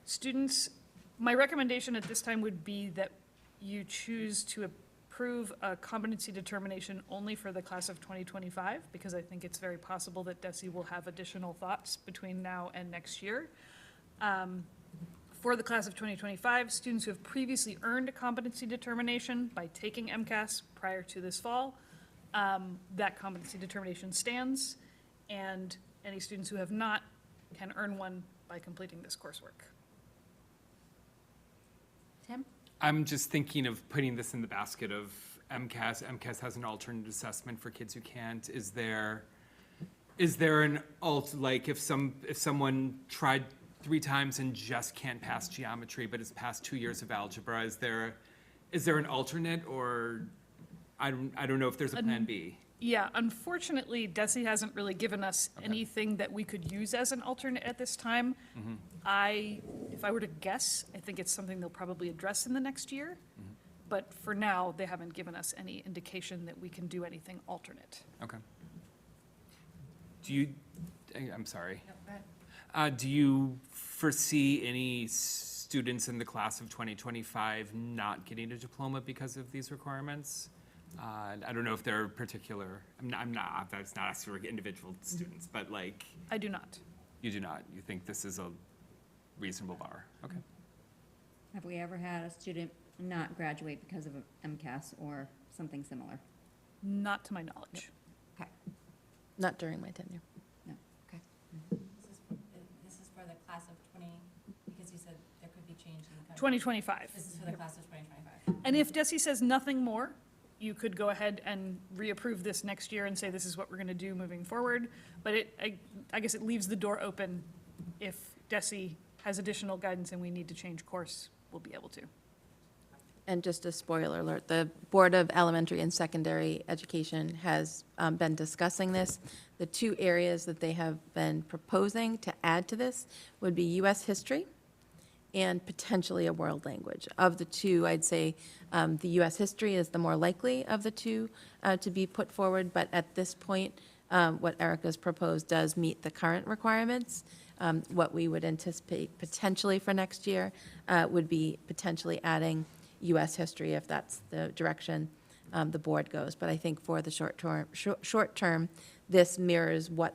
Students, my recommendation at this time would be that you choose to approve a competency determination only for the class of 2025, because I think it's very possible that DESE will have additional thoughts between now and next year. For the class of 2025, students who have previously earned a competency determination by taking MCAS prior to this fall, that competency determination stands, and any students who have not can earn one by completing this coursework. Tim? I'm just thinking of putting this in the basket of MCAS has an alternate assessment for kids who can't. Is there an like if someone tried 3 times and just can't pass geometry, but has passed 2 years of algebra, is there an alternate, or I don't know if there's a plan B? Yeah, unfortunately, DESI hasn't really given us anything that we could use as an alternate at this time. If I were to guess, I think it's something they'll probably address in the next year. But for now, they haven't given us any indication that we can do anything alternate. Okay. I'm sorry. Do you foresee any students in the class of 2025 not getting a diploma because of these requirements? I don't know if they're particular, that's not us for individual students, but like. I do not. You do not? You think this is a reasonable bar? Okay. Have we ever had a student not graduate because of a MCAS or something similar? Not to my knowledge. Okay, Not during my tenure. no, okay. This is for the class of 20, because you said there could be change in the. 2025. This is for the class of 2025. And if DESI says nothing more, you could go ahead and reapprove this next year and say this is what we're going to do moving forward. But I guess it leaves the door open. If DESI has additional guidance and we need to change course, we'll be able to. And just a spoiler alert, the Board of Elementary and Secondary Education has been discussing this. The 2 areas that they have been proposing to add to this would be U.S. history and potentially a world language. Of the 2, I'd say the U.S. history is the more likely of the 2 to be put forward, but at this point, what Erica's proposed does meet the current requirements. What we would anticipate potentially for next year would be potentially adding U.S. history, if that's the direction the board goes. But I think for the short term, this mirrors what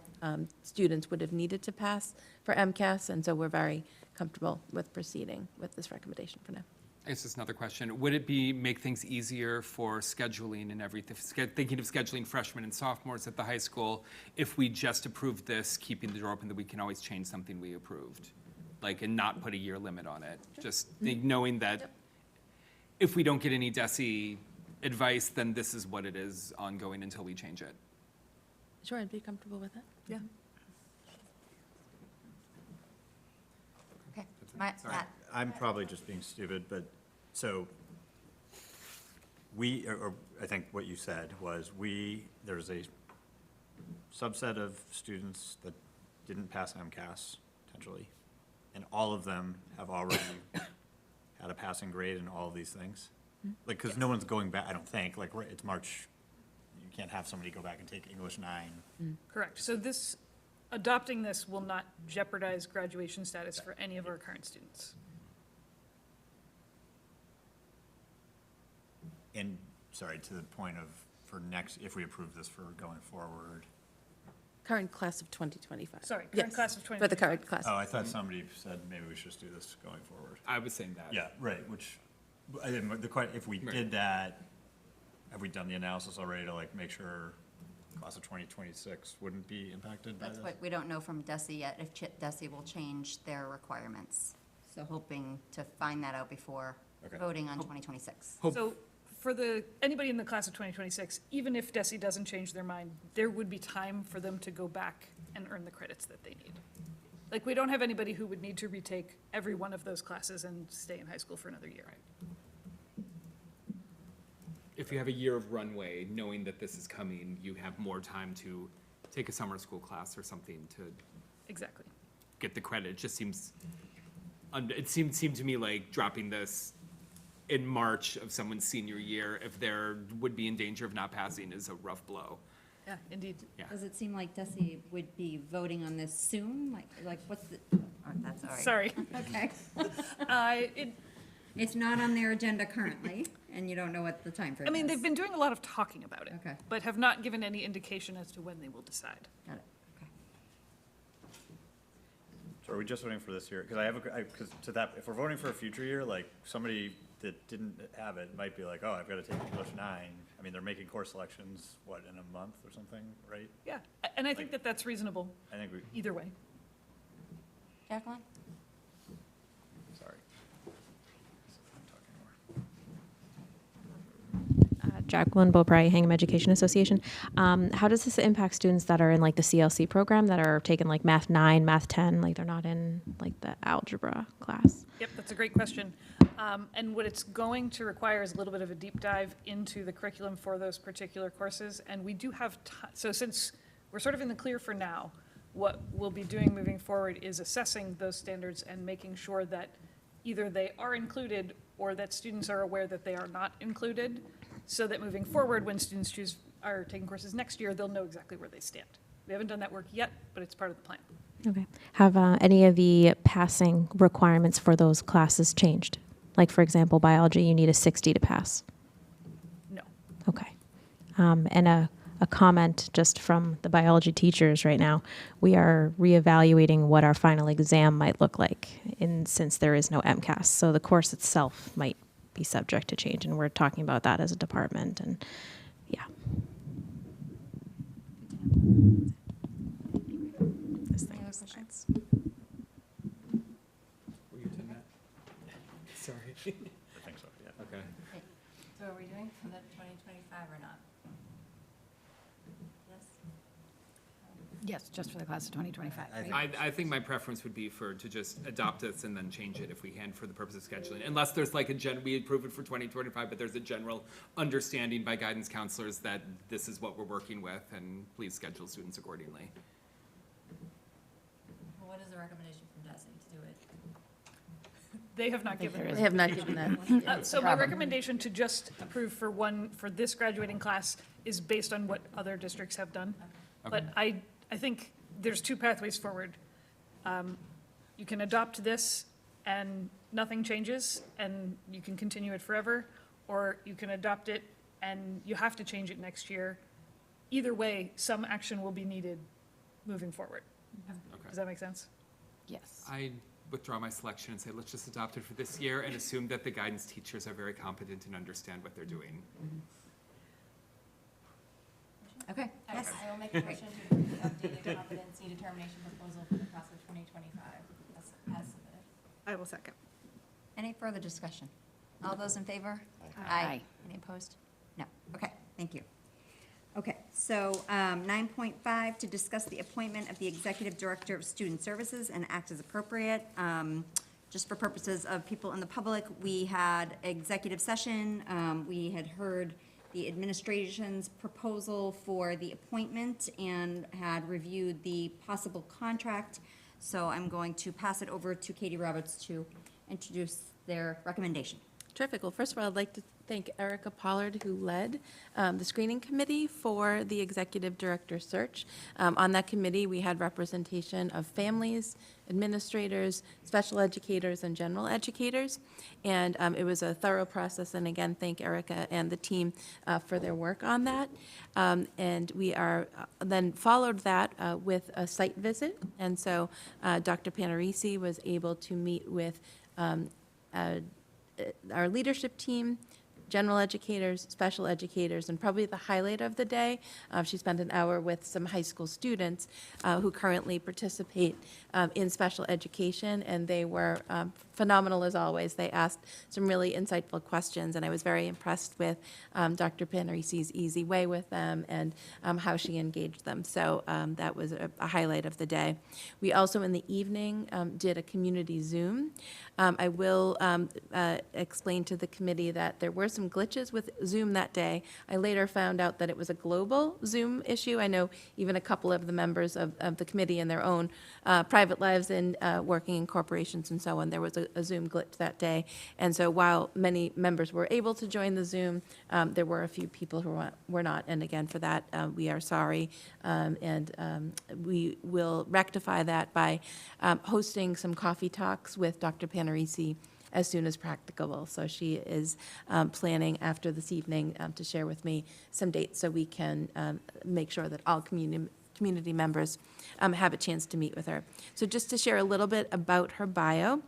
students would have needed to pass for MCAS, and so we're very comfortable with proceeding with this recommendation for now. I guess that's another question. Would it make things easier for scheduling and everything, thinking of scheduling freshmen and sophomores at the high school, if we just approved this, keeping the door open that we can always change something we approved? Like, and not put a year limit on it? Just knowing that if we don't get any DESI advice, then this is what it is ongoing until we change it. Sure, I'd be comfortable with it. Yeah. Okay. Sorry. Matt, I'm probably just being stupid, but, so, or I think what you said was, there's a subset of students that didn't pass MCAS, potentially, and all of them have already had a passing grade in all of these things? Like, because no one's going back, I don't think, like, it's March, you can't have somebody go back and take English 9. Correct. So adopting this will not jeopardize graduation status for any of our current students. And, sorry, to the point of, if we approve this for going forward. Current class of 2025. Sorry, current Yes, class of For the 2025. current class. Oh, I thought somebody said maybe we should just do this going forward. I was saying that. Yeah, right, which, if we Right. did that, have we done the analysis already to like make sure class of 2026 wouldn't be impacted by That's this? what we don't know from DESI yet, if DESI will change their requirements. So hoping to find that out before Okay. voting on 2026. So for anybody in the class of 2026, even if DESI doesn't change their mind, there would be time for them to go back and earn the credits that they need. Like, we don't have anybody who would need to retake every one of those classes and stay in high school for another year. If you have a year of runway, knowing that this is coming, you have more time to take a summer school class or something to Exactly. get the credit. It just seems, it seemed to me like dropping this in March of someone's senior year, if there would be in danger of not passing, is a rough blow. Yeah, indeed. Yeah. does it seem like DESI would be voting on this soon? Like what's the, oh, that's all right. Sorry. Okay. It, It's not on their agenda currently, and you don't know what the timeframe is. I mean, they've been doing a lot of talking about it. Okay. But have not given any indication as to when they will decide. Got it, okay. So are we just voting for this year? Because because to that, if we're voting for a future year, like somebody that didn't have it might be like, oh, I've got to take English 9. I mean, they're making course selections, what, in a month or something, right? Yeah, and I think that that's reasonable I think either way. Jacqueline? sorry. I'm talking more. Jacqueline Beaupre, Hingham Education Association. How does this impact students that are in like the CLC program that are taking like Math 9, Math 10, like they're not in like the algebra class? Yep, that's a great question. And what it's going to require is a little bit of a deep dive into the curriculum for those particular courses. And we do have, so since we're sort of in the clear for now, what we'll be doing moving forward is assessing those standards and making sure that either they are included or that students are aware that they are not included, so that moving forward, when students are taking courses next year, they'll know exactly where they stand. We haven't done that work yet, but it's part of the plan. Okay. Have any of the passing requirements for those classes changed? Like, for example, biology, you need a 60 to pass. No. Okay. And a comment just from the biology teachers right now. We are reevaluating what our final exam might look like since there is no MCAS. So the course itself might be subject to change, and we're talking about that as a department. And yeah. Any other questions? Were you to that? Sorry. I think so, yeah. Okay. So are we doing for the 2025 or not? Yes? Yes, just for the class of 2025. right? I think my preference would be to just adopt this and then change it if we can for the purpose of scheduling. Unless there's like we approve it for 2025, but there's a general understanding by guidance counselors that this is what we're working with, and please schedule students accordingly. Well, what is the recommendation from DESI to do it? They have not given. They have not given that. So my recommendation to just approve for this graduating class is based on what other districts have done. But I think there's two pathways forward. You can adopt this and nothing changes and you can continue it forever, or you can adopt it and you have to change it next year. Either way, some action will be needed moving forward. Does that make sense? Yes. I withdraw my selection and say, let's just adopt it for this year and assume that the guidance teachers are very competent and understand what they're doing. Okay, yes. I will make a motion to approve the updated competency determination proposal for the class of 2025 as submitted. I will second. Any further discussion? All those in favor? Aye. Any opposed? No. Okay, thank you. Okay, so 9.5, to discuss the appointment of the Executive Director of Student Services and act as appropriate. Just for purposes of people in the public, we had executive session. We had heard the administration's proposal for the appointment and had reviewed the possible contract. So I'm going to pass it over to Katie Roberts to introduce their recommendation. Terrific. Well, first of all, I'd like to thank Erica Pollard, who led the screening committee for the executive director search. On that committee, we had representation of families, administrators, special educators, and general educators. And it was a thorough process. And again, thank Erica and the team for their work on that. And we are then followed that with a site visit. And so Dr. Panarisi was able to meet with our leadership team, general educators, special educators, and probably the highlight of the day, she spent an hour with some high school students who currently participate in special education, and they were phenomenal as always. They asked some really insightful questions, and I was very impressed with Dr. Panarisi's easy way with them and how she engaged them. So that was a highlight of the day. We also, in the evening, did a community Zoom. I will explain to the committee that there were some glitches with Zoom that day. I later found out that it was a global Zoom issue. I know even a couple of the members of the committee in their own private lives and working in corporations and so on, there was a Zoom glitch that day. And so while many members were able to join the Zoom, there were a few people who were not. And again, for that, we are sorry. And we will rectify that by hosting some coffee talks with Dr. Panarisi as soon as practicable. So she is planning after this evening to share with me some dates so we can make sure that all community members have a chance to meet with her. So just to share a little bit about her bio.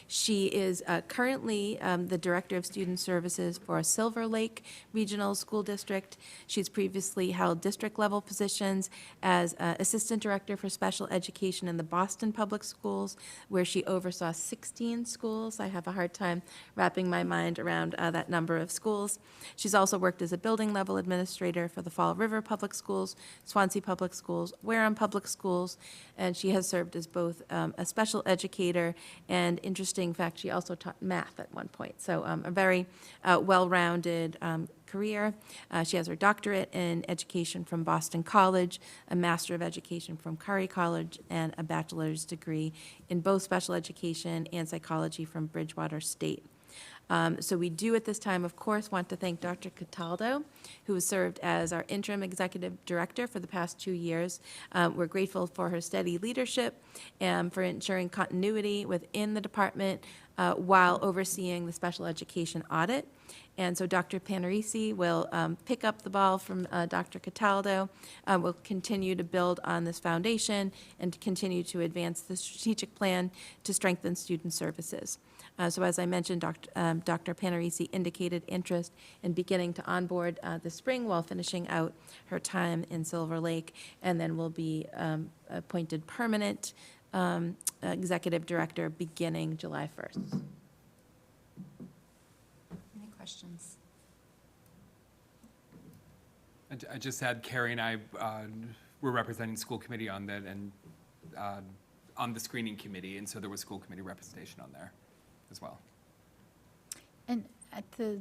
She is currently the Director of Student Services for Silver Lake Regional School District. She's previously held district-level positions as Assistant Director for Special Education in the Boston Public Schools, where she oversaw 16 schools. I have a hard time wrapping my mind around that number of schools. She's also worked as a building-level administrator for the Fall River Public Schools, Swansea Public Schools, Wareham Public Schools, and she has served as both a special educator and, interesting fact, she also taught math at one point. So a very well-rounded career. She has her doctorate in education from Boston College, a Master of Education from Curry College, and a bachelor's degree in both special education and psychology from Bridgewater State. So we do at this time, of course, want to thank Dr. Cataldo, who has served as our interim executive director for the past 2 years. We're grateful for her steady leadership and for ensuring continuity within the department while overseeing the special education audit. And so Dr. Panarisi will pick up the ball from Dr. Cataldo. We'll continue to build on this foundation and to continue to advance the strategic plan to strengthen student services. So as I mentioned, Dr. Panarisi indicated interest in beginning to onboard this spring while finishing out her time in Silver Lake, and then will be appointed permanent executive director beginning July 1st. Any questions? I just add, Carrie and I were representing school committee on that, and on the screening committee, and so there was school committee representation on there as well. And at the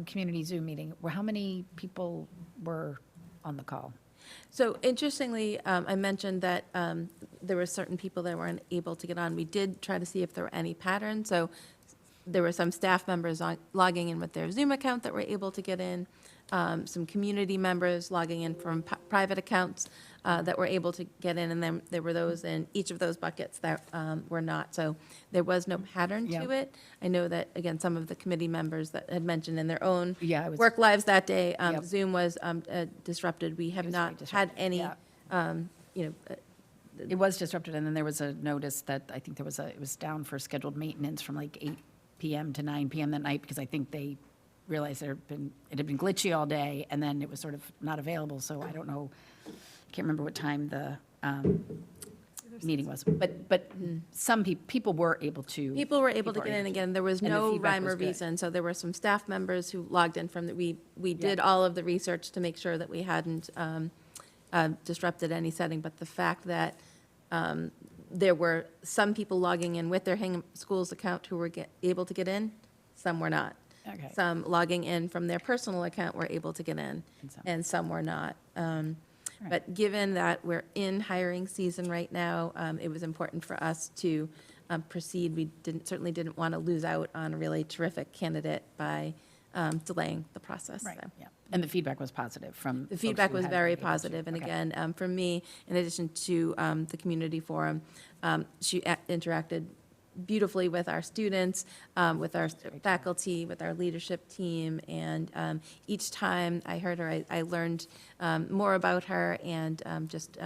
community Zoom meeting, how many people were on the call? So interestingly, I mentioned that there were certain people that weren't able to get on. We did try to see if there were any patterns. So there were some staff members logging in with their Zoom account that were able to get in, some community members logging in from private accounts that were able to get in, and then there were those in each of those buckets that were not. So there was no pattern to it. I know that, again, some of the committee members that had mentioned in their own work lives that day, Zoom was disrupted. We have not had any, It was disrupted, and then there was a notice that I think it was down for scheduled maintenance from like 8 p.m. to 9 p.m. that night, because I think they realized it had been glitchy all day, and then it was sort of not available. So I don't know, I can't remember what time the meeting was, but some people were able to. People were able to get in again. There was And the no feedback rhyme was or good. reason. So there were some staff members who logged in from we did all of the research to make sure that we hadn't disrupted any setting. But the fact that there were some people logging in with their Hingham Schools account who were able to get in, some were not. Okay. Some logging in from their personal account were able to get in, and some were not. But given that we're in hiring season right now, it was important for us to proceed. We certainly didn't want to lose out on a really terrific candidate by delaying the process. Right, So. yeah. And the feedback was positive from. The folks feedback who was had very been able to. positive, and Okay. again, for me, in addition to the community forum, she interacted beautifully with our students, with our faculty, with our leadership team, and each time I heard her, I learned more about her, and just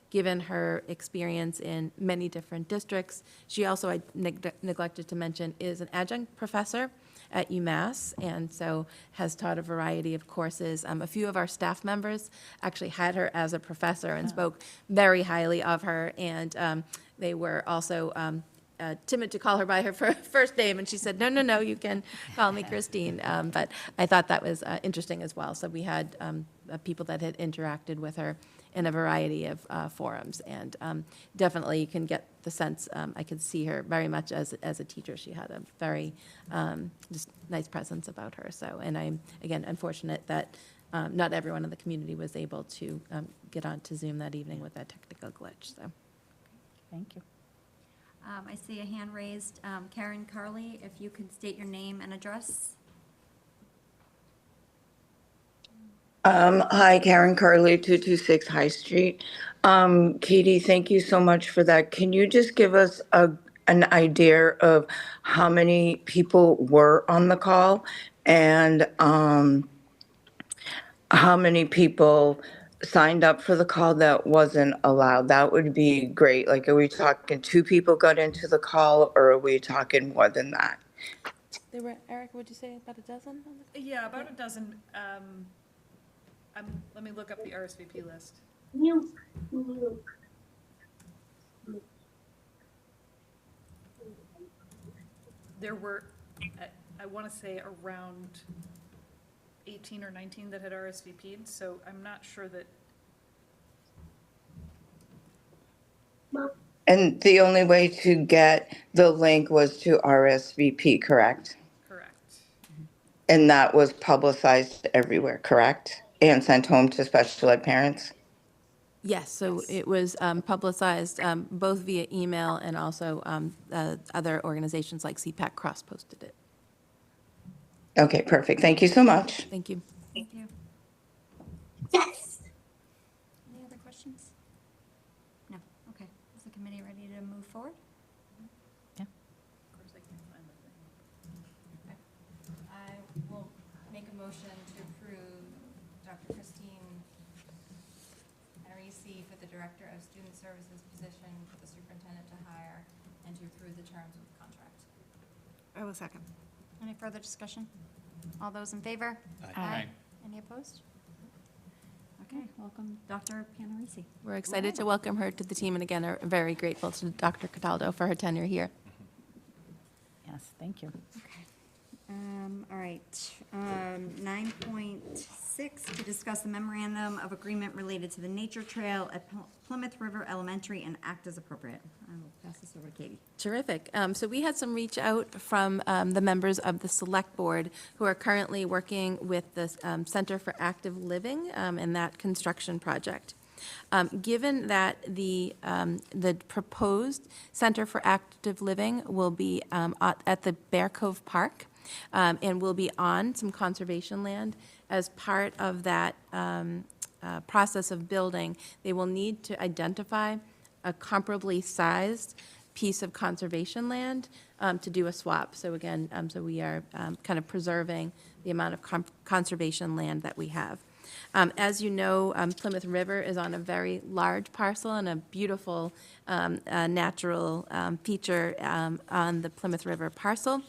given her experience in many different districts. She also, I neglected to mention, is an adjunct professor at UMass, and so has taught a variety of courses. A few of our staff members actually had her as a professor and spoke very highly of her, and they were also timid to call her by her first name, and she said, no, you can call me Christine. But I thought that was interesting as well. So we had people that had interacted with her in a variety of forums, and definitely you can get the sense, I could see her very much as a teacher. She had a very just nice presence about her. So, and I'm, again, unfortunate that not everyone in the community was able to get onto Zoom that evening with that technical glitch, so. Thank you. I see a hand raised. Karen Carley, if you could state your name and address. Hi, Karen Carley, 226 High Street. Katie, thank you so much for that. Can you just give us an idea of how many people were on the call, and how many people signed up for the call that wasn't allowed? That would be great. Like, are we talking 2 people got into the call, or are we talking more than that? There were, Eric, would you say about a dozen on the? Yeah, about a dozen. Let me look up the RSVP list. There were, I want to say around 18 or 19 that had RSVP'd, so I'm not sure that. And the only way to get the link was to RSVP, correct? Correct. And that was publicized everywhere, correct? And sent home to special ed parents? Yes, so it was publicized both via email and also other organizations like CPAC cross-posted it. Okay, perfect. Thank you so much. Thank you. Thank you. Yes. Any other questions? No, okay. Is the committee ready to move forward? Of course, I can't find the thing. I will make a motion to approve Dr. Christine Henrici for the Director of Student Services position for the superintendent to hire and to approve the terms of the contract. I will second. Any further discussion? All those in favor? Aye. Any opposed? Okay, welcome, Dr. Panarisi. We're excited to welcome her to the team, and again, are very grateful to Dr. Cataldo for her tenure here. Yes, thank you. All right, 9.6, to discuss the memorandum of agreement related to the nature trail at Plymouth River Elementary and act as appropriate. I will pass this over to Katie. Terrific. So we had some reach out from the members of the Select Board who are currently working with the Center for Active Living and that construction project. Given that the proposed Center for Active Living will be at the Bear Cove Park, and will be on some conservation land, as part of that process of building, they will need to identify a comparably sized piece of conservation land to do a swap. So again, so we are kind of preserving the amount of conservation land that we have. As you know, Plymouth River is on a very large parcel and a beautiful natural feature on the Plymouth River parcel.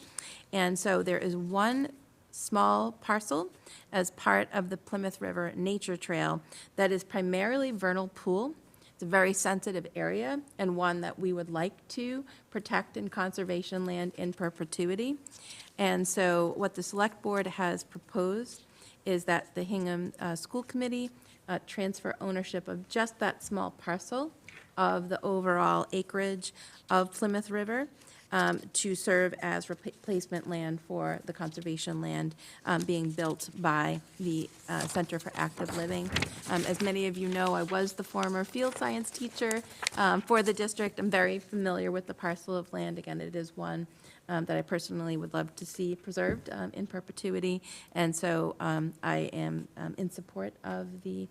And so there is one small parcel as part of the Plymouth River Nature Trail that is primarily vernal pool. It's a very sensitive area and one that we would like to protect in conservation land in perpetuity. And so what the Select Board has proposed is that the Hingham School Committee transfer ownership of just that small parcel of the overall acreage of Plymouth River to serve as replacement land for the conservation land being built by the Center for Active Living. As many of you know, I was the former field science teacher for the district. I'm very familiar with the parcel of land. Again, it is one that I personally would love to see preserved in perpetuity. And so I am in support of the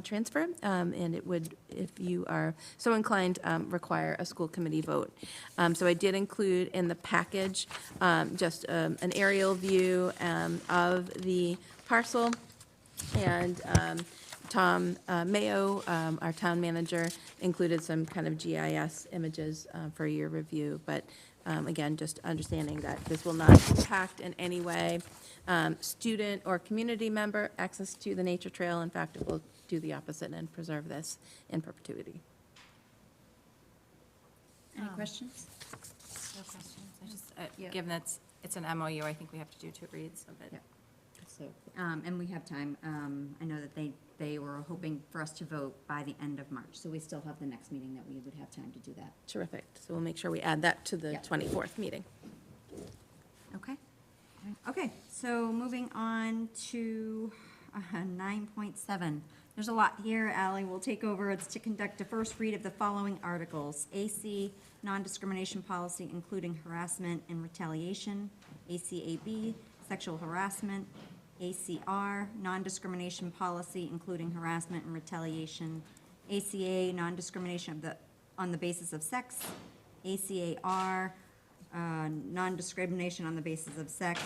transfer, and it would, if you are so inclined, require a school committee vote. So I did include in the package just an aerial view of the parcel, and Tom Mayo, our town manager, included some kind of GIS images for your review. But again, just understanding that this will not impact in any way student or community member access to the nature trail. In fact, it will do the opposite and preserve this in perpetuity. Any questions? No questions. I just, given that it's an MOU, I think we have to do 2 reads of it. Yeah. So, and we have time. I know that they were hoping for us to vote by the end of March, so we still have the next meeting that we would have time to do that. Terrific. So we'll make sure we add that to the Yeah. 24th meeting. Okay. Okay, so moving on to 9.7. There's a lot here. Ally will take over. It's to conduct a first read of the following articles: AC, non-discrimination policy, including harassment and retaliation; ACAB, sexual harassment; ACR, non-discrimination policy, including harassment and retaliation; ACA, non-discrimination on the basis of sex; ACAR, non-discrimination on the basis of sex;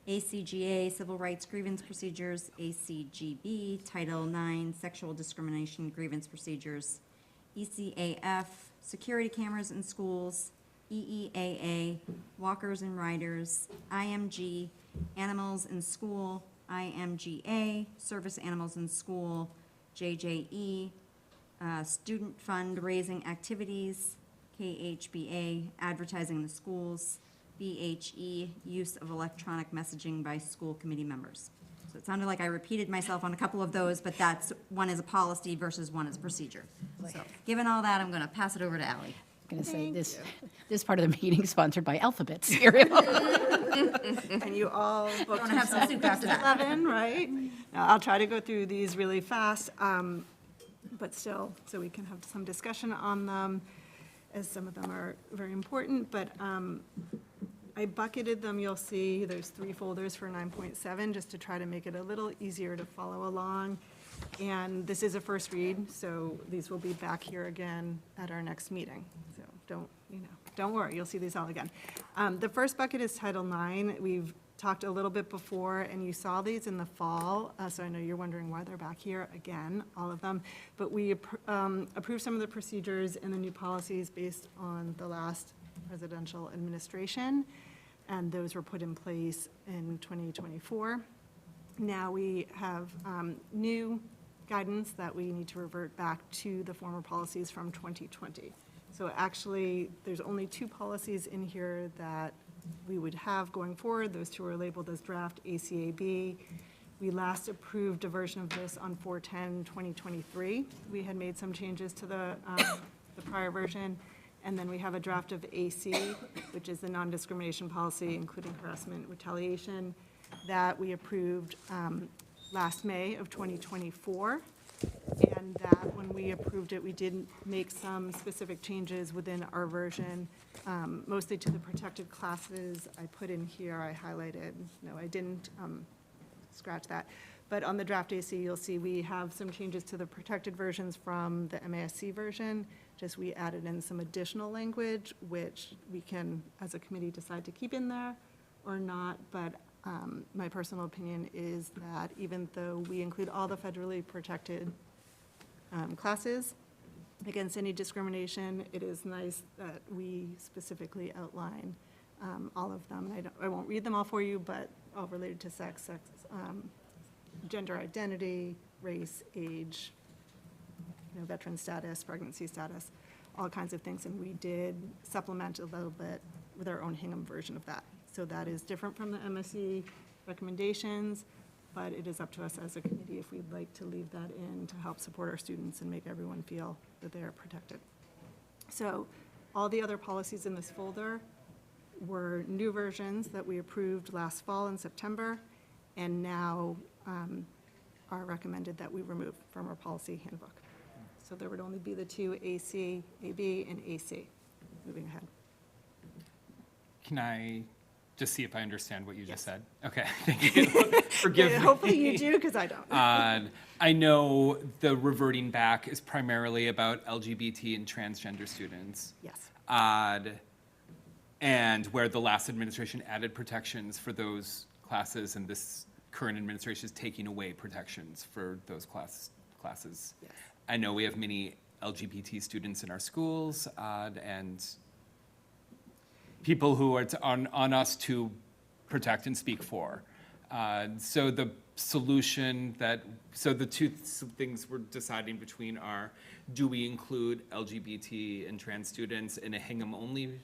ACGA, Civil Rights Grievance Procedures, ACGB, Title IX, Sexual Discrimination Grievance Procedures, ECAF, Security Cameras in Schools, EEAA, Walkers and Riders, IMG, Animals in School, IMGA, Service Animals in School, JJE, Student Fund Raising Activities, KHBA, Advertising in the Schools, BHE, Use of Electronic Messaging by School Committee Members. So it sounded like I repeated myself on a couple of those, but that's, one is a policy versus one is a procedure. So, given all that, I'm going to pass it over to Ally. I'm going to say this part of the meeting is sponsored by Alphabet Cereal. And you all booked Wanna have some soup after that. 11, right? Now, I'll try to go through these really fast, but still, so we can have some discussion on them, as some of them are very important, but I bucketed them, you'll see, there's 3 folders for 9.7, just to try to make it a little easier to follow along. And this is a first read, so these will be back here again at our next meeting. So don't worry, you'll see these all again. The first bucket is Title IX. We've talked a little bit before, and you saw these in the fall, so I know you're wondering why they're back here again, all of them. But we approved some of the procedures and the new policies based on the last presidential administration, and those were put in place in 2024. Now we have new guidance that we need to revert back to the former policies from 2020. So actually, there's only 2 policies in here that we would have going forward. Those 2 are labeled as draft ACAB. We last approved a version of this on 4/10/2023. We had made some changes to the prior version. And then we have a draft of AC, which is the non-discrimination policy, including harassment and retaliation, that we approved last May of 2024. And that when we approved it, we did make some specific changes within our version, mostly to the protected classes. I put in here, I highlighted, no, I didn't scratch that. But on the draft AC, you'll see we have some changes to the protected versions from the MASC version. Just we added in some additional language, which we can, as a committee, decide to keep in there or not. But my personal opinion is that even though we include all the federally protected classes against any discrimination, it is nice that we specifically outline all of them. And I won't read them all for you, but all related to sex, gender identity, race, age, veteran status, pregnancy status, all kinds of things. And we did supplement a little bit with our own Hingham version of that. So that is different from the MSC recommendations, but it is up to us as a committee if we'd like to leave that in to help support our students and make everyone feel that they are protected. So all the other policies in this folder were new versions that we approved last fall in September, and now are recommended that we remove from our policy handbook. So there would only be the 2 AC, AB, and AC moving ahead. Can I just see if I understand what you just said? Okay, thank you. Forgive me. Hopefully you do, because I don't. I know the reverting back is primarily about LGBT and transgender students. Yes. And where the last administration added protections for those classes, and this current administration is taking away protections for those classes. Yes. I know we have many LGBT students in our schools, and people who are on us to protect and speak for. So the solution so the 2 things we're deciding between are, do we include LGBT and trans students in a Hingham only?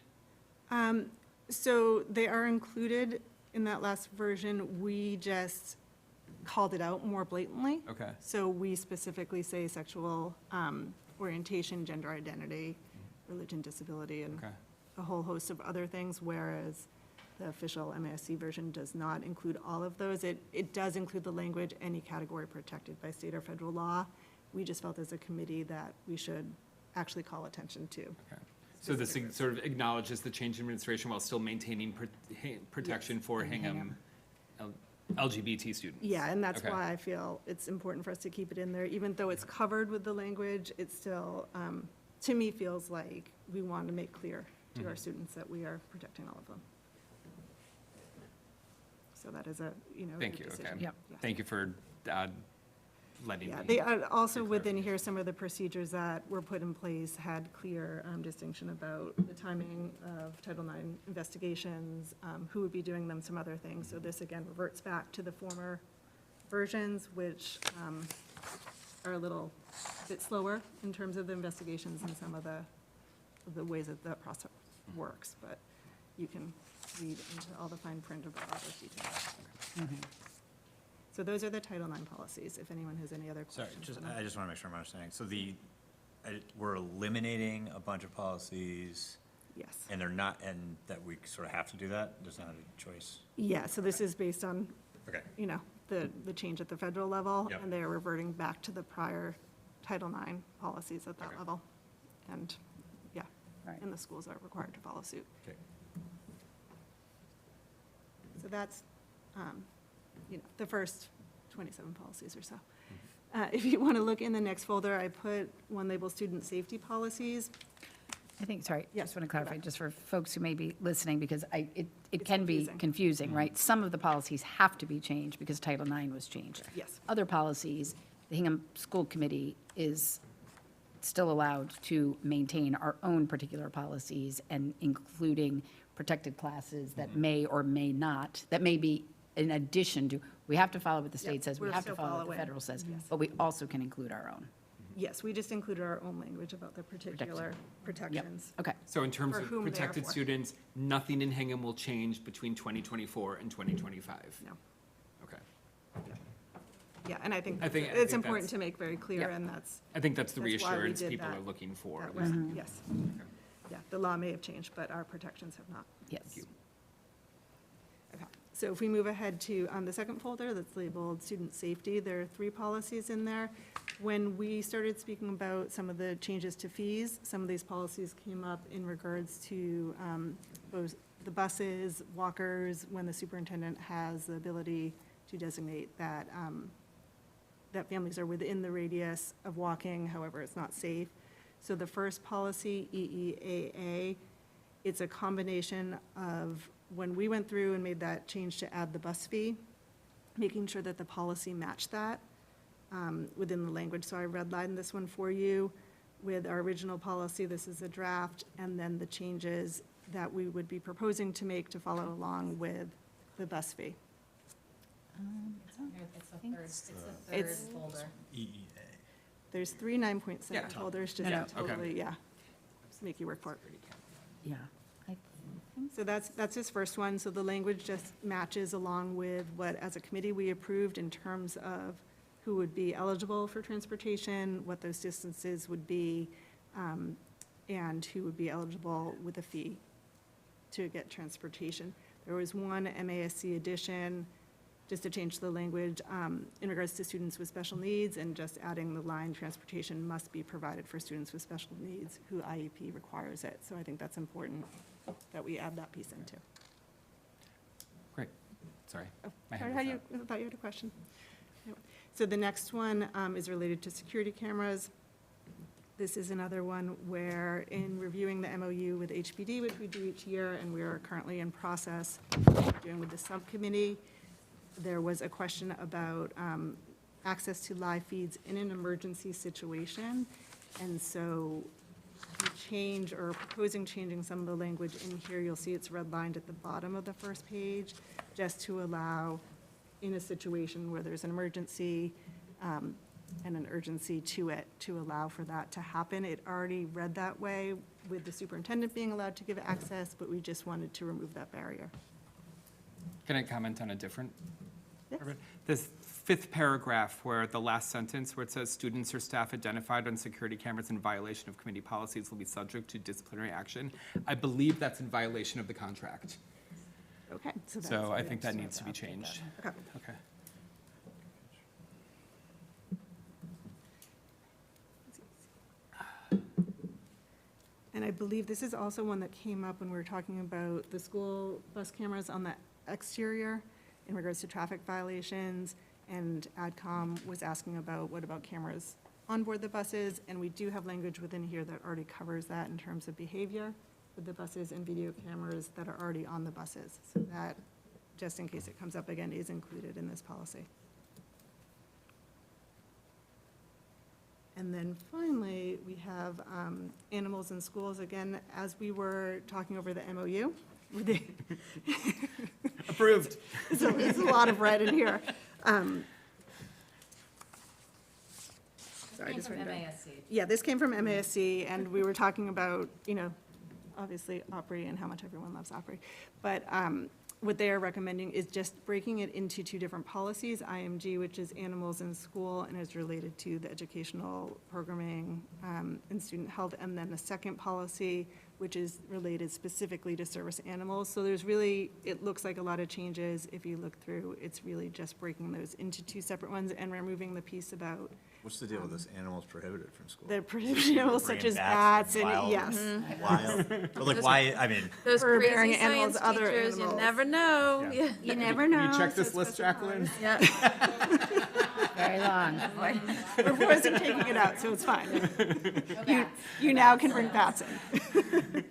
So they are included in that last version. We just called it out more blatantly. Okay. So we specifically say sexual orientation, gender identity, religion, disability, and Okay. a whole host of other things, whereas the official MASC version does not include all of those. It does include the language, any category protected by state or federal law. We just felt as a committee that we should actually call attention to. Okay. So this sort of acknowledges the change in administration while still maintaining protection for Hingham LGBT students? Yeah, and that's Okay. why I feel it's important for us to keep it in there. Even though it's covered with the language, it still, to me, feels like we want to make clear to our students that we are protecting all of them. So that is a, you know, Thank a you, okay. decision. Yep. Yes. Thank you for letting me. Yeah, they are also within here, some of the procedures that were put in place had clear distinction about the timing of Title IX investigations, who would be doing them, some other things. So this again reverts back to the former versions, which are a little bit slower in terms of the investigations and some of the ways that the process works, but you can read into all the fine print about all those details. So those are the Title IX policies, if anyone has any other Sorry, questions. just, on them. I just want to make sure I'm understanding. So we're eliminating a bunch of policies, Yes. and they're not, and that we sort of have to do that? There's not a choice? Yeah, so this is based on, Okay. you know, the change at the federal level, Yep. and they are reverting back to the prior Title IX policies at that Okay. level. And, yeah, Right. and the schools are required to follow suit. Okay. So that's, you know, the first 27 policies or so. If you want to look in the next folder, I put one labeled student safety policies. I think, sorry, Yeah, just want to go clarify, back. just for folks who may be listening, because it It's can be confusing. confusing, right? Some of the policies have to be changed because Title IX was changed. Yes. Other policies, the Hingham School Committee is still allowed to maintain our own particular policies, and including protected classes that may or may not, that may be in addition to, we have to follow what the Yep, state says, we we're have to still follow what the following. federal says, Yes. but we also can include our own. Yes, we just included our own language about the particular Yep, protections. okay. So in terms For of whom protected therefore. students, nothing in Hingham will change between 2024 and 2025? No. Okay. Yeah, and I think I think it's important that's- to make very clear, Yep. and that's, I think that's the That's why we reassurance did people that are looking for. that way, yes. Yeah, the law may have changed, but our protections have not. Yes. Okay, so if we move ahead to the second folder that's labeled student safety, there are 3 policies in there. When we started speaking about some of the changes to fees, some of these policies came up in regards to both the buses, walkers, when the superintendent has the ability to designate that, that families are within the radius of walking, however, it's not safe. So the first policy, EEAA, it's a combination of, when we went through and made that change to add the bus fee, making sure that the policy matched that within the language. So I redlined this one for you with our original policy. This is a draft, and then the changes that we would be proposing to make to follow along with the bus fee. It's the third It's- folder. EEA. There's 3 9.7 Yeah. folders, just Yeah. to totally, yeah, make you work for it. Yeah. I think So that's his first one, so the language just matches along with what, as a committee, we approved in terms of who would be eligible for transportation, what those distances would be, and who would be eligible with a fee to get transportation. There was one MASC addition, just to change the language, in regards to students with special needs, and just adding the line, transportation must be provided for students with special needs who IEP requires it. So I think that's important that we add that piece into. Great. Sorry. My Sorry, hand how was you, up. I thought you had a question. No. So the next one is related to security cameras. This is another one where, in reviewing the MOU with HPD, which we do each year, and we are currently in process doing with the subcommittee, there was a question about access to live feeds in an emergency situation. And so we change, or proposing changing some of the language in here, you'll see it's redlined at the bottom of the first page, just to allow, in a situation where there's an emergency and an urgency to it, to allow for that to happen. It already read that way with the superintendent being allowed to give access, but we just wanted to remove that barrier. Can I comment on a different? Yes. This 5th paragraph, where the last sentence, where it says, "Students or staff identified on security cameras in violation of committee policies will be subject to disciplinary action." I believe that's in violation of the contract. Okay. So I think that needs to be changed. Okay. Okay. And I believe this is also one that came up when we were talking about the school bus cameras on the exterior in regards to traffic violations, and AdCom was asking about, what about cameras on board the buses? And we do have language within here that already covers that in terms of behavior with the buses and video cameras that are already on the buses. So that just in case it comes up again, is included in this policy. And then finally, we have animals in schools. Again, as we were talking over the MOU. Approved. So it's a lot of red in here. Sorry, just written down. Yeah, this came from MASC, and we were talking about, obviously Opry and how much everyone loves Opry. But what they are recommending is just breaking it into two different policies, IMG, which is animals in school and is related to the educational programming and student health, and then the second policy, which is related specifically to service animals. So there's really, it looks like a lot of changes. If you look through, it's really just breaking those into two separate ones and removing the piece about What's the deal with this animals prohibited from school? the prohibited animals such as Bringing bats and, wild- yes. Wild, but like why, I mean, Those For crazy bearing animals, science other teachers, you animals. never know. Yeah. Yeah. You never know. Can you check so this it's list, Jacqueline? Yeah. Very long. We're forcing taking it out, so it's fine. You now can bring bats in.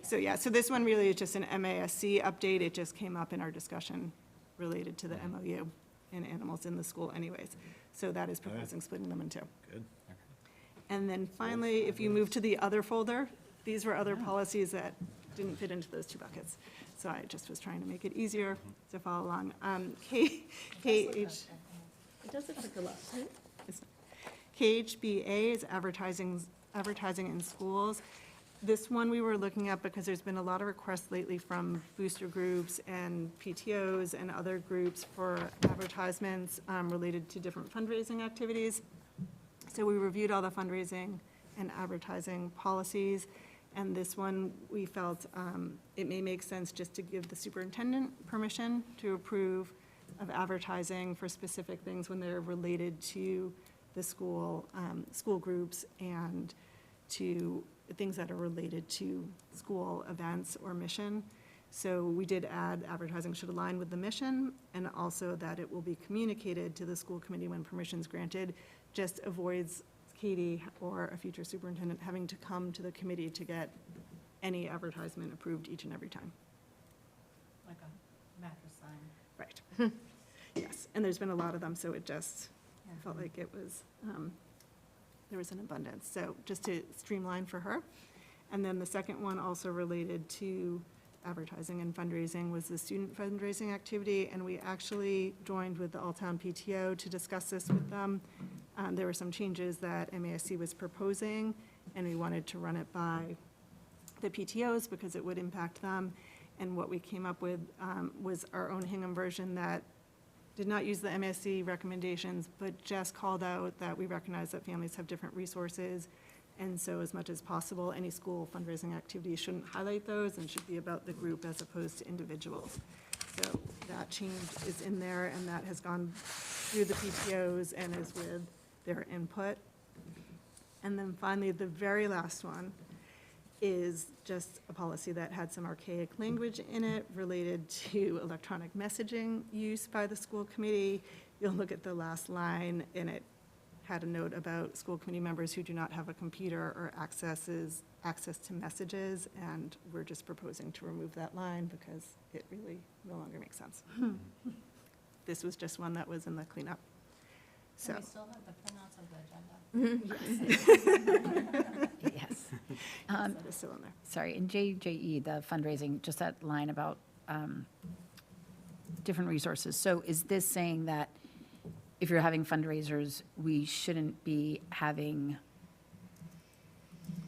So, yeah, so this one really is just an MASC update. It just came up in our discussion related to the MOU and animals in the school anyways. So that is proposing splitting them in two. good. And then finally, if you move to the other folder, these were other policies that didn't fit into those two buckets. So I just was trying to make it easier to follow along. It does look like a lot, right? KHBA is advertising in schools. This one we were looking at because there's been a lot of requests lately from booster groups and PTOs and other groups for advertisements related to different fundraising activities. So we reviewed all the fundraising and advertising policies, and this one, we felt it may make sense just to give the superintendent permission to approve of advertising for specific things when they're related to the school, school groups, and to things that are related to school events or mission. So we did add advertising should align with the mission, and also that it will be communicated to the school committee when permission is granted. Just avoids Katie or a future superintendent having to come to the committee to get any advertisement approved each and every time. Like a mattress sign. Right. Yes, and there's been a lot of them, so it just felt like it was, there was an abundance. So just to streamline for her. And then the second one also related to advertising and fundraising was the student fundraising activity, and we actually joined with the Alltown PTO to discuss this with them. There were some changes that MASC was proposing, and we wanted to run it by the PTOs because it would impact them. And what we came up with was our own Hingham version that did not use the MASC recommendations, but just called out that we recognize that families have different resources. And so as much as possible, any school fundraising activity shouldn't highlight those and should be about the group as opposed to individuals. So that change is in there, and that has gone through the PTOs and is with their input. And then finally, the very last one is just a policy that had some archaic language in it related to electronic messaging use by the school committee. You'll look at the last line, and it had a note about school committee members who do not have a computer or access to messages, and we're just proposing to remove that line because it really no longer makes sense. This was just one that was in the cleanup. So. We still have the printouts of the agenda. Yes. That is still in there. Sorry, in JJE, the fundraising, just that line about different resources. So is this saying that if you're having fundraisers, we shouldn't be having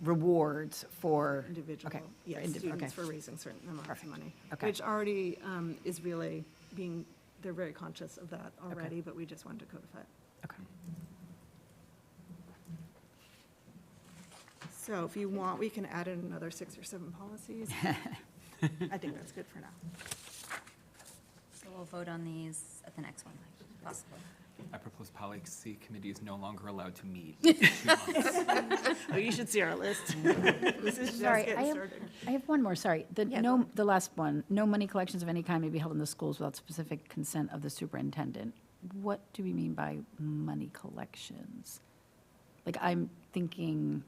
rewards for? Individual, Okay. yes, Okay. students for raising certain amounts of money. Okay. Which already is really being, they're very conscious of that already, but we just wanted to codify it. Okay. So if you want, we can add in another 6 or 7 policies. I think that's good for now. So we'll vote on these at the next one, possibly. I propose policy committee is no longer allowed to meet. 2 months. Oh, you should see our list. This is just Sorry, getting started. I have one more, sorry. The last one, no money collections of any kind may be held in the schools without specific consent of the superintendent. What do we mean by money collections? Like, I'm thinking,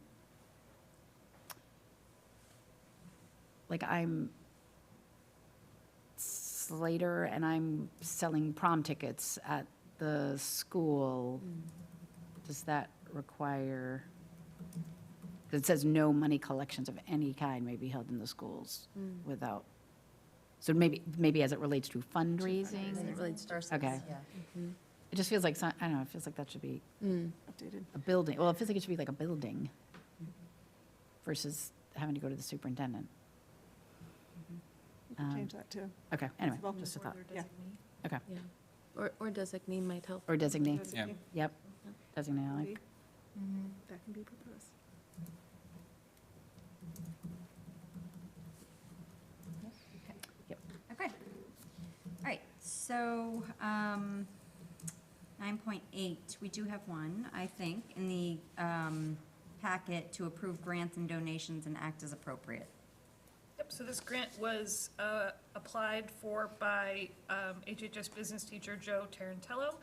like, I'm Slater and I'm selling prom tickets at the school, does that require, it says no money collections of any kind may be held in the schools without, so maybe as it relates to fundraising? It relates to Okay. It just feels like, I don't know, it feels like that should be Updated. a building, well, it feels like it should be like a building versus having to go to the superintendent. We can change that too. Okay, anyway, Well, just a thought. Yeah. Okay, Yeah. Or designee might help. or designate, Yeah. yep, designate, I like. That can be proposed. Okay. All right, so 9.8, we do have one, I think, in the packet to approve grants and donations and act as appropriate. Yep, so this grant was applied for by HHS business teacher Joe Tarantello,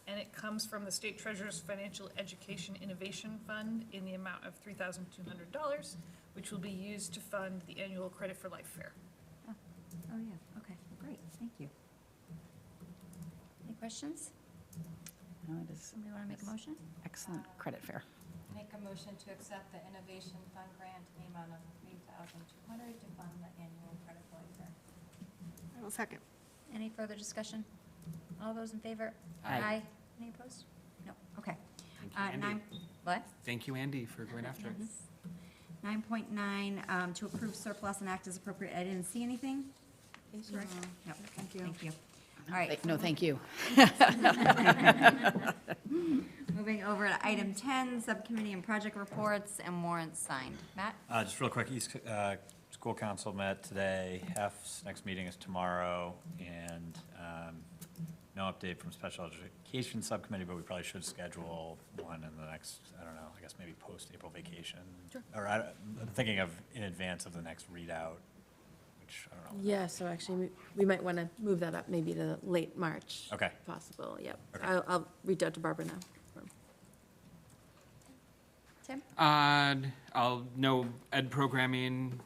and it comes from the State Treasurer's Financial Education Innovation Fund in the amount of $3,200, which will be used to fund the annual Credit for Life Fair. Oh, yeah, okay, great, thank you. Any questions? No, it is Somebody want to make a motion? excellent credit fair. Make a motion to accept the Innovation Fund grant in the amount of $3,200 to fund the annual Credit for Life Fair. I will second. Any further discussion? All those in favor? Aye. Any opposed? No, okay. Thank you, Andy. What? Thank you, Andy, for going after it. 9.9, to approve surplus and act as appropriate. I didn't see anything. Right. Yep, Thank you. thank you. All right. No, thank you. Moving over to item 10, subcommittee and project reports and warrants signed. Matt? Just real quick, East School Council met today. HEF's next meeting is tomorrow, and no update from Special Education Subcommittee, but we probably should schedule one in the next, I don't know, I guess maybe post-April vacation. Sure. Or I'm thinking of in advance of the next readout, which I don't know. Yeah, so actually, we might want to move that up maybe to late March. Okay. if Possible, yep. Okay. I'll reach out to Barbara now. Tim? I'll know ed programming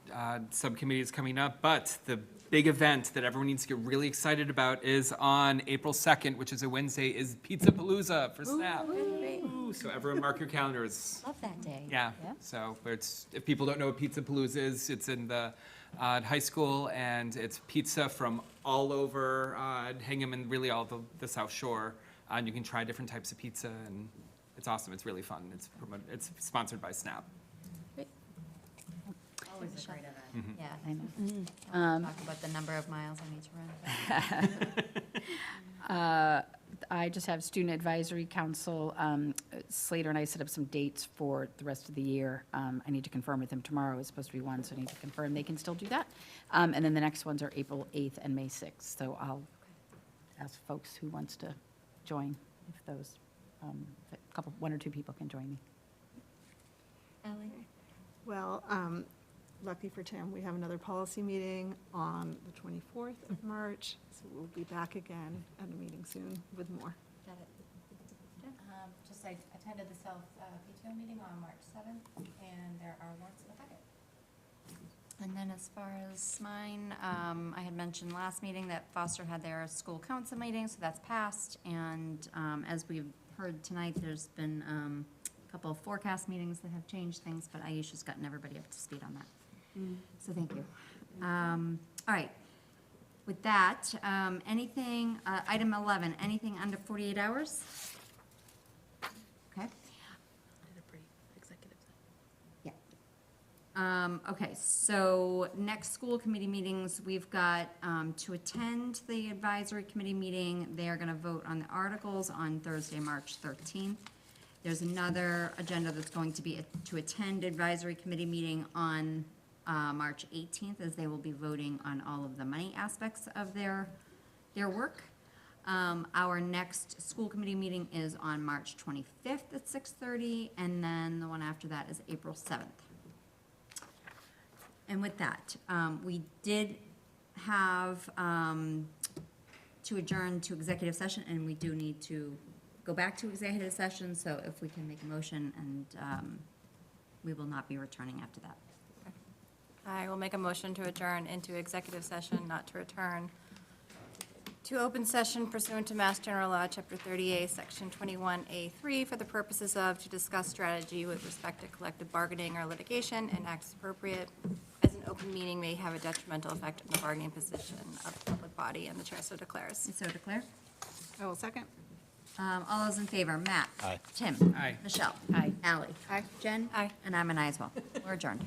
subcommittee is coming up, but the big event that everyone needs to get really excited about is on April 2nd, which is a Wednesday, is Pizza Palooza for SNAP. Ooh, so everyone mark your calendars. Love that day. Yeah, so it's, if people don't know what Pizza Palooza is, it's in the high school, and it's pizza from all over Hingham and really all the South Shore. And you can try different types of pizza, and it's awesome. It's really fun. It's sponsored by SNAP. Always a great event. Yeah. I know. Talk about the number of miles I need to run. I just have Student Advisory Council. Slater and I set up some dates for the rest of the year. I need to confirm with him tomorrow. It's supposed to be one, so I need to confirm they can still do that. And then the next ones are April 8th and May 6th. So I'll ask folks who wants to join, if those, one or two people can join me. Ally? Well, lucky for Tim, we have another policy meeting on the 24th of March, so we'll be back again at a meeting soon with more. Got it. Just I attended the South PTO meeting on March 7th, and there are warrants in the packet. And then as far as mine, I had mentioned last meeting that Foster had their school council meeting, so that's passed. And as we've heard tonight, there's been a couple of forecast meetings that have changed things, but Aisha's gotten everybody up to speed on that. So thank you. All right. With that, anything, item 11, anything under 48 hours? Okay. Executive. Okay, so next school committee meetings, we've got to attend the advisory committee meeting. They are going to vote on the articles on Thursday, March 13th. There's another agenda that's going to be to attend advisory committee meeting on March 18th, as they will be voting on all of the money aspects of their work. Our next school committee meeting is on March 25th at 6:30, and then the one after that is April 7th. And with that, we did have to adjourn to executive session, and we do need to go back to executive session, so if we can make a motion, and we will not be returning after that. I will make a motion to adjourn into executive session, not to return To open session pursuant to Mass General Law, Chapter 30A, Section 21A3, for the purposes of to discuss strategy with respect to collective bargaining or litigation and act as appropriate, as an open meeting may have a detrimental effect on the bargaining position of the public body, and the chair so declares. And so declare. I will second. All those in favor, Matt? Aye. Tim? Aye. Michelle? Aye. Ally? Aye. Jen? Aye. And I'm an aye as well. We're adjourned.